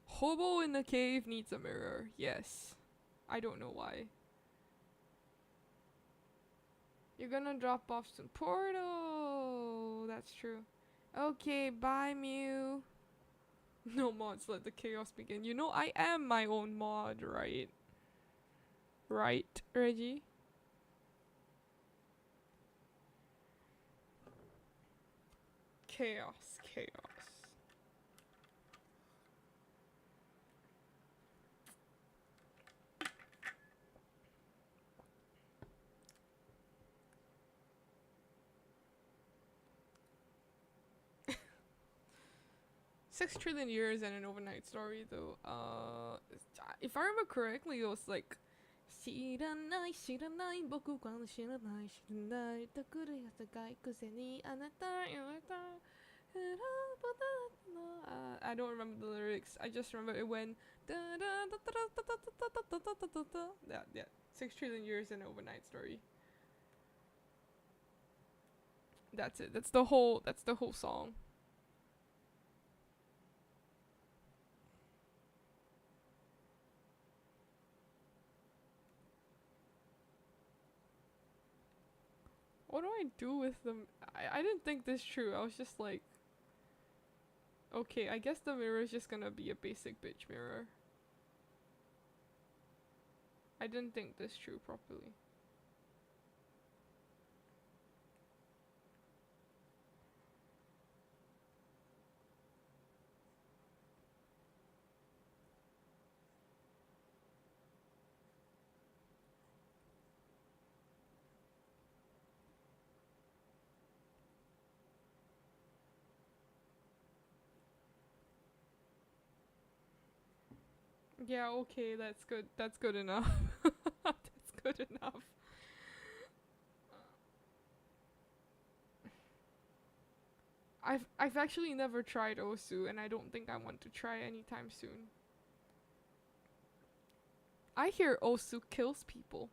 Hobo in the cave needs a mirror. Yes. I don't know why. You're gonna drop off some portal. That's true. Okay, bye Mew. No mods, let the chaos begin. You know I am my own mod, right? Right, Reggie? Chaos, chaos. Six trillion years and an overnight story though. If I remember correctly, it was like 知らない知らない僕は知らない知らないとくるや高いくせにあなた言われた I don't remember the lyrics. I just remember it went yeah 6 trillion years and an overnight story. That's it. That's the whole song. What do I do with them? I didn't think this through. I was just like, okay, I guess the mirror is just gonna be a basic bitch mirror. I didn't think this through properly. Yeah, okay, that's good. That's good enough. That's good enough. I've actually never tried Osu, and I don't think I want to try anytime soon. I hear Osu kills people.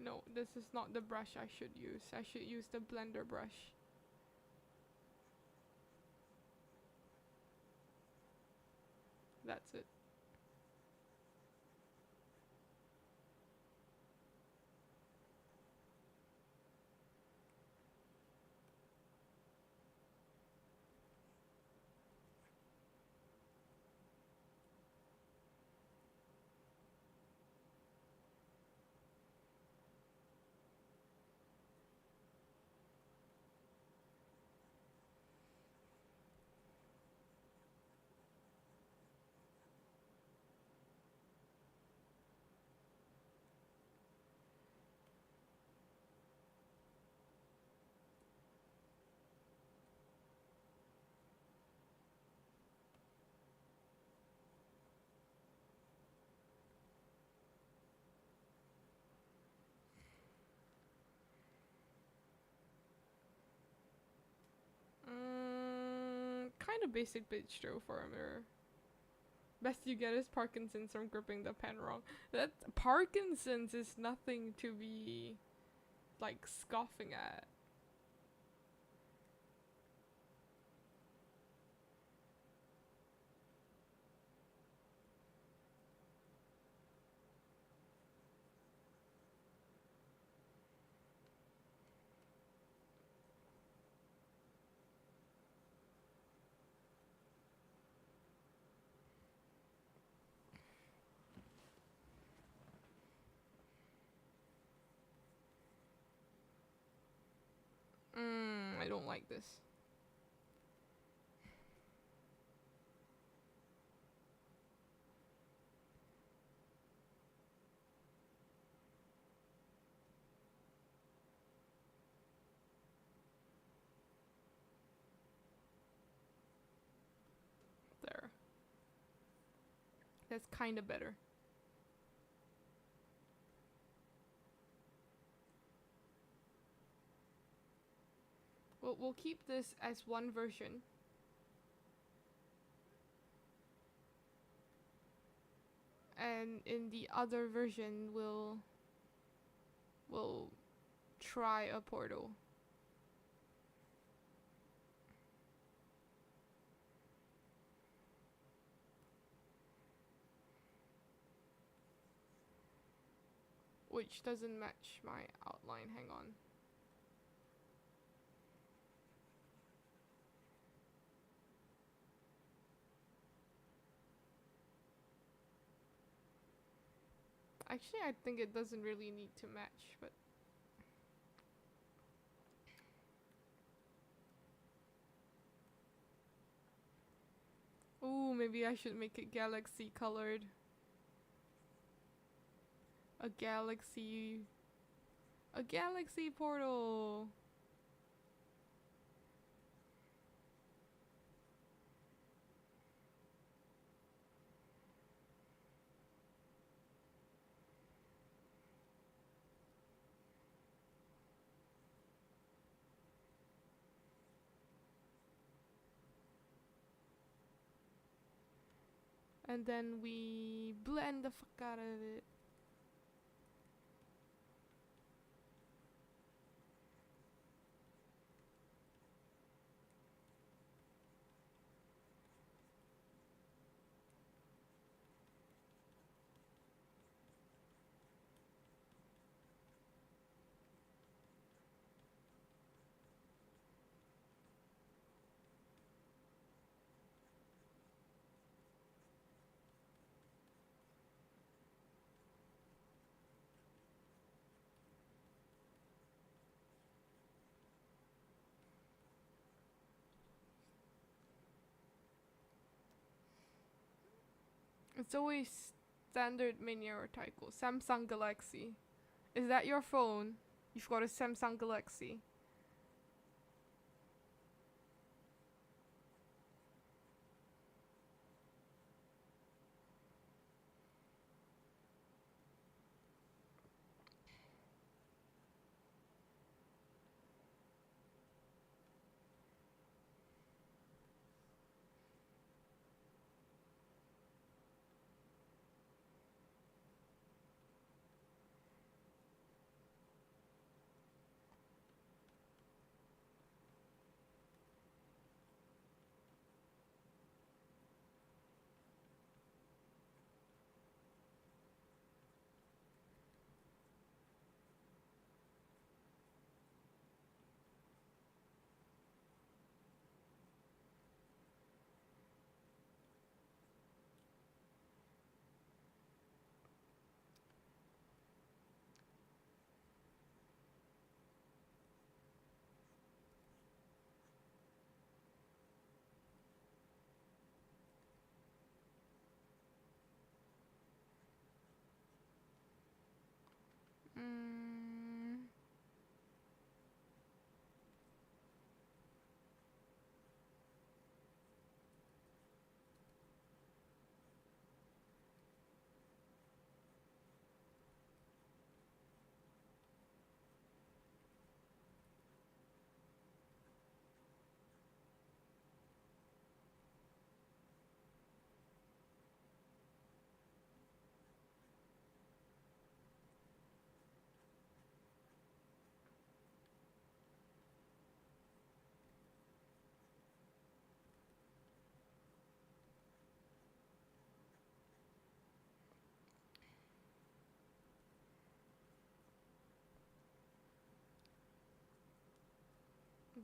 No, this is not the brush I should use. I should use the blender brush. That's it. Kind of basic bitch though for a mirror. Best you get is Parkinson's from gripping the pen wrong. That Parkinson's is nothing to be like scoffing at. I don't like this. There. That's kind of better. We'll keep this as one version. And in the other version, we'll try a portal. Which doesn't match my outline, hang on. Actually, I think it doesn't really need to match, but... Ooh, maybe I should make it galaxy colored. A galaxy portal. And then we blend the fuck out of it. It's always standard mini or Tycho. Samsung Galaxy. Is that your phone? You've got a Samsung Galaxy.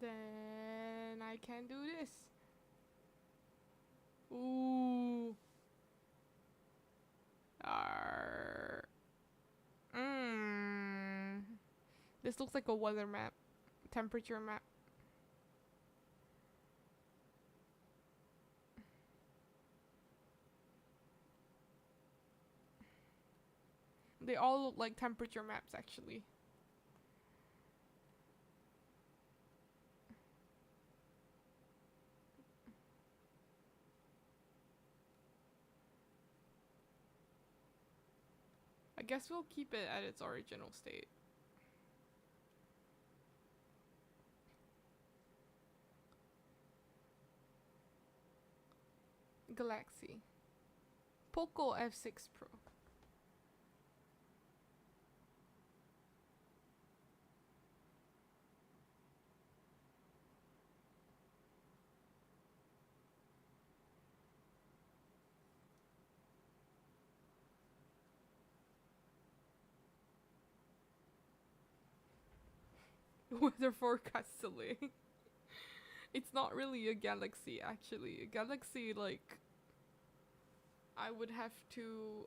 Then I can do this. Ooh. This looks like a weather map, temperature map. They all look like temperature maps, actually. I guess we'll keep it at its original state. Galaxy. Poco F6 Pro. Weather forecast delay. It's not really a galaxy, actually. A galaxy, like, I would have to,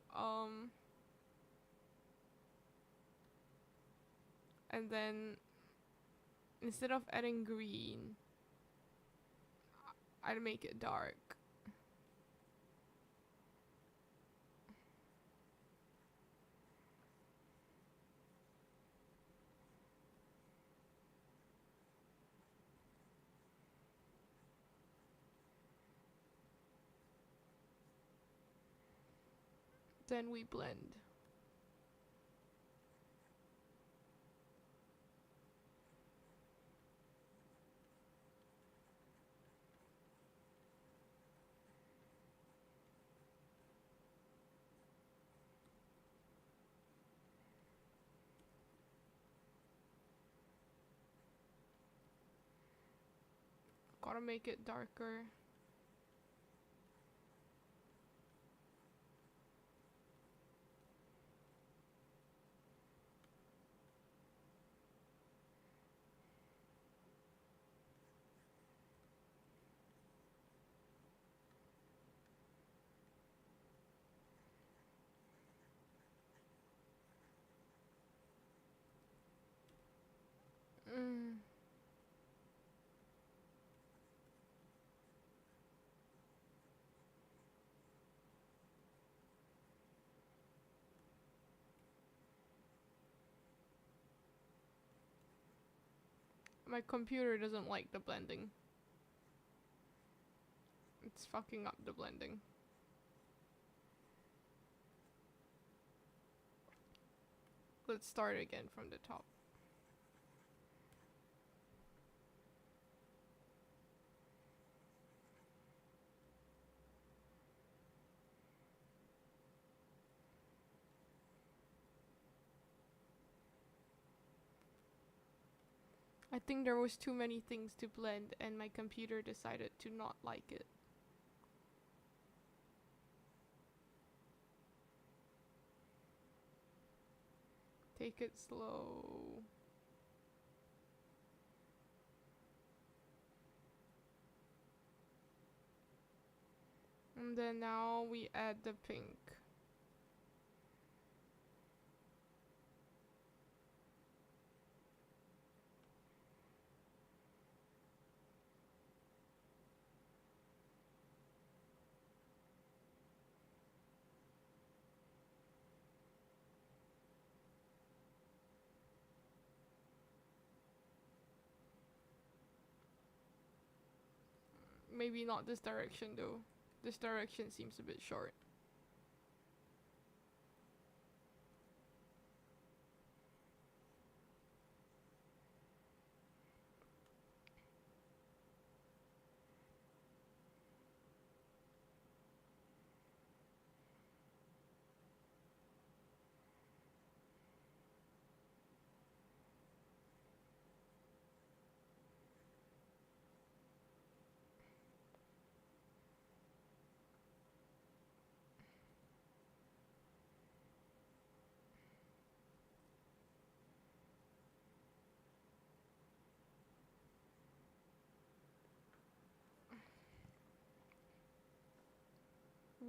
and then instead of adding green, I'd make it dark. Then we blend. Gotta make it darker. My computer doesn't like the blending. It's fucking up the blending. Let's start again from the top. I think there was too many things to blend and my computer decided to not like it. Take it slow. And then now we add the pink. Maybe not this direction though. This direction seems a bit short.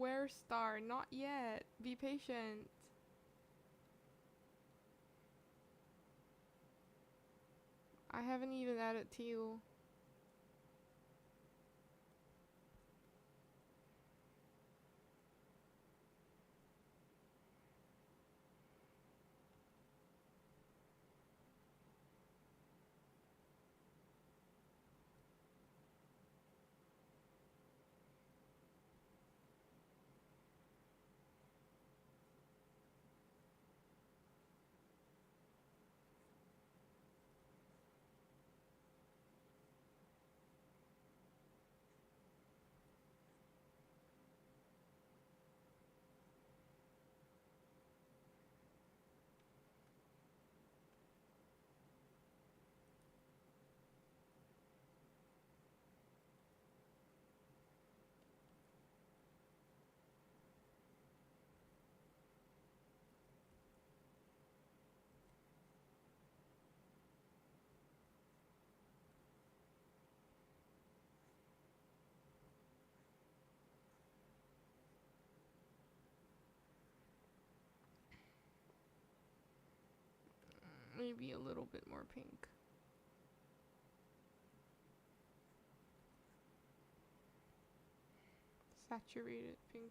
Where star? Not yet. Be patient. I haven't even added teal. Maybe a little bit more pink. Saturated pink.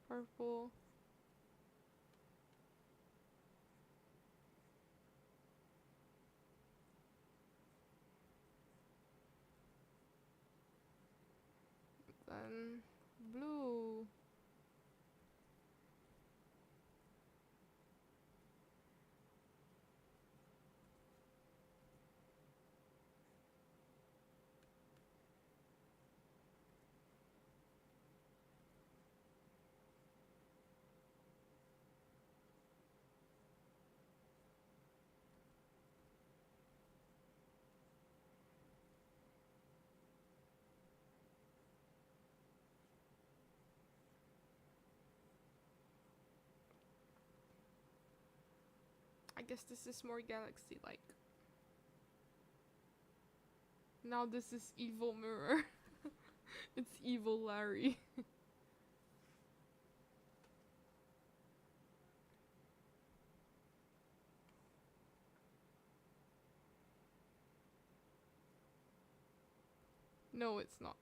Purple. Then blue. I guess this is more galaxy-like. Now this is evil mirror. It's evil Larry. No, it's not.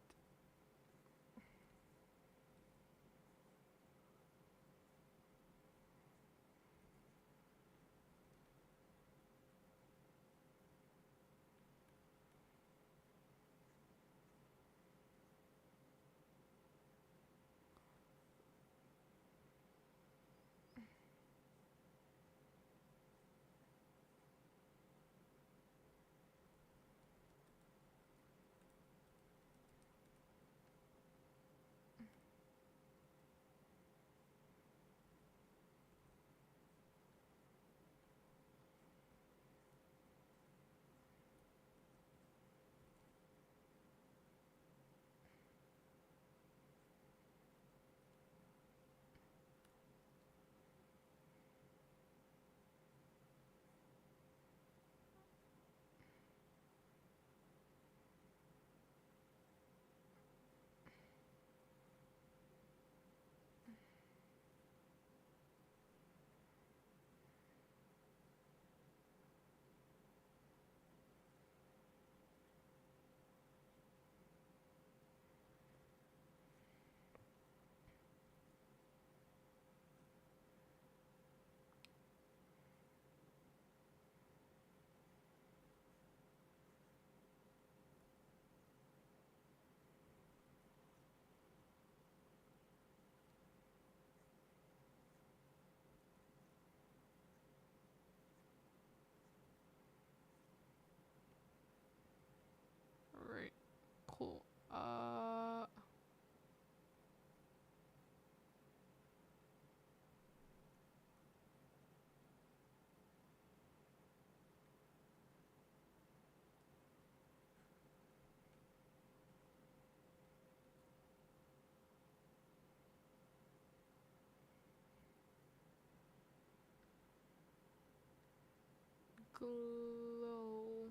glow.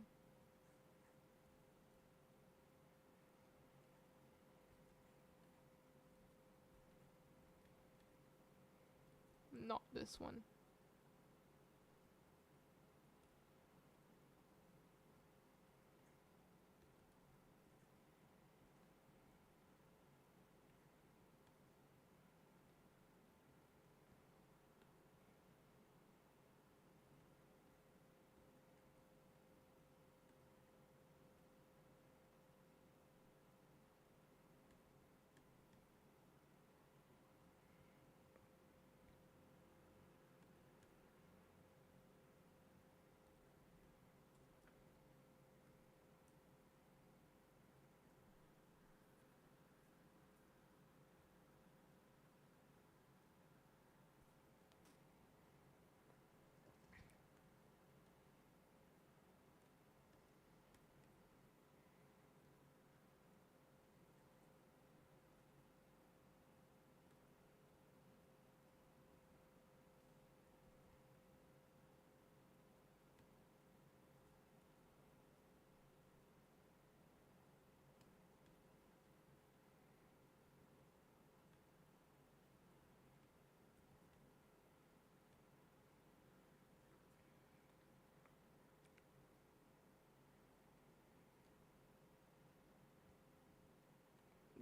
Not this one.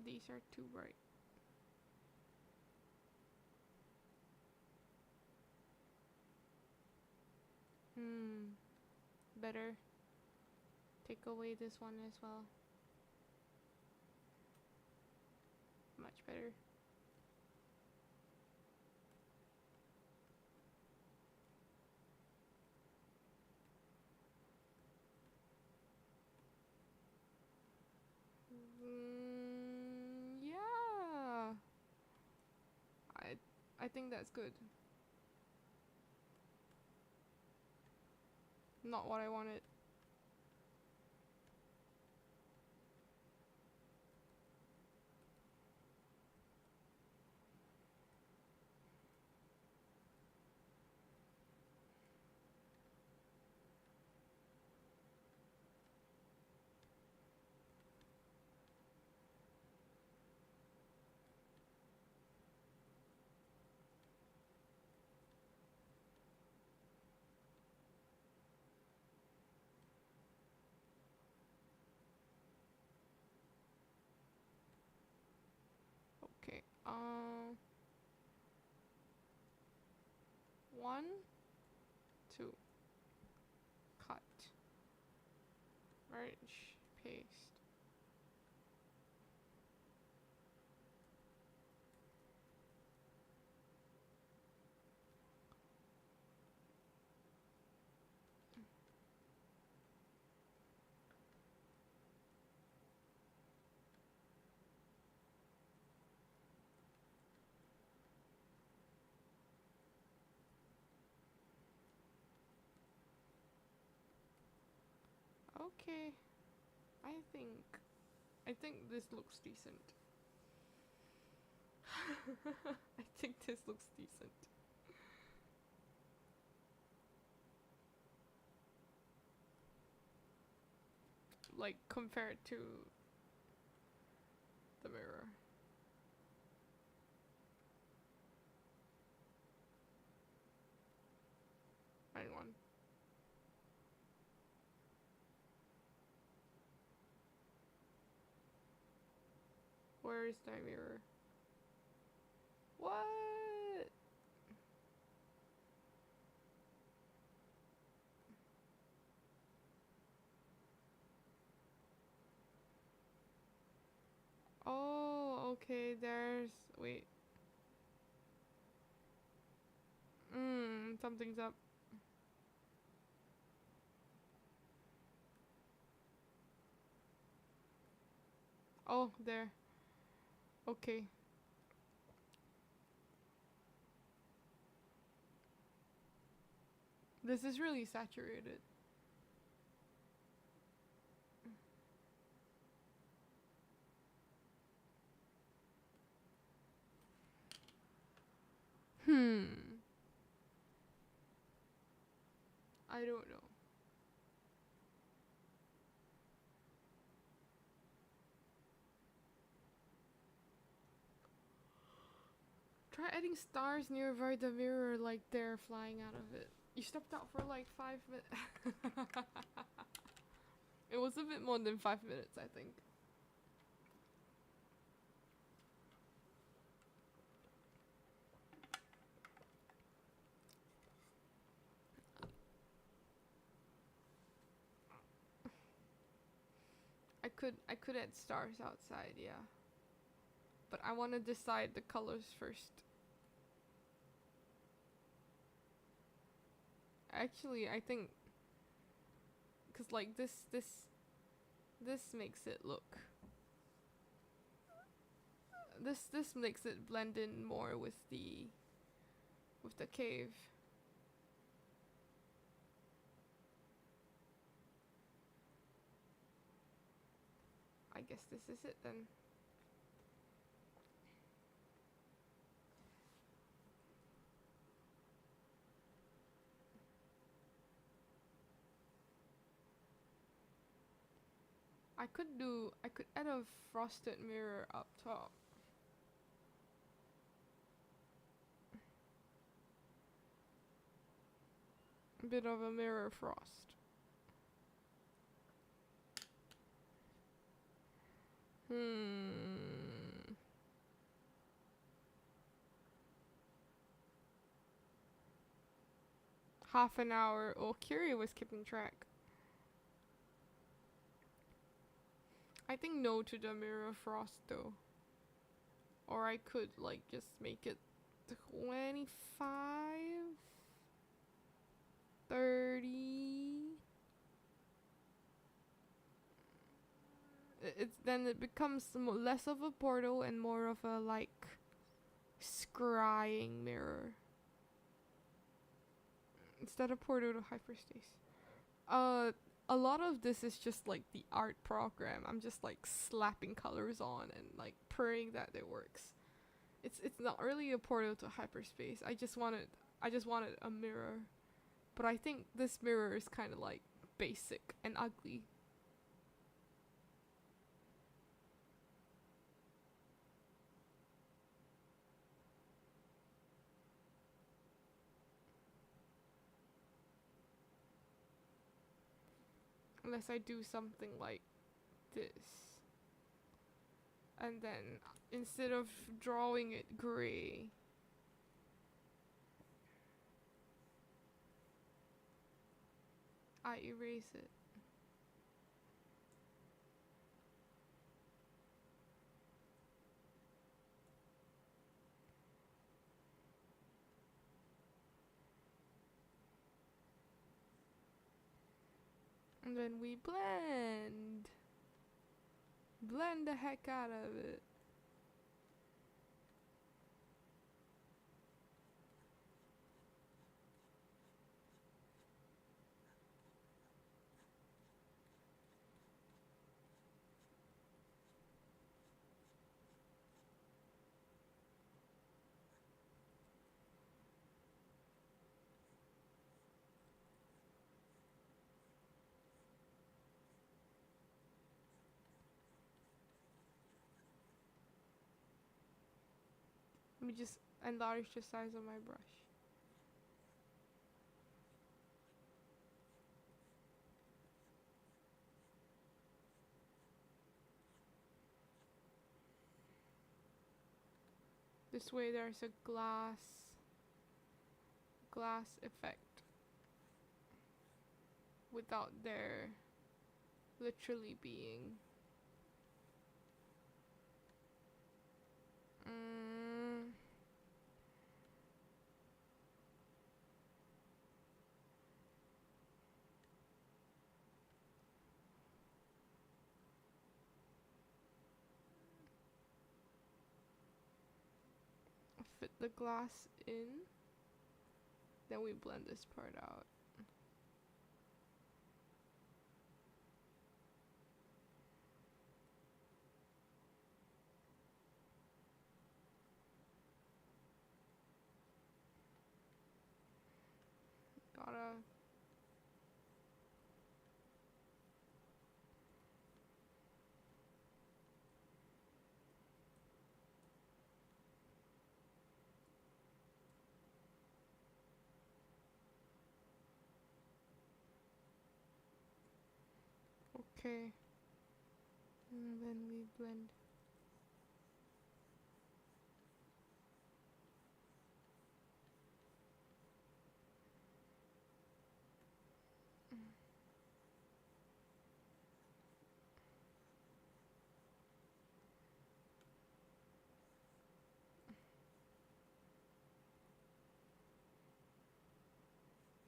These are too bright. Better take away this one as well. Much better. Yeah. I think that's good. Not what I wanted. Okay. 1, 2. Cut. Merge. Paste. Okay. I think this looks decent. I think this looks decent. Like compared to the mirror. Hang on. Where is the mirror? What? Oh, okay, there's... wait. Something's up. Oh, there. Okay. This is really saturated. I don't know. Try adding stars nearby the mirror like they're flying out of it. You stepped out for like 5 minutes. It was a bit more than 5 minutes, I think. I could add stars outside, yeah. But I want to decide the colors first. Actually, I think, cause like this makes it look. This makes it blend in more with the cave. I guess this is it then. I could add a frosted mirror up top. A bit of a mirror frost. Half an hour. Oh, Kiri was keeping track. I think no to the mirror frost though. Or I could like just make it 25, 30. Then it becomes less of a portal and more of a like scrying mirror. Instead of portal to hyperspace. A lot of this is just like the art program. I'm just like slapping colors on and like praying that it works. It's not really a portal to hyperspace. I just wanted a mirror. But I think this mirror is kind of like basic and ugly. Unless I do something like this. And then instead of drawing it gray, I erase it. And then we blend. Blend the heck out of it. Let me just enlarge the size of my brush. This way there's a glass effect without there literally being fit the glass in, then we blend this part out. Gotta Okay. And then we blend.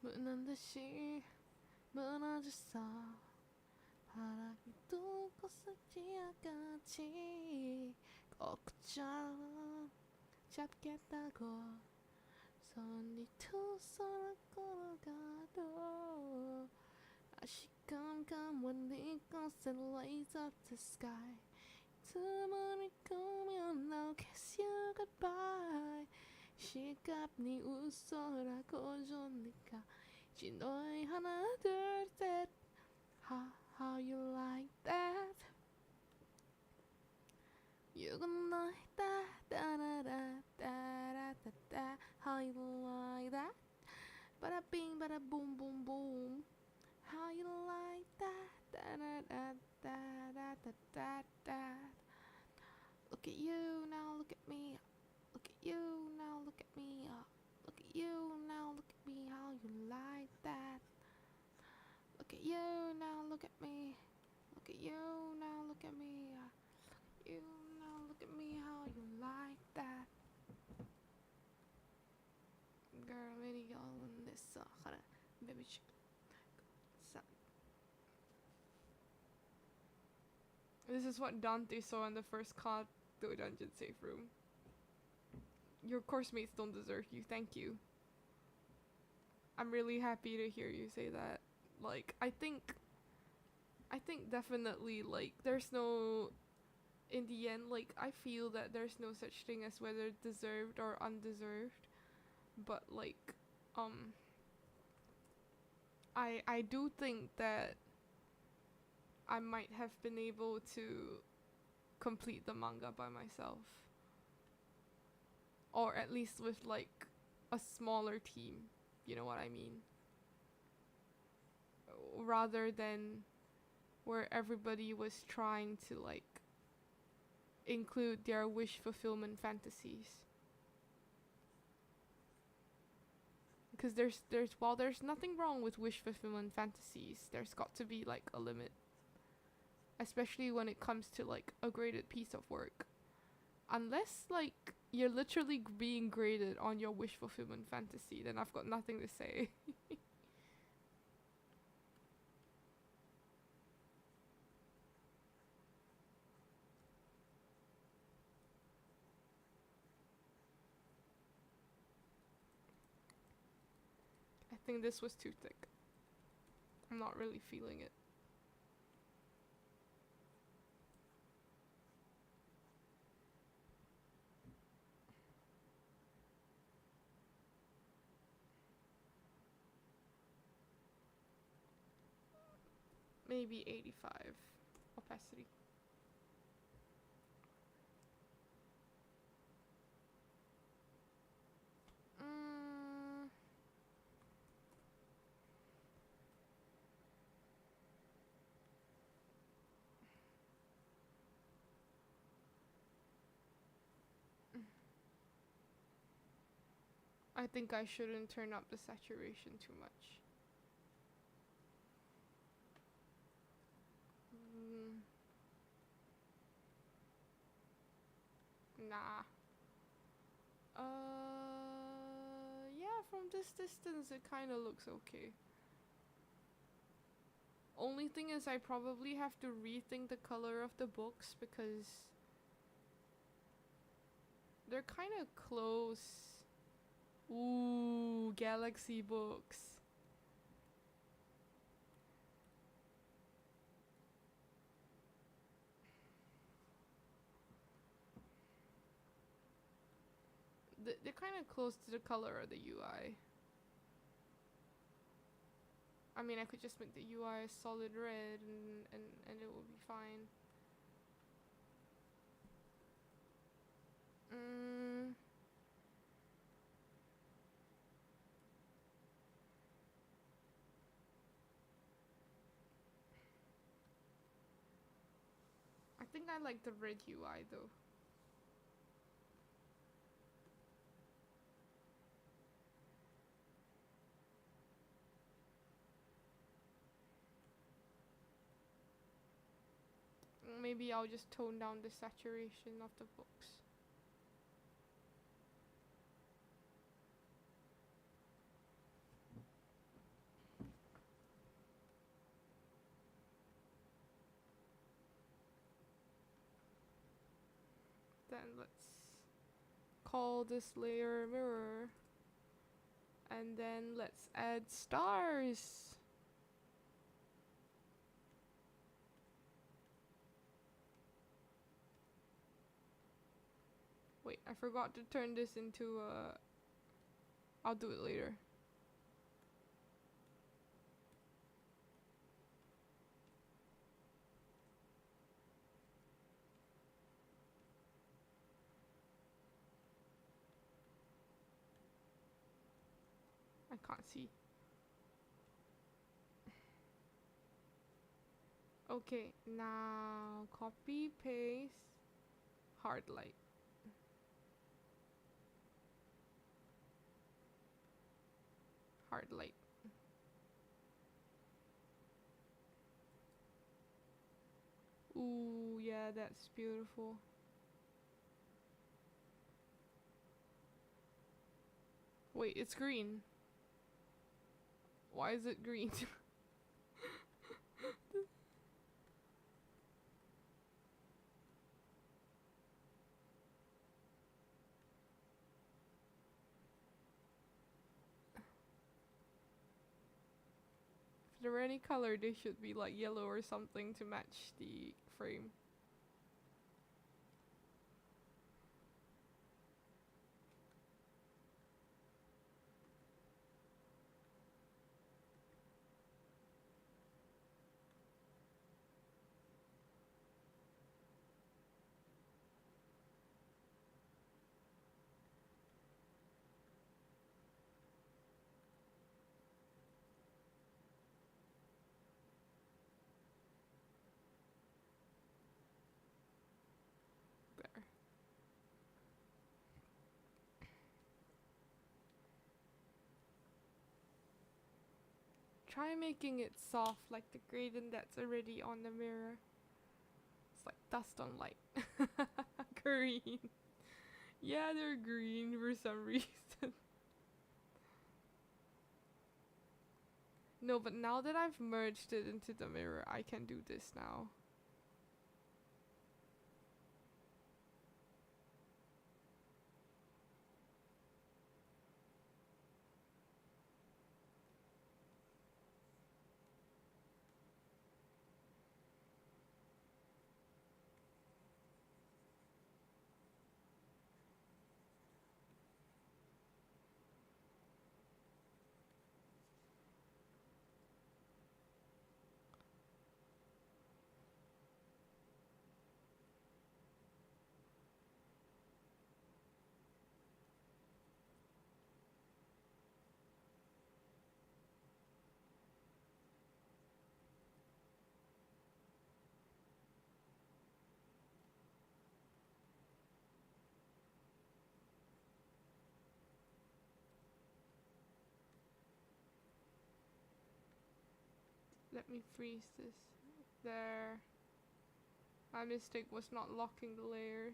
무난 듯이 무너졌어. 바람이 두고 스치아같이 꼭 붙잡아 잡겠다고 손이 두 손을 걸어가도 아시깜깜한 이곳에 lays up the sky 두 문을 꾸면 I'll kiss you goodbye 시갑니 웃어라고 줬니까 진도의 하나 둘 셋 How you like that? You gonna like that? Da da da da da da da. How you like that? Bada bing, bada boom, boom, boom. How you like that? Da da da da da da da da. Look at you now, look at me. Look at you now, look at me. Look at you now, look at me. How you like that? Look at you now, look at me. Look at you now, look at me. You now, look at me. How you like that? Girl, really all in this. Baby, this is what Dante saw in the first Kanto dungeon safe room. Your course mates don't desert you. Thank you. I'm really happy to hear you say that. Like, I think definitely, like, there's no, in the end, like, I feel that there's no such thing as whether deserved or undeserved, but, like, I do think that I might have been able to complete the manga by myself, or at least with, like, a smaller team, you know what I mean? Rather than where everybody was trying to, like, include their wish fulfillment fantasies. Because while there's nothing wrong with wish fulfillment fantasies, there's got to be, like, a limit. Especially when it comes to, like, a graded piece of work. Unless, like, you're literally being graded on your wish fulfillment fantasy, then I've got nothing to say. I think this was too thick. I'm not really feeling it. Maybe 85 opacity. I think I shouldn't turn up the saturation too much. Nah. Yeah, from this distance it kind of looks okay. Only thing is I probably have to rethink the color of the books because they're kind of close. Ooh, Galaxy books. They're kind of close to the color of the UI. I mean, I could just make the UI a solid red and it will be fine. think I like the red UI though. Maybe I'll just tone down the saturation of the books. Then let's call this layer mirror. And then let's add stars. Wait, I forgot to turn this into a... I'll do it later. I can't see. Okay, now copy, paste, hard light. Hard light. Ooh, yeah, that's beautiful. Wait, it's green. Why is it green? If there were any color, they should be like yellow or something to match the frame. There. Try making it soft like the gradient that's already on the mirror. It's like dust on light. Green. Yeah, they're green for some reason. No, but now that I've merged it into the mirror, I can do this now. Let me freeze this. There. My mistake was not locking the layers.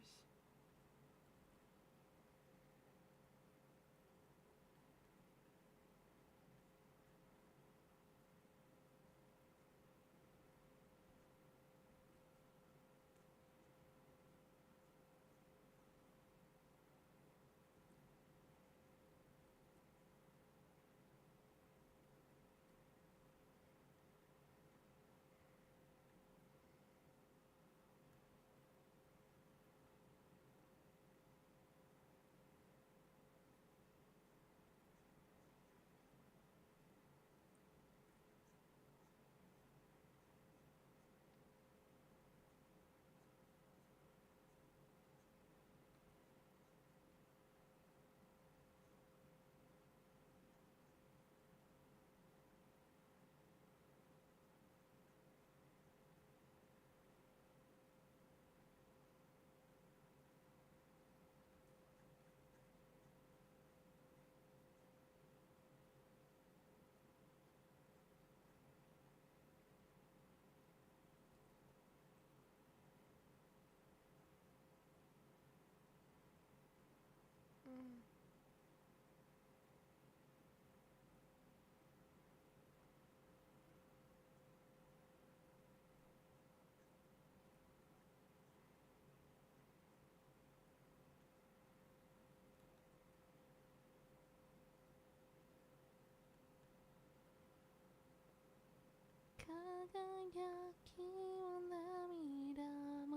きも涙も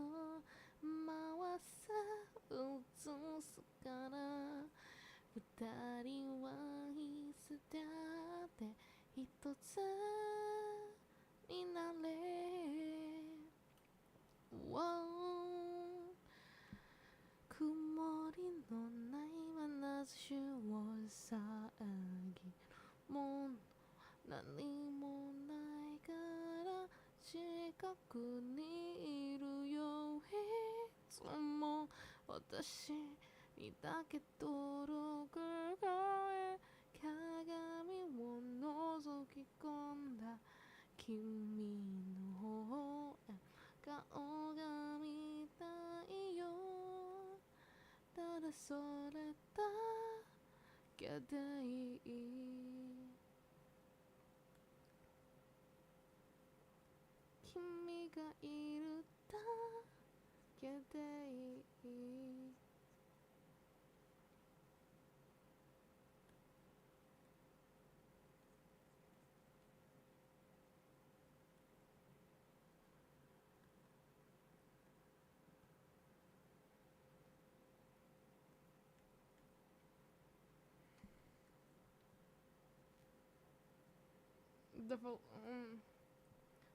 回す映すから二人はいつだって一つになれ、曇りのない眼差しを遮ぎもう何もないから近くにいるよ、いつも私にだけ届く声、鏡を覗き込んだ君の方へ顔が見たいよ、ただそれだけでいい、君がいるだけでいい。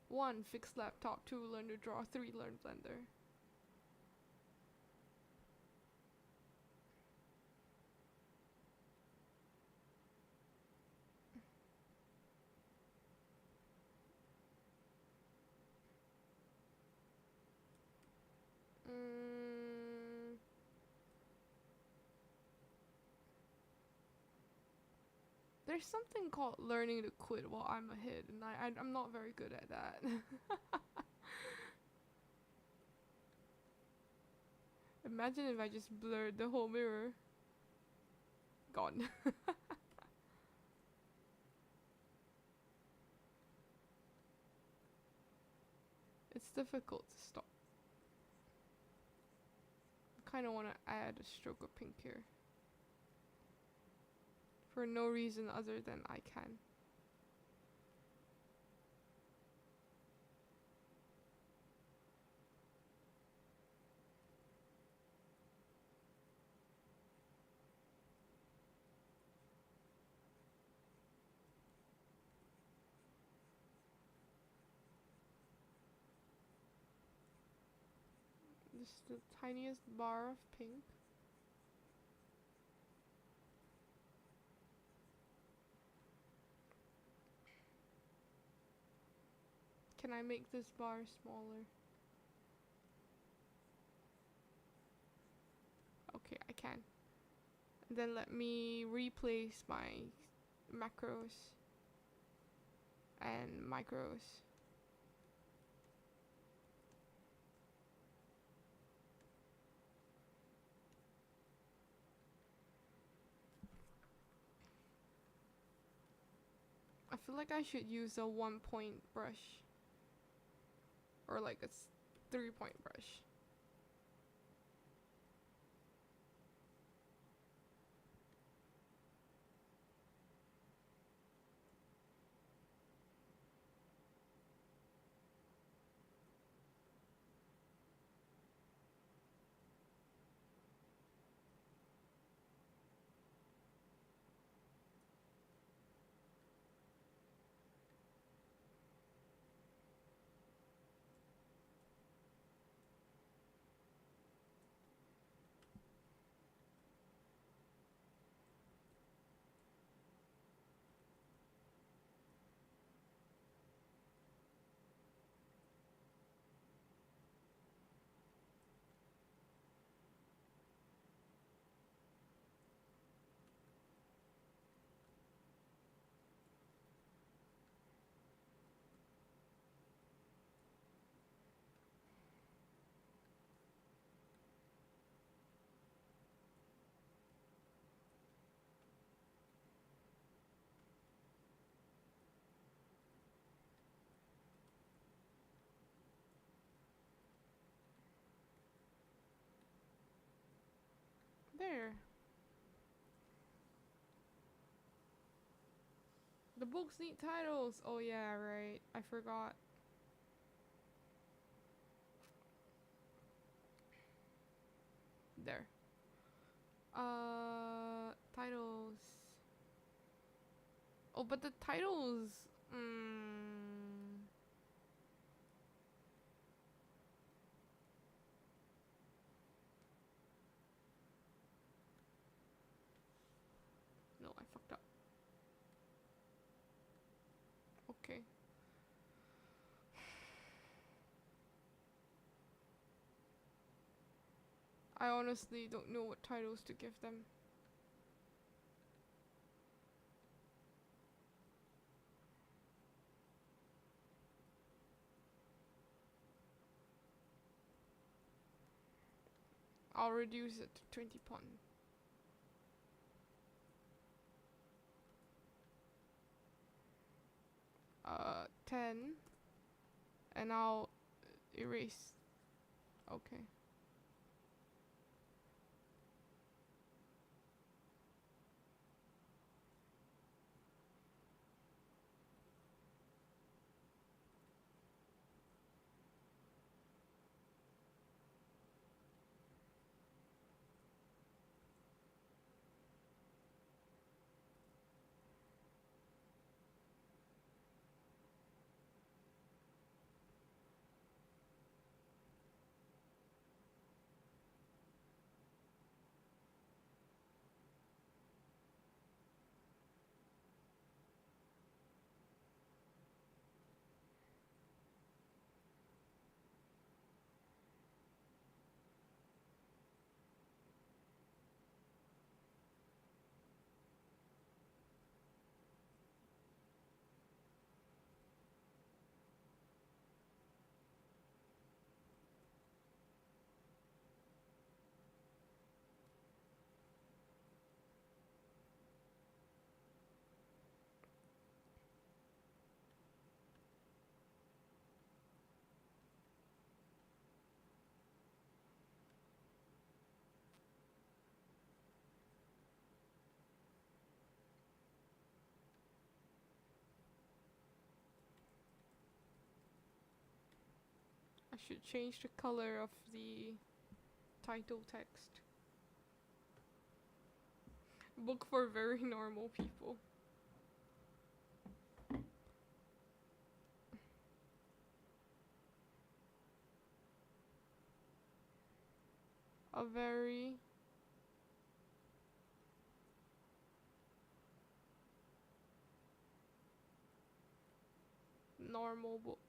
1. Fix laptop. 2. Learn to draw. 3. Learn Blender. There's something called learning to quit while I'm ahead, and I'm not very good at that. Imagine if I just blurred the whole mirror. Gone. It's difficult to stop. I kind of want to add a stroke of pink here. For no reason other than I can. Just the tiniest bar of pink. Can I make this bar smaller? Okay, I can. And then let me replace my macros and micros. I feel like I should use a 1-point brush. Or like a 3-point brush. The books need titles. Oh yeah, right. I forgot. There. Titles. Oh, but the titles. No, I fucked up. Okay. I honestly don't know what titles to give them. I'll reduce it to 20 pon. 10. And I'll erase. Okay. I should change the color of the title text. Book for very normal people. A very normal book.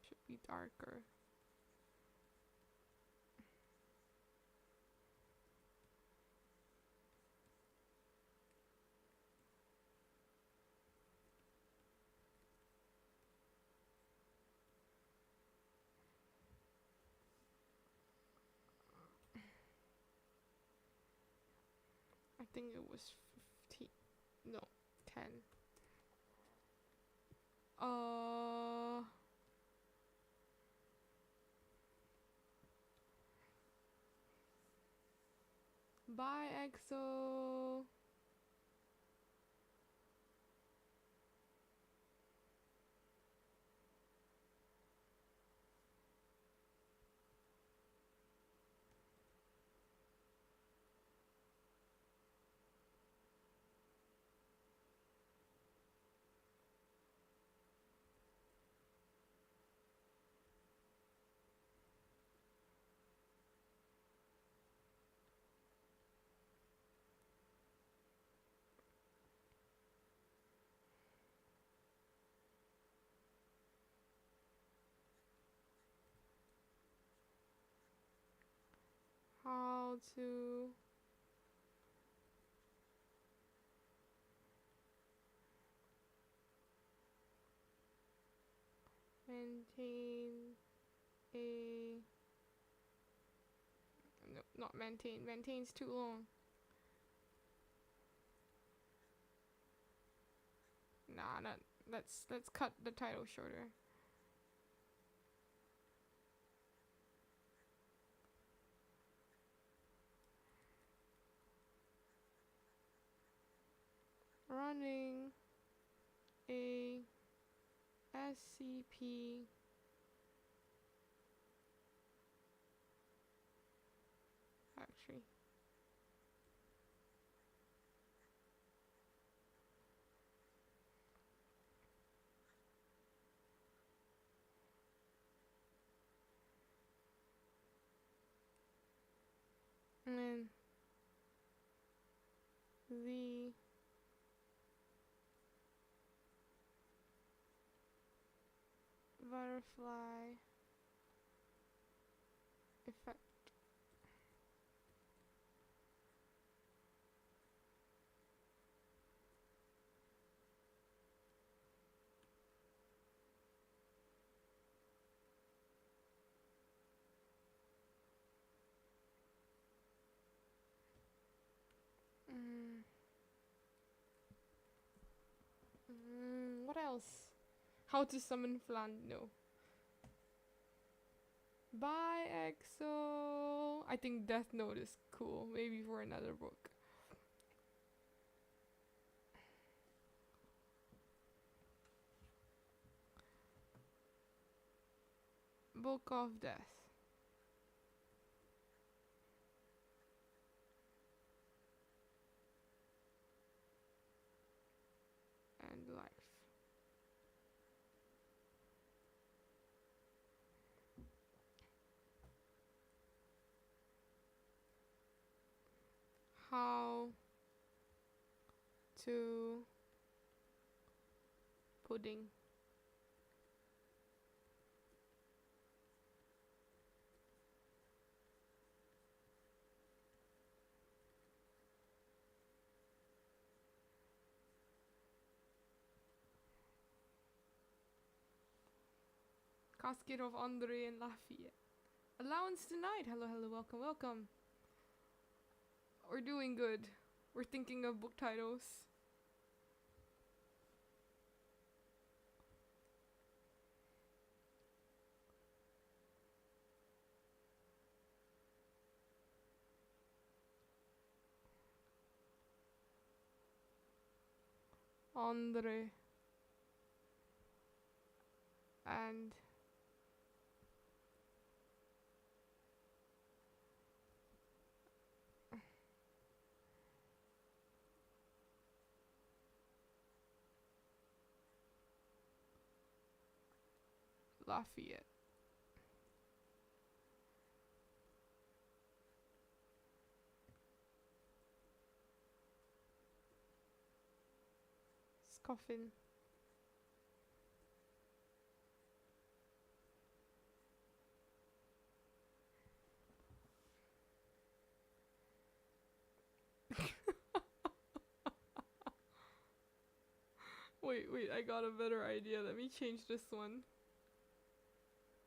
Should be darker. I think it was 15. No, 10. Bye, EXO. how to maintain a no, not maintain. Maintain's too long. Nah, not. Let's cut the title shorter. Running a SCP factory. And then the butterfly effect. What else? How to summon Flan? No. Bye, EXO. I think Death Note is cool. Maybe for another book. Book of Death. And life. How to pudding. Casket of Andre and Lafayette. Allowance tonight. Hello, hello, welcome, welcome. We're doing good. We're thinking of book titles. Andre and Lafayette. Scoffin. Wait, I got a better idea. Let me change this one.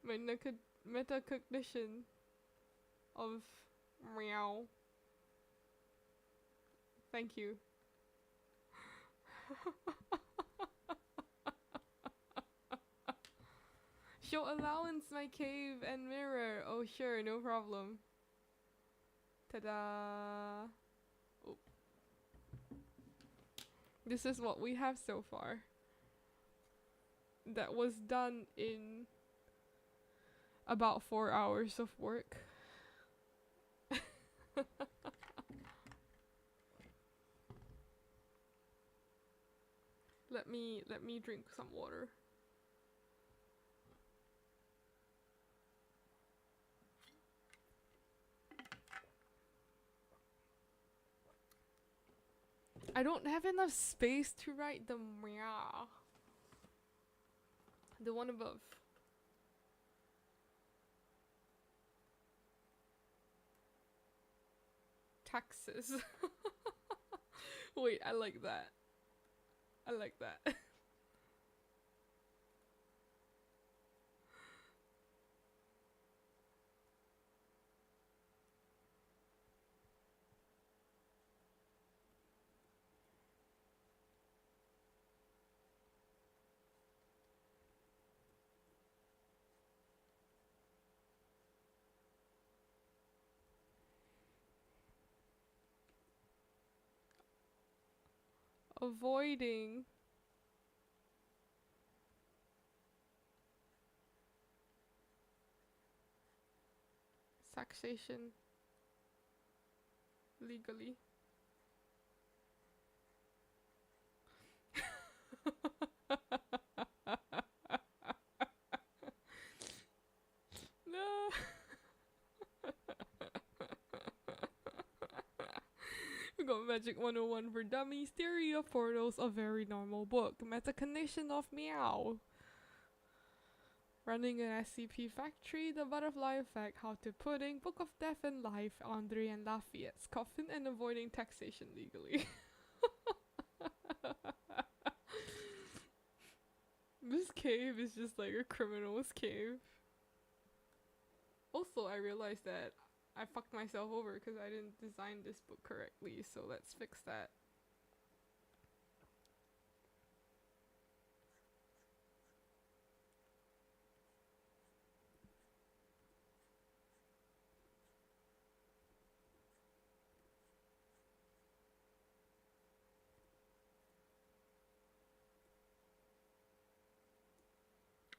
My metacognition of meow. Thank you. Show allowance my cave and mirror. Oh sure, no problem. Ta-da! Oh. This is what we have so far. That was done in about 4 hours of work. Let me drink some water. I don't have enough space to write the meow. The one above. taxes. Wait, I like that. I like that. Avoiding taxation legally. No. We got Magic 101 for Dummies, Theory of Portals, a very normal book. Metacognition of Meow. Running an SCP factory, the butterfly effect, how to pudding, Book of Death and Life, Andre and Lafayette's coffin, and avoiding taxation legally. This cave is just like a criminal's cave. Also, I realized that I fucked myself over because I didn't design this book correctly, so let's fix that.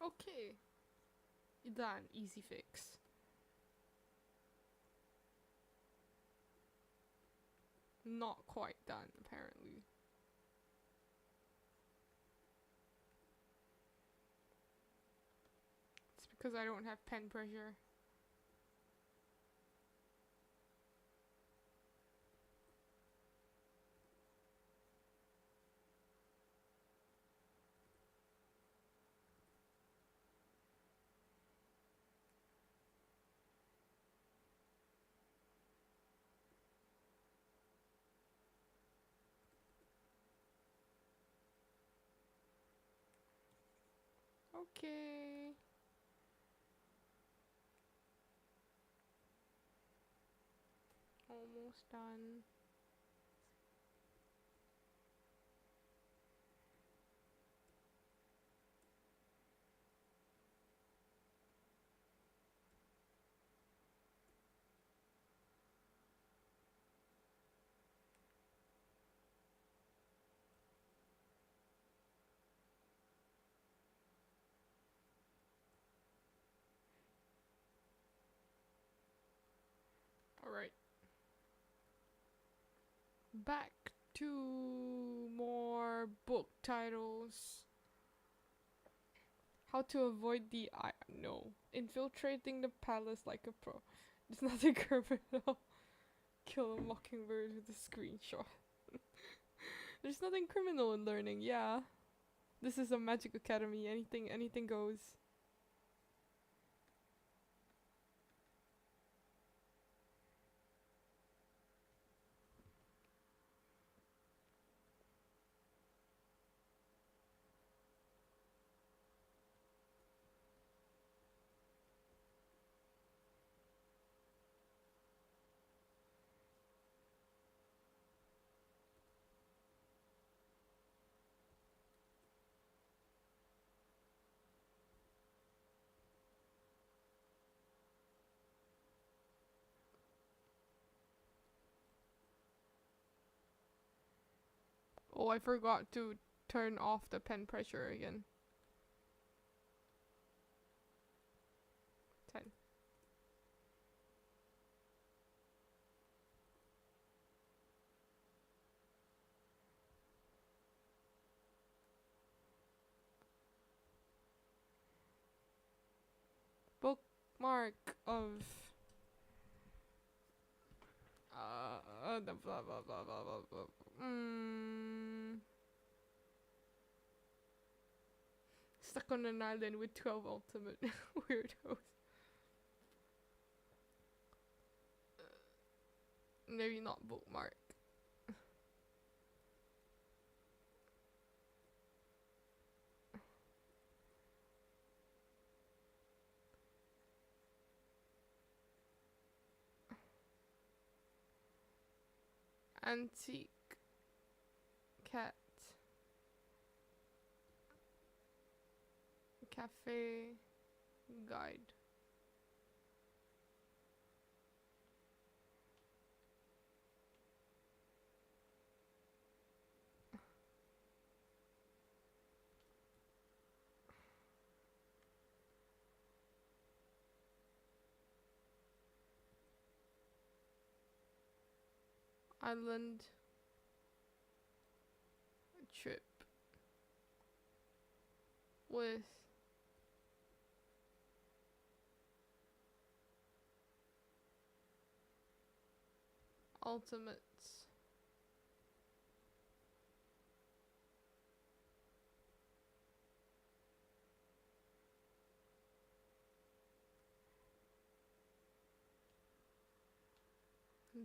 Okay. Done. Easy fix. Not quite done, apparently. It's because I don't have pen pressure. Okay. Almost done. Alright. Back to more book titles. How to avoid the no. Infiltrating the palace like a pro. There's nothing criminal. Kill a mockingbird with a screenshot. There's nothing criminal in learning, yeah. This is a magic academy, anything goes. Oh, I forgot to turn off the pen pressure again. 10. Bookmark of the blah blah blah blah blah blah. Stuck on an island with 12 ultimate weirdos. Maybe not bookmark. Antique cat cafe guide. Island trip with ultimates.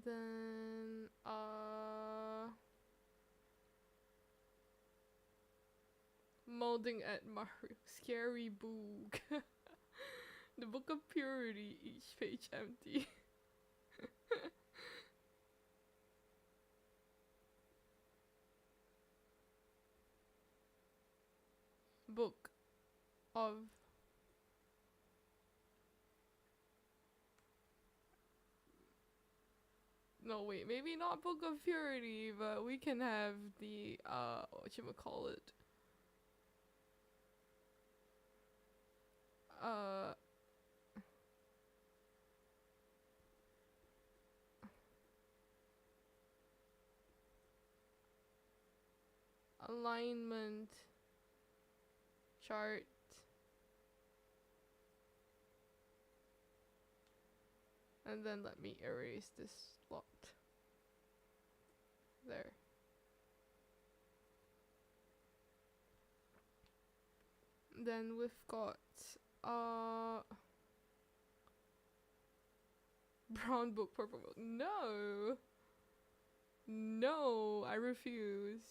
Then molding at Mario, scary book. The Book of Purity, each page empty. Book of no wait, maybe not Book of Purity, but we can have the whatchamacallit. Alignment chart. And then let me erase this lot. There. Then we've got brown book, purple book. No! No, I refuse.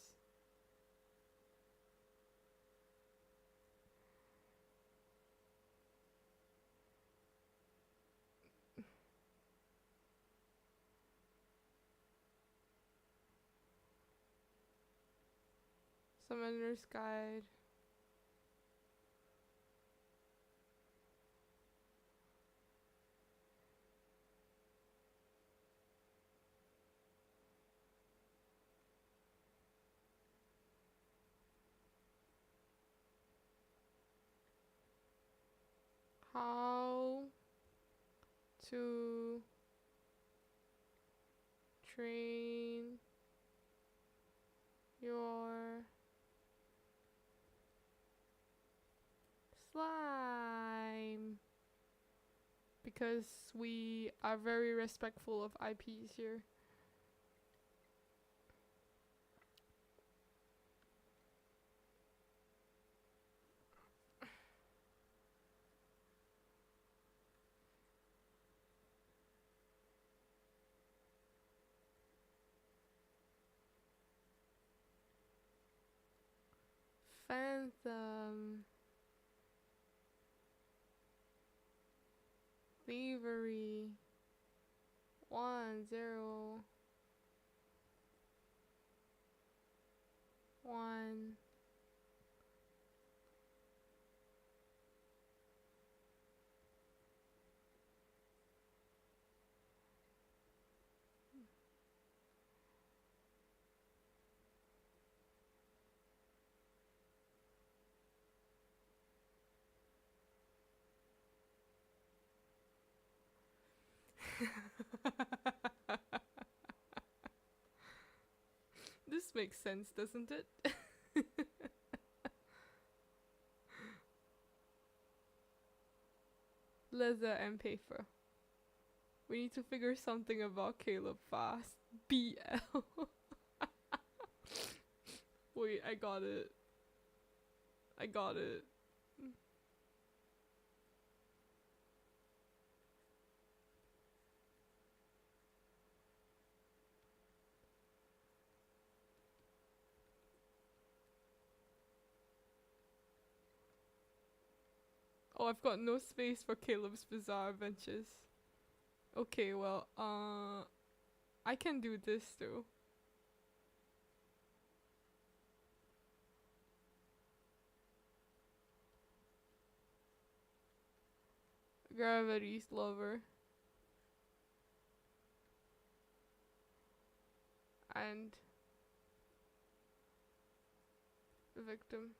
Summoner's Guide. How to train your slime, because we are very respectful of IPs here. Phantom, Thievery, 101. This makes sense, doesn't it? Leather and paper. We need to figure something about Caleb fast. BL. Wait, I got it. I got it. Oh, I've got no space for Caleb's Bizarre Adventures. Okay, well, I can do this too. Gravity's lover. And victim.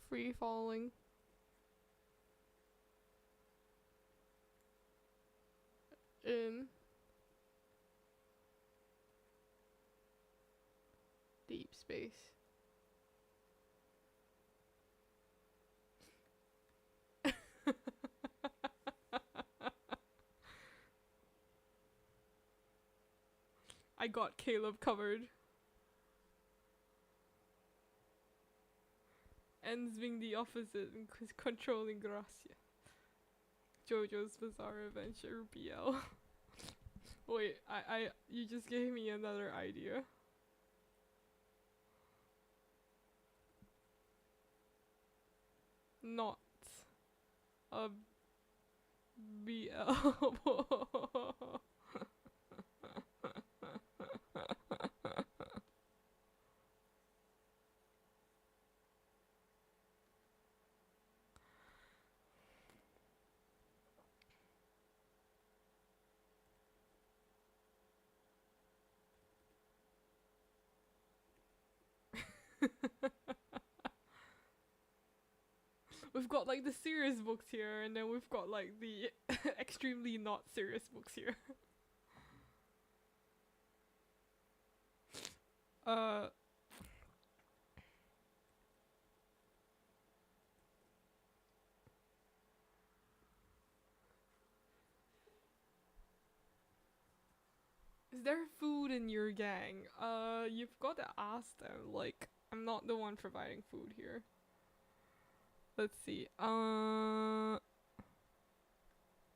Free falling. In deep space. I got Caleb covered. Ends being the opposite and controlling Gracia. JoJo's Bizarre Adventure BL. Wait, you just gave me another idea. Not a BL. We've got like the serious books here, and then we've got like the extremely not serious books here. Is there food in your gang? You've got to ask them. Like, I'm not the one providing food here. Let's see.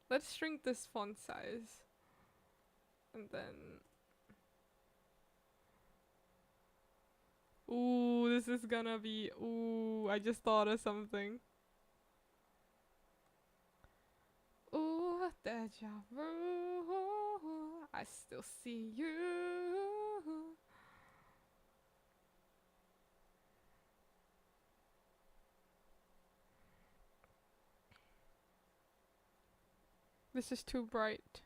Let's shrink this font size. And then... Ooh, this is gonna be... Ooh, I just thought of something. Ooh, deja vu. I still see you. This is too bright.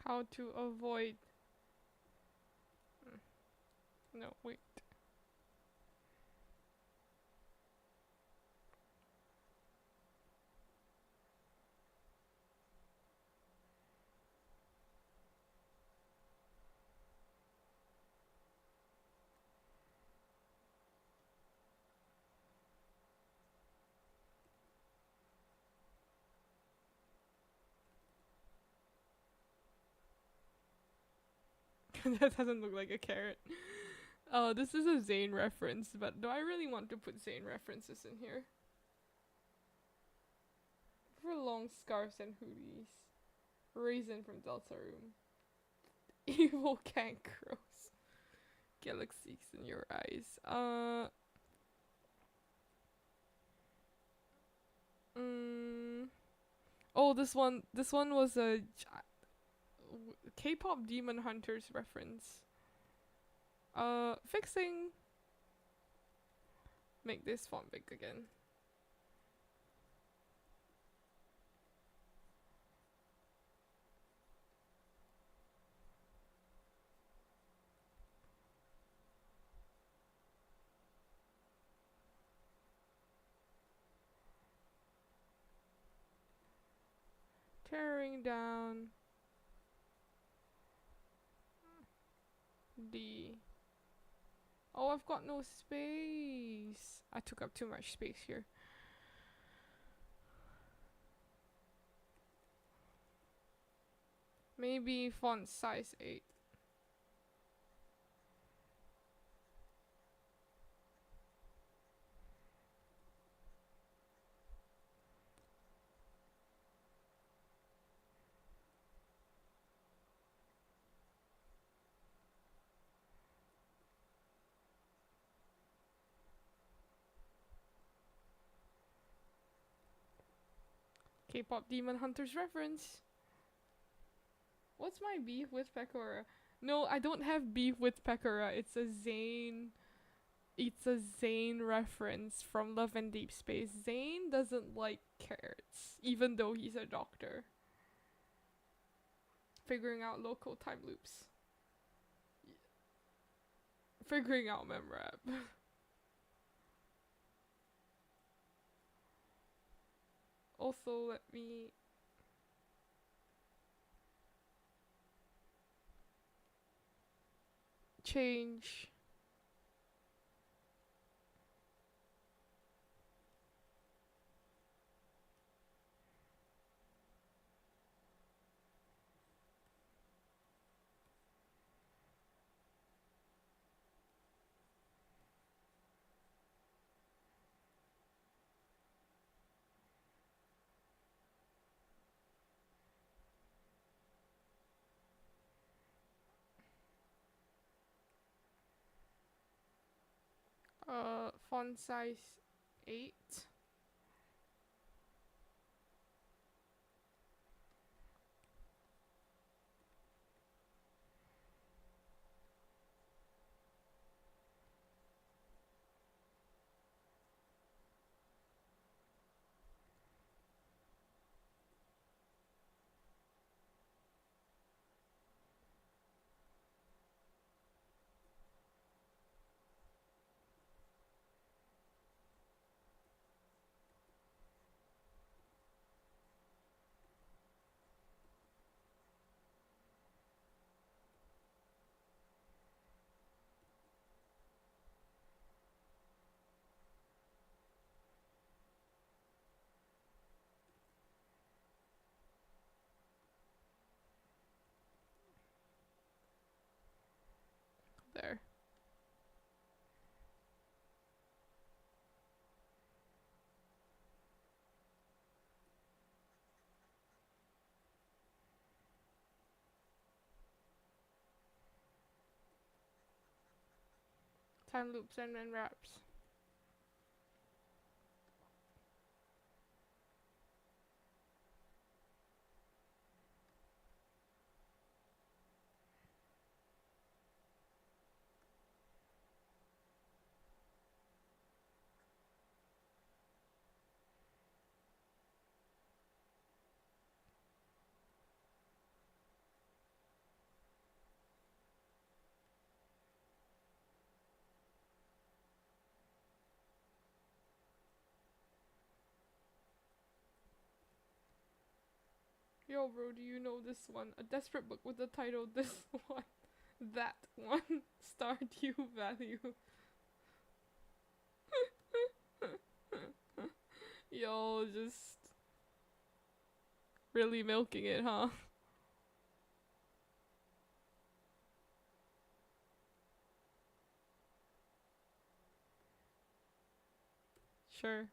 How to avoid... No, wait. That doesn't look like a carrot. Oh, this is a Zane reference, but do I really want to put Zane references in here? For long scarves and hoodies. Raisin from Deltarune. Evil cankros. Galaxies in your eyes. Mm. Oh, this one. This one was a K-pop Demon Hunters reference. Fixing. Make this font big again. Tearing down D. Oh, I've got no space. I took up too much space here. Maybe font size 8. K-pop Demon Hunters reference. What's my beef with Pekora? No, I don't have beef with Pekora. It's a Zayn reference from Love and Deep Space. Zayn doesn't like carrots, even though he's a doctor. Figuring out local time loops. Figuring out memrap. Also, let me change font size 8. There. Time loops and then wraps. Yo, bro, do you know this one? A desperate book with the title This One, That One, Stardew Value. Yo, just really milking it, huh? Sure.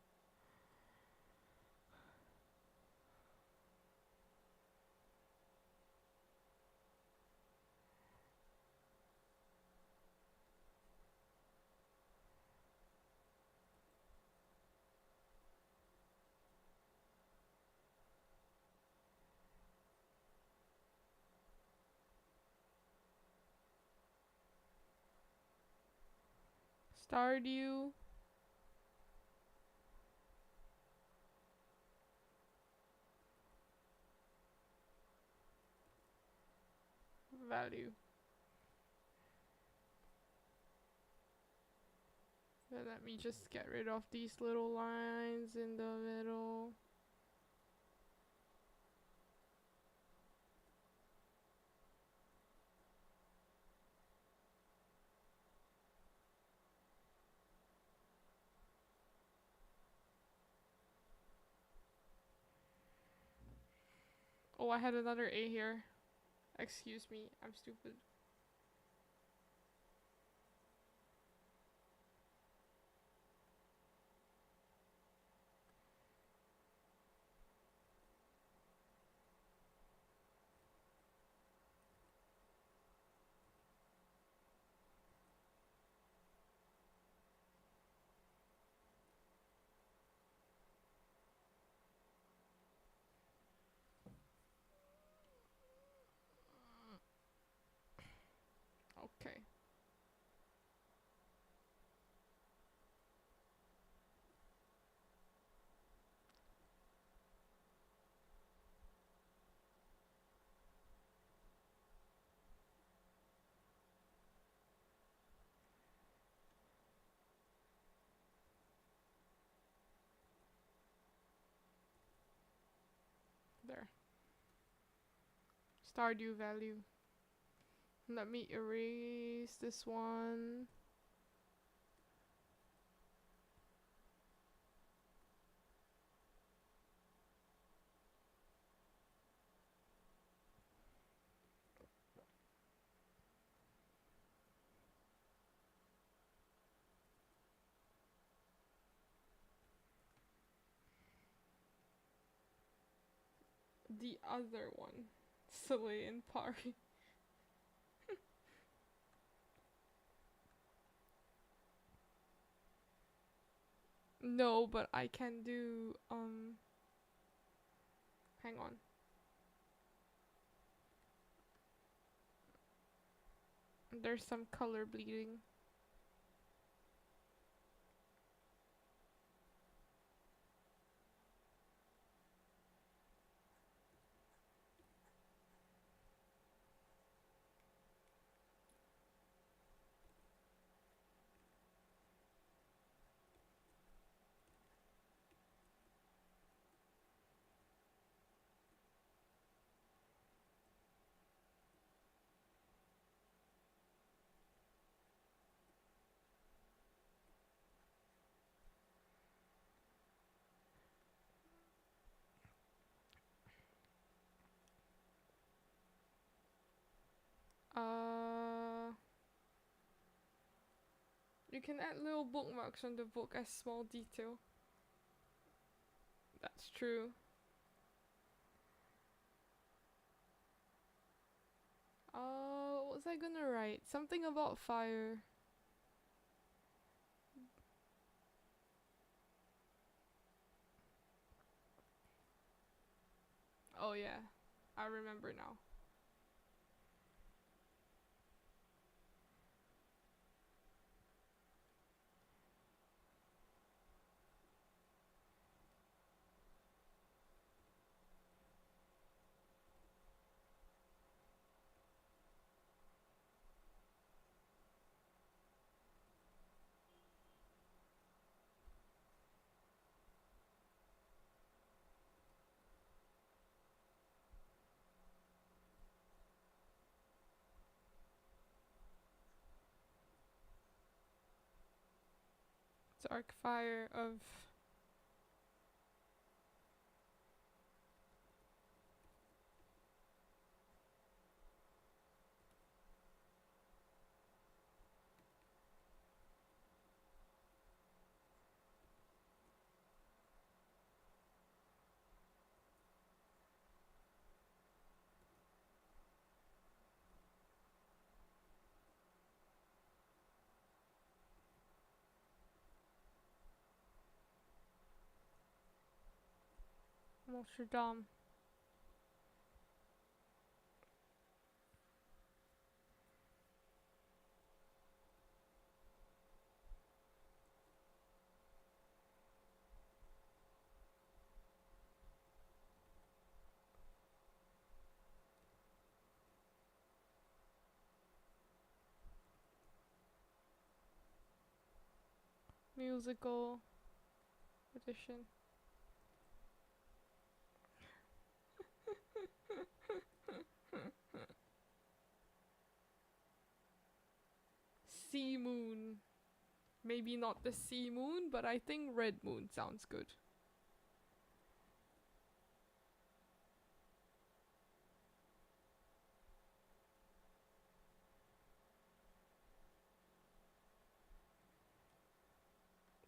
Stardew. Value. Then let me just get rid of these little lines in the middle. Oh, I had another A here. Excuse me, I'm stupid. Okay. There. Stardew value. Let me erase this one. The other one. Soleil and Pari. No, but I can do, hang on. There's some color bleeding. You can add little bookmarks on the book as small detail. That's true. What was I gonna write? Something about fire. Oh yeah, I remember now. Dark fire of Notre Dame. musical edition. Sea moon. Maybe not the sea moon, but I think red moon sounds good.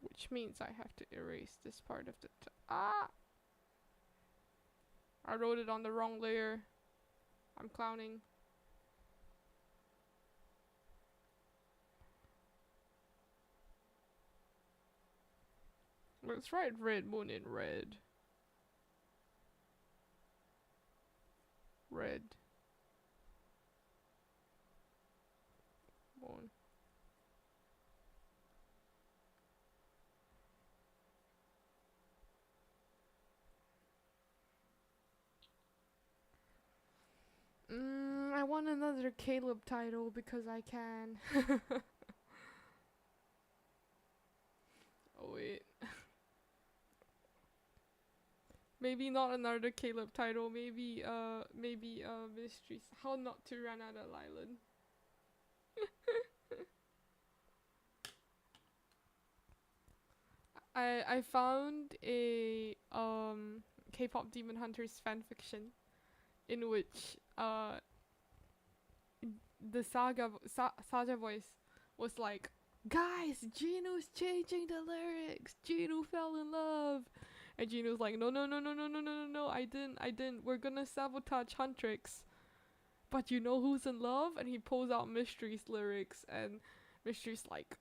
Which means I have to erase this part of the I wrote it on the wrong layer. I'm clowning. Let's write red moon in red. Red moon. I want another Caleb title because I can. Oh wait. Maybe not another Caleb title, maybe mysteries. How not to run out of island. I found a K-pop Demon Hunters fanfiction in which the Saja voice was like, guys, Jinu's changing the lyrics. Jinu fell in love. And Jinu's like, no, I didn't. We're gonna sabotage Huntrix. But you know who's in love? And he pulls out Mystery's lyrics, and Mystery's like,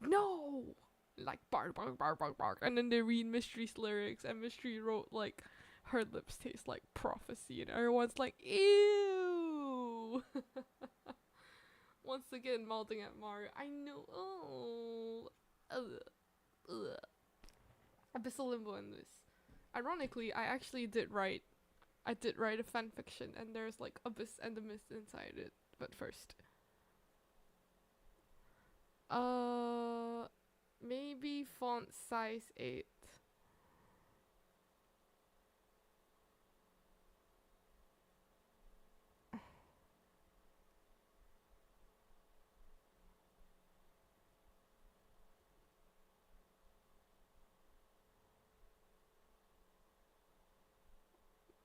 no! Like, bark, bark, bark, bark, bark. And then they read Mystery's lyrics, and Mystery wrote, like, her lips taste like prophecy, and everyone's like, ew! Once again, mouthing at Mario. I know. Oh. Abyssal Limbo in this. Ironically, I did write a fanfiction, and there's like Abyss and the Mist inside it. But first, maybe font size 8.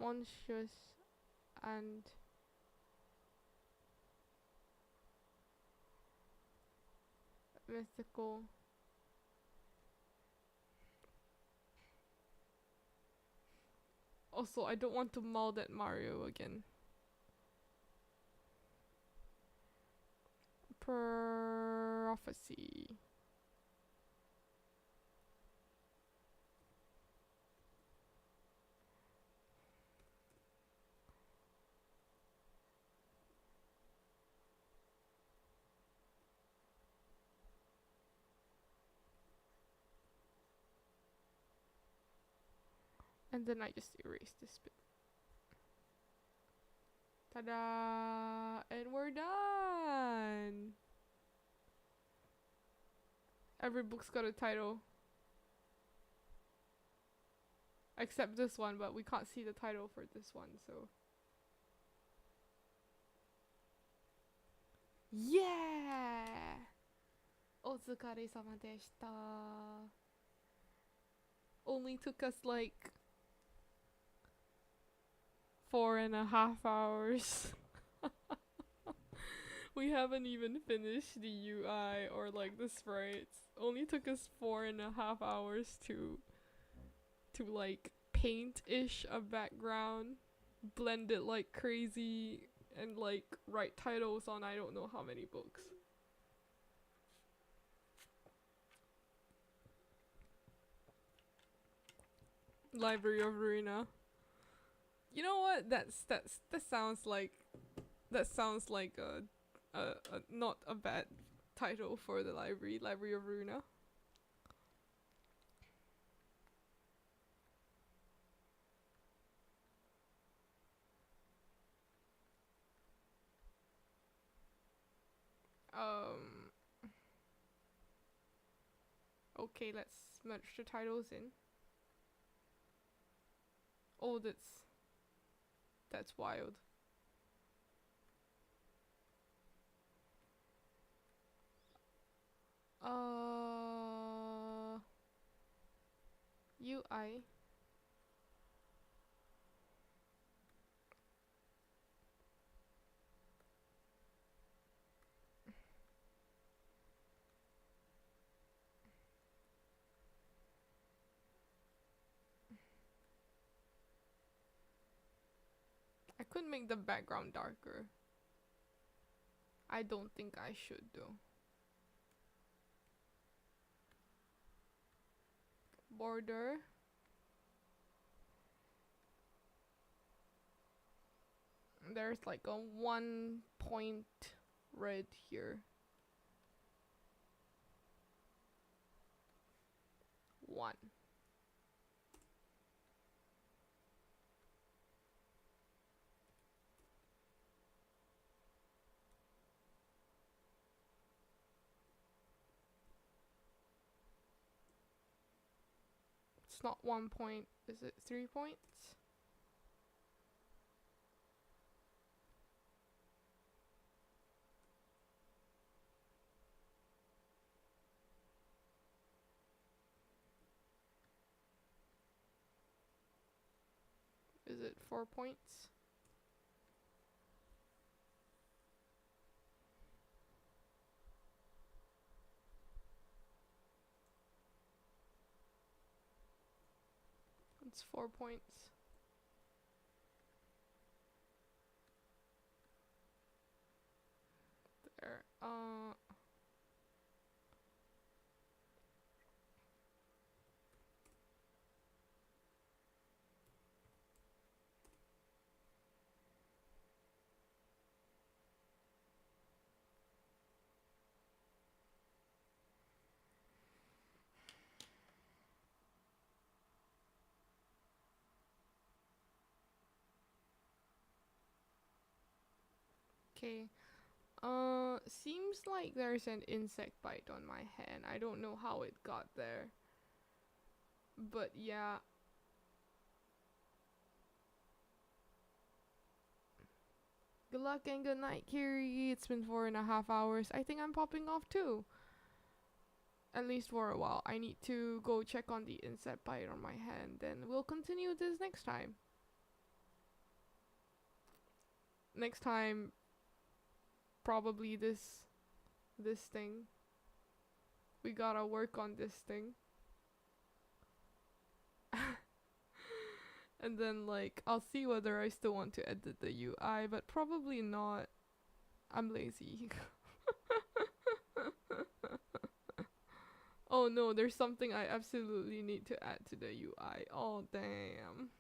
Monstrous and mystical. Also, I don't want to mouth at Mario again. Prophecy. And then I just erase this bit. Ta-da! And we're done! Every book's got a title. Except this one, but we can't see the title for this one, so. Yeah! お疲れ様でした. Only took us like 4.5 hours. We haven't even finished the UI or like the sprites. Only took us 4.5 hours to like paint-ish a background, blend it like crazy, and like write titles on I don't know how many books. Library of Ruina. You know what? That sounds like a not a bad title for the library. Library of Ruina. Okay, let's merge the titles in. Oh, that's wild. UI. I could make the background darker. I don't think I should though. Border. There's like a 1 point red here. 1. It's not 1 point. Is it 3 points? Is it 4 points? It's 4 points. There. Okay. Seems like there's an insect bite on my hand. I don't know how it got there. But yeah. Good luck and good night, Kiri. It's been 4.5 hours. I think I'm popping off too. At least for a while. I need to go check on the insect bite on my hand. Then we'll continue this next time. Next time, probably this thing. We gotta work on this thing. And then like I'll see whether I still want to edit the UI, but probably not. I'm lazy. Oh no, there's something I absolutely need to add to the UI. Oh damn.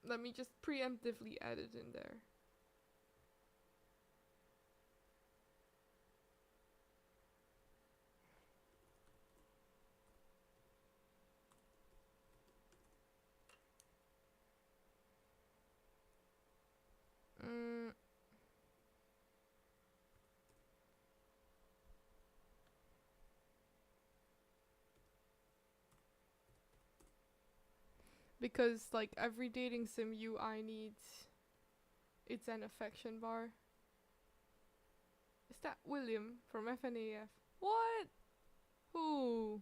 Let me just preemptively add it in there. Because like every dating sim UI needs it's an affection bar. Is that William from FNAF? What? Who?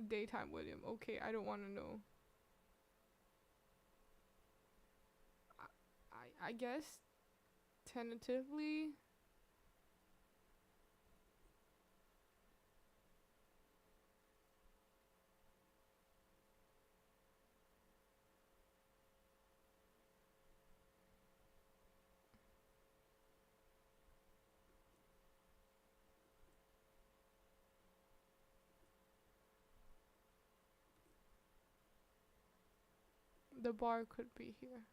Daytime William. Okay, I don't want to know. I guess tentatively. The bar could be here.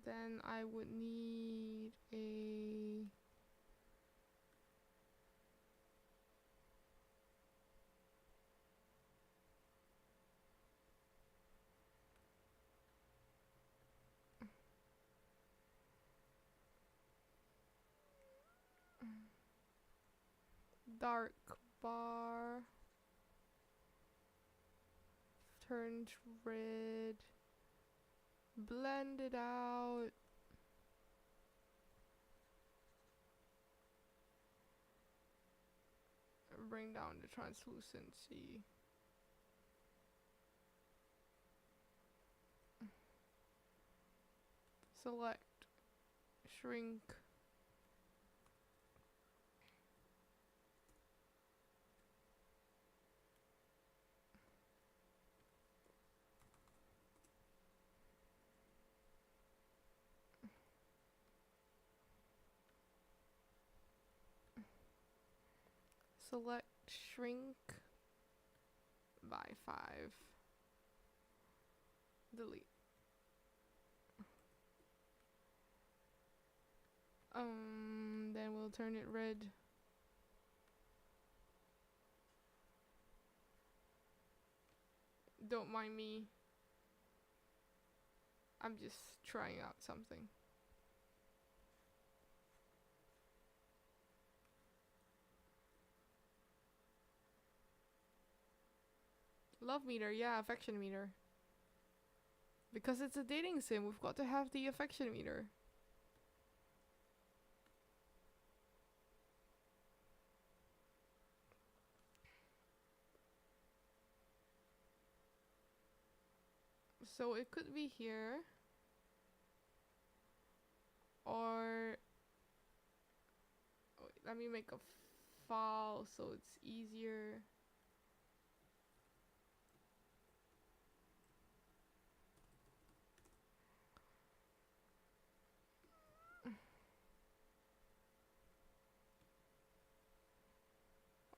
Then I would need a dark bar turned red, blend it out. Bring down the translucency. Select, shrink. Select, shrink by 5. Delete. Then we'll turn it red. Don't mind me. I'm just trying out something. Love meter, yeah, affection meter. Because it's a dating sim, we've got to have the affection meter. So it could be here. Or wait, let me make a file so it's easier.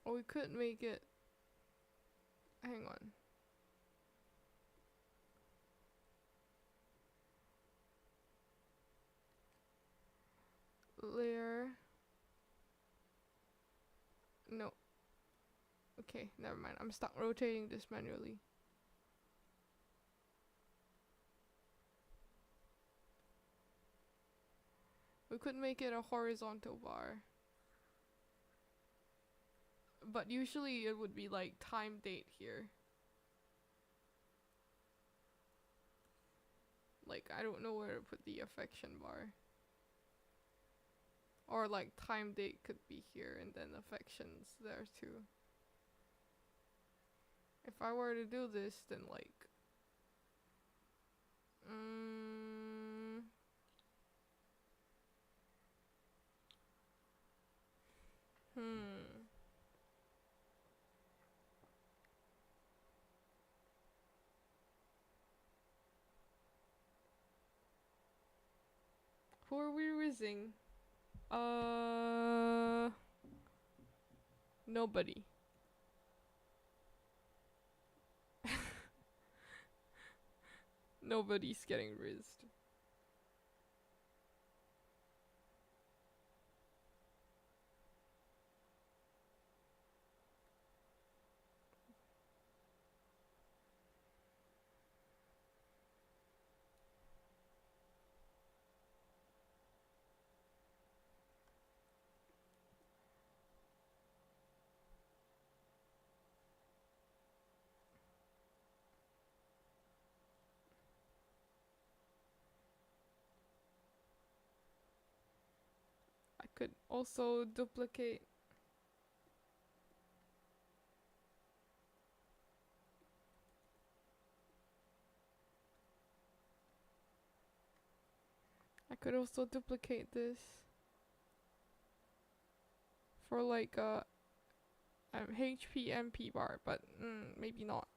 Or we could make it, hang on. Layer. No. Okay, never mind. I'm stuck rotating this manually. We could make it a horizontal bar. But usually it would be like time date here. Like, I don't know where to put the affection bar. Or like time date could be here and then affections there too. If I were to do this, then like who are we rizzing? Nobody. Nobody's getting rizzed. I could also duplicate. I could also duplicate this for like a HPMP bar, but maybe not.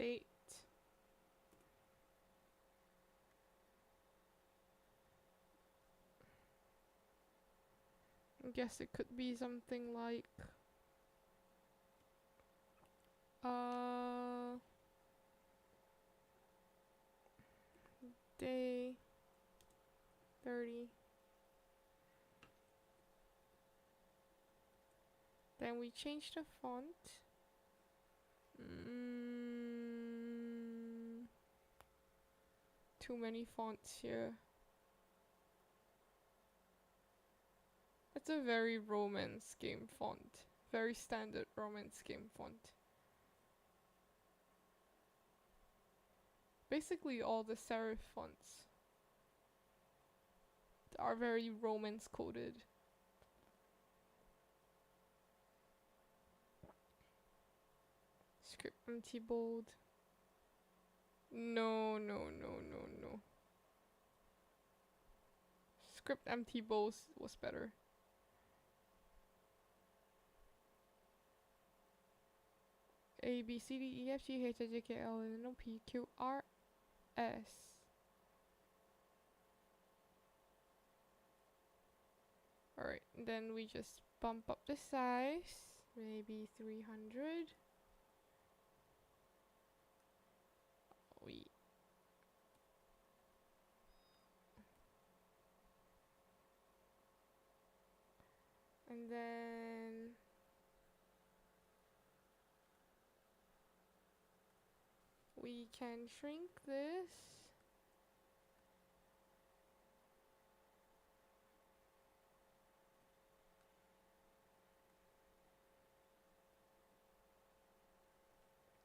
date. I guess it could be something like day 30. Then we change the font. Too many fonts here. It's a very romance game font. Very standard romance game font. Basically all the serif fonts are very romance coded. Script empty bold. No. Script empty bold was better. A B C D E F G H I J K L M N O P Q R S. Alright, then we just bump up the size, maybe 300. And then we can shrink this.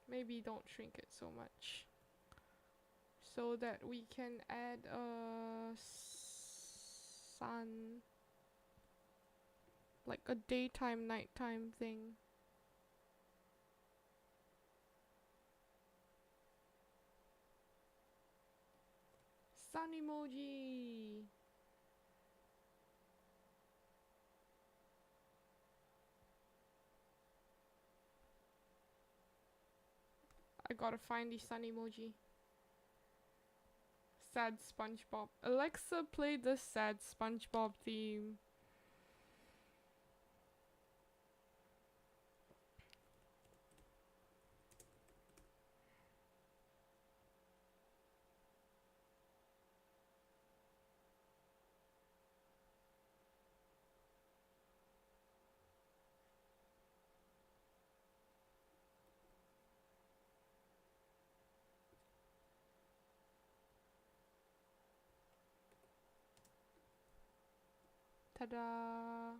Maybe don't shrink it so much, so that we can add a sun, like a daytime nighttime thing. Sun emoji. I gotta find the sun emoji. Sad SpongeBob. Alexa, play the sad SpongeBob theme. Ta-da!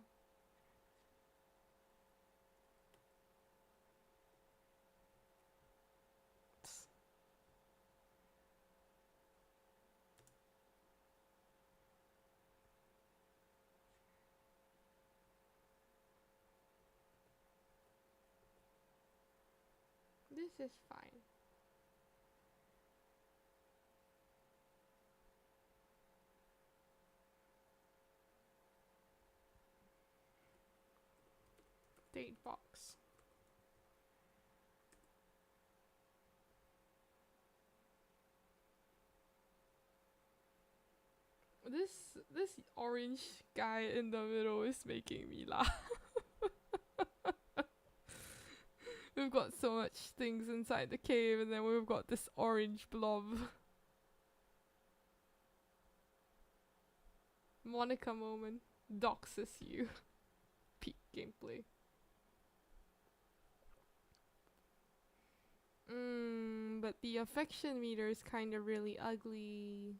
This is fine. Date box. This orange guy in the middle is making me laugh. We've got so much things inside the cave, and then we've got this orange blob. Monica moment. Doxes you. Peak gameplay. But the affection meter is kinda really ugly.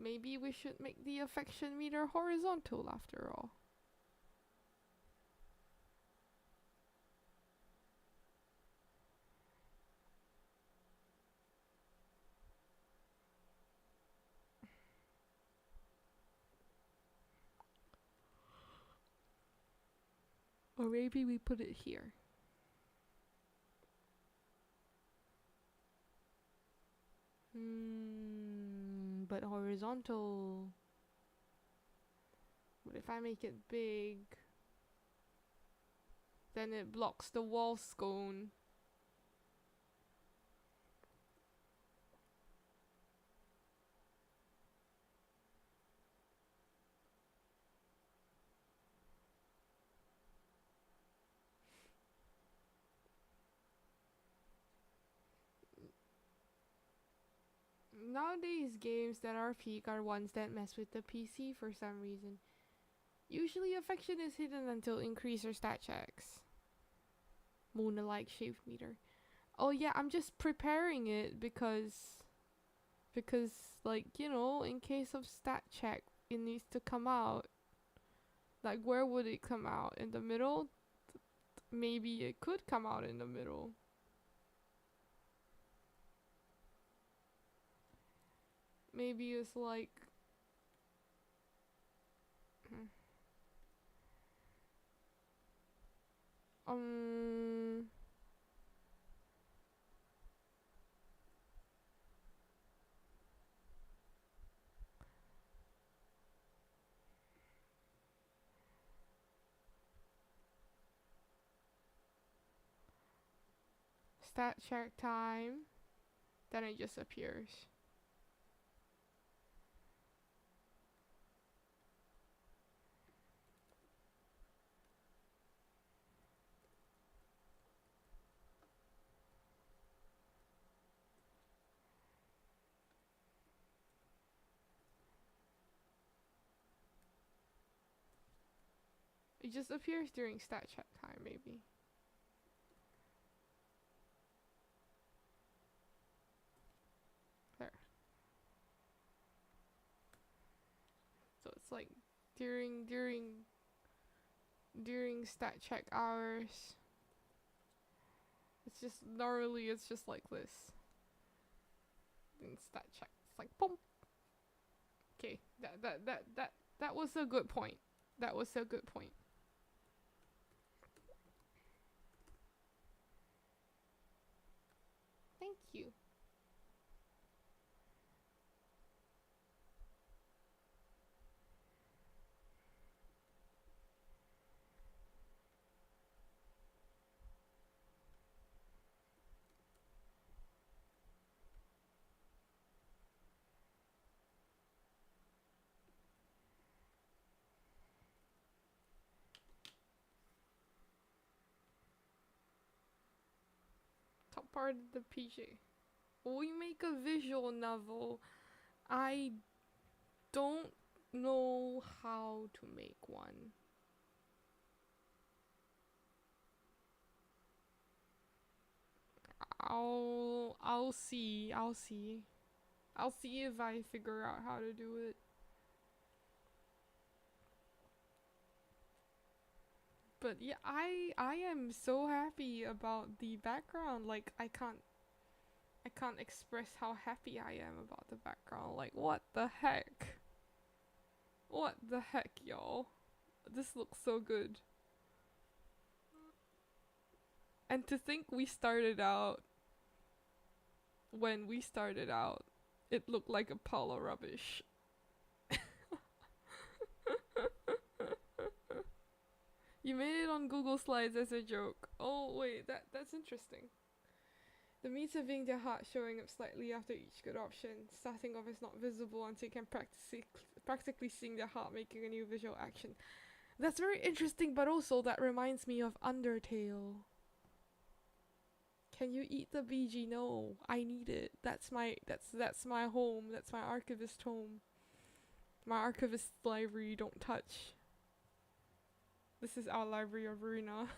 Maybe we should make the affection meter horizontal after all. Or maybe we put it here. But horizontal But if I make it big, then it blocks the wall scone. Nowadays, games that are peak are ones that mess with the PC for some reason. Usually affection is hidden until increase or stat checks. Mona-like shaped meter. Oh yeah, I'm just preparing it because like, you know, in case of stat check, it needs to come out. Like, where would it come out? In the middle? Maybe it could come out in the middle. Maybe it's like stat check time, then it just appears. It just appears during stat check time, maybe. There. So it's like during stat check hours. It's just normally it's just like this. In stat check, it's like boom. Okay, that was a good point. That was a good point. Thank you. Top part of the PJ. We make a visual novel. I don't know how to make one. I'll see if I figure out how to do it. But yeah, I am so happy about the background. Like, I can't express how happy I am about the background. Like, what the heck? What the heck, y'all? This looks so good. And to think we started out, when we started out, it looked like a pile of rubbish. You made it on Google Slides as a joke. Oh wait, that's interesting. The means of being their heart showing up slightly after each good option. Starting off is not visible until you can practically seeing their heart making a new visual action. That's very interesting, but also that reminds me of Undertale. Can you eat the BG? No, I need it. That's my home. That's my archivist home. My archivist library. Don't touch. This is our library of Runa.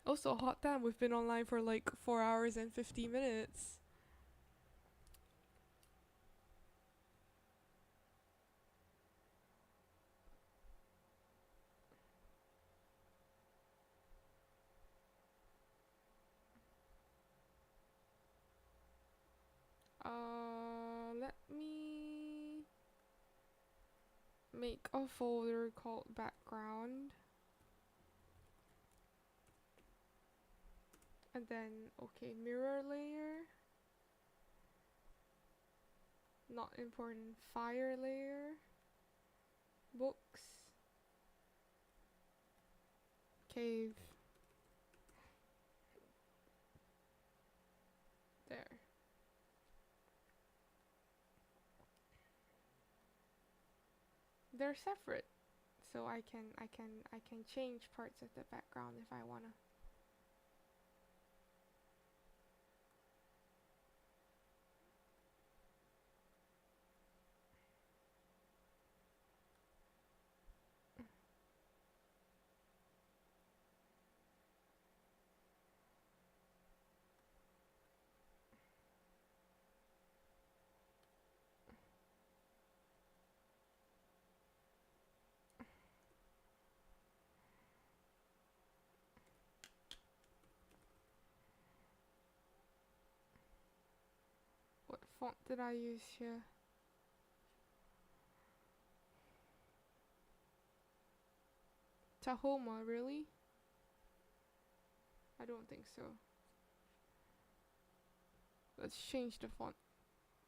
Also, hot damn, we've been online for like 4 hours and 50 minutes. Let me make a folder called background. And then, okay, mirror layer. Not important. Fire layer. Books. Cave. There. They're separate, so I can change parts of the background if I wanna. What font did I use here? Tahoma, really? I don't think so. Let's change the font.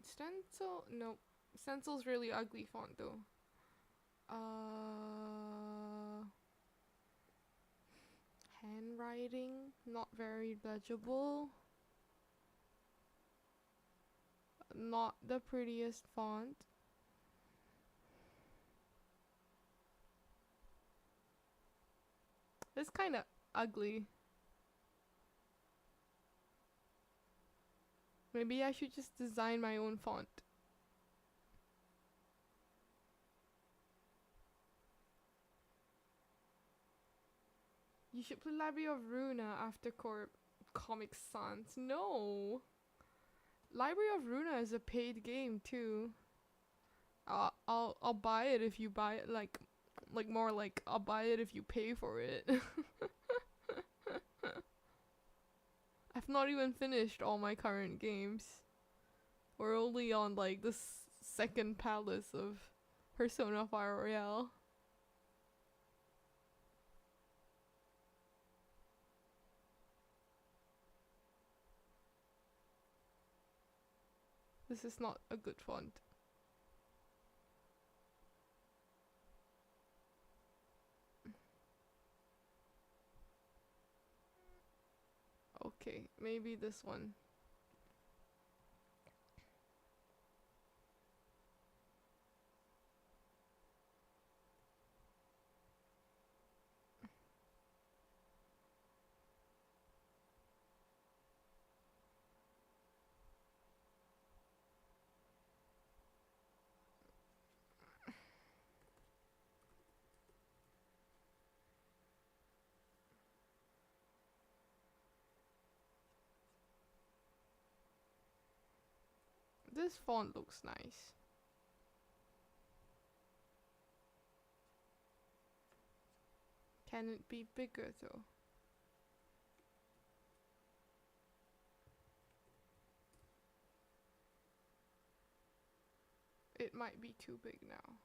Stencil? Nope. Stencil's really ugly font though. Handwriting, not very legible. Not the prettiest font. It's kind of ugly. Maybe I should just design my own font. You should play Library of Runa after Comic Sans. No! Library of Runa is a paid game too. I'll buy it if you buy it, like more like I'll buy it if you pay for it. I've not even finished all my current games. We're only on like the second palace of Persona 5 Royale. This is not a good font. Okay, maybe this one. This font looks nice. Can it be bigger though? It might be too big now.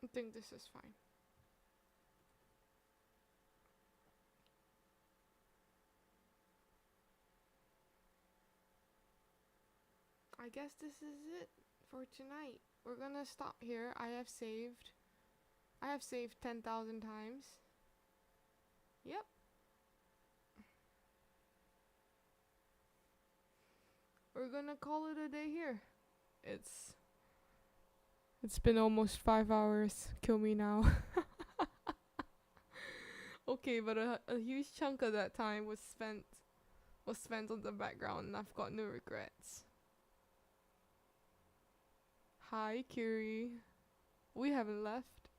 I think this is fine. I guess this is it for tonight. We're gonna stop here. I have saved 10,000 times. Yep. We're gonna call it a day here. It's been almost 5 hours. Kill me now. Okay, but a huge chunk of that time was spent on the background, and I've got no regrets. Hi, Kiri. We haven't left.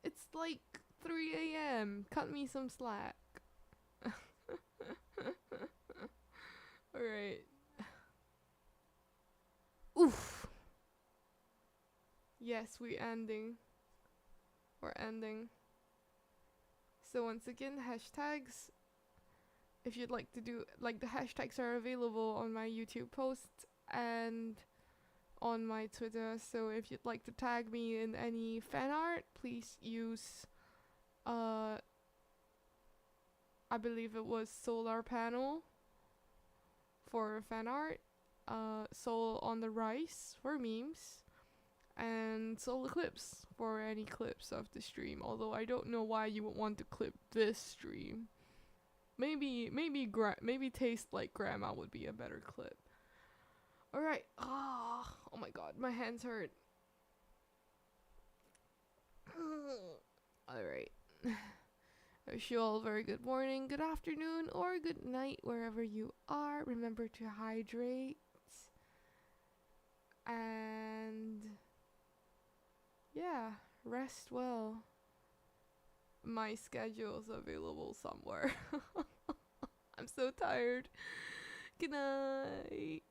It's like 3 a.m. Cut me some slack. Alright. Oof. Yes, we're ending. So once again, hashtags. If you'd like to do, like, the hashtags are available on my YouTube posts and on my Twitter. So if you'd like to tag me in any fan art, please use I believe it was solar panel for fan art, soul on the rise for memes, and soul eclipse for any clips of the stream. Although I don't know why you would want to clip this stream. Maybe taste like grandma would be a better clip. Alright. Oh my god, my hands hurt. Alright. I wish you all a very good morning, good afternoon, or good night wherever you are. Remember to hydrate. And yeah, rest well. My schedule's available somewhere. I'm so tired. Good night.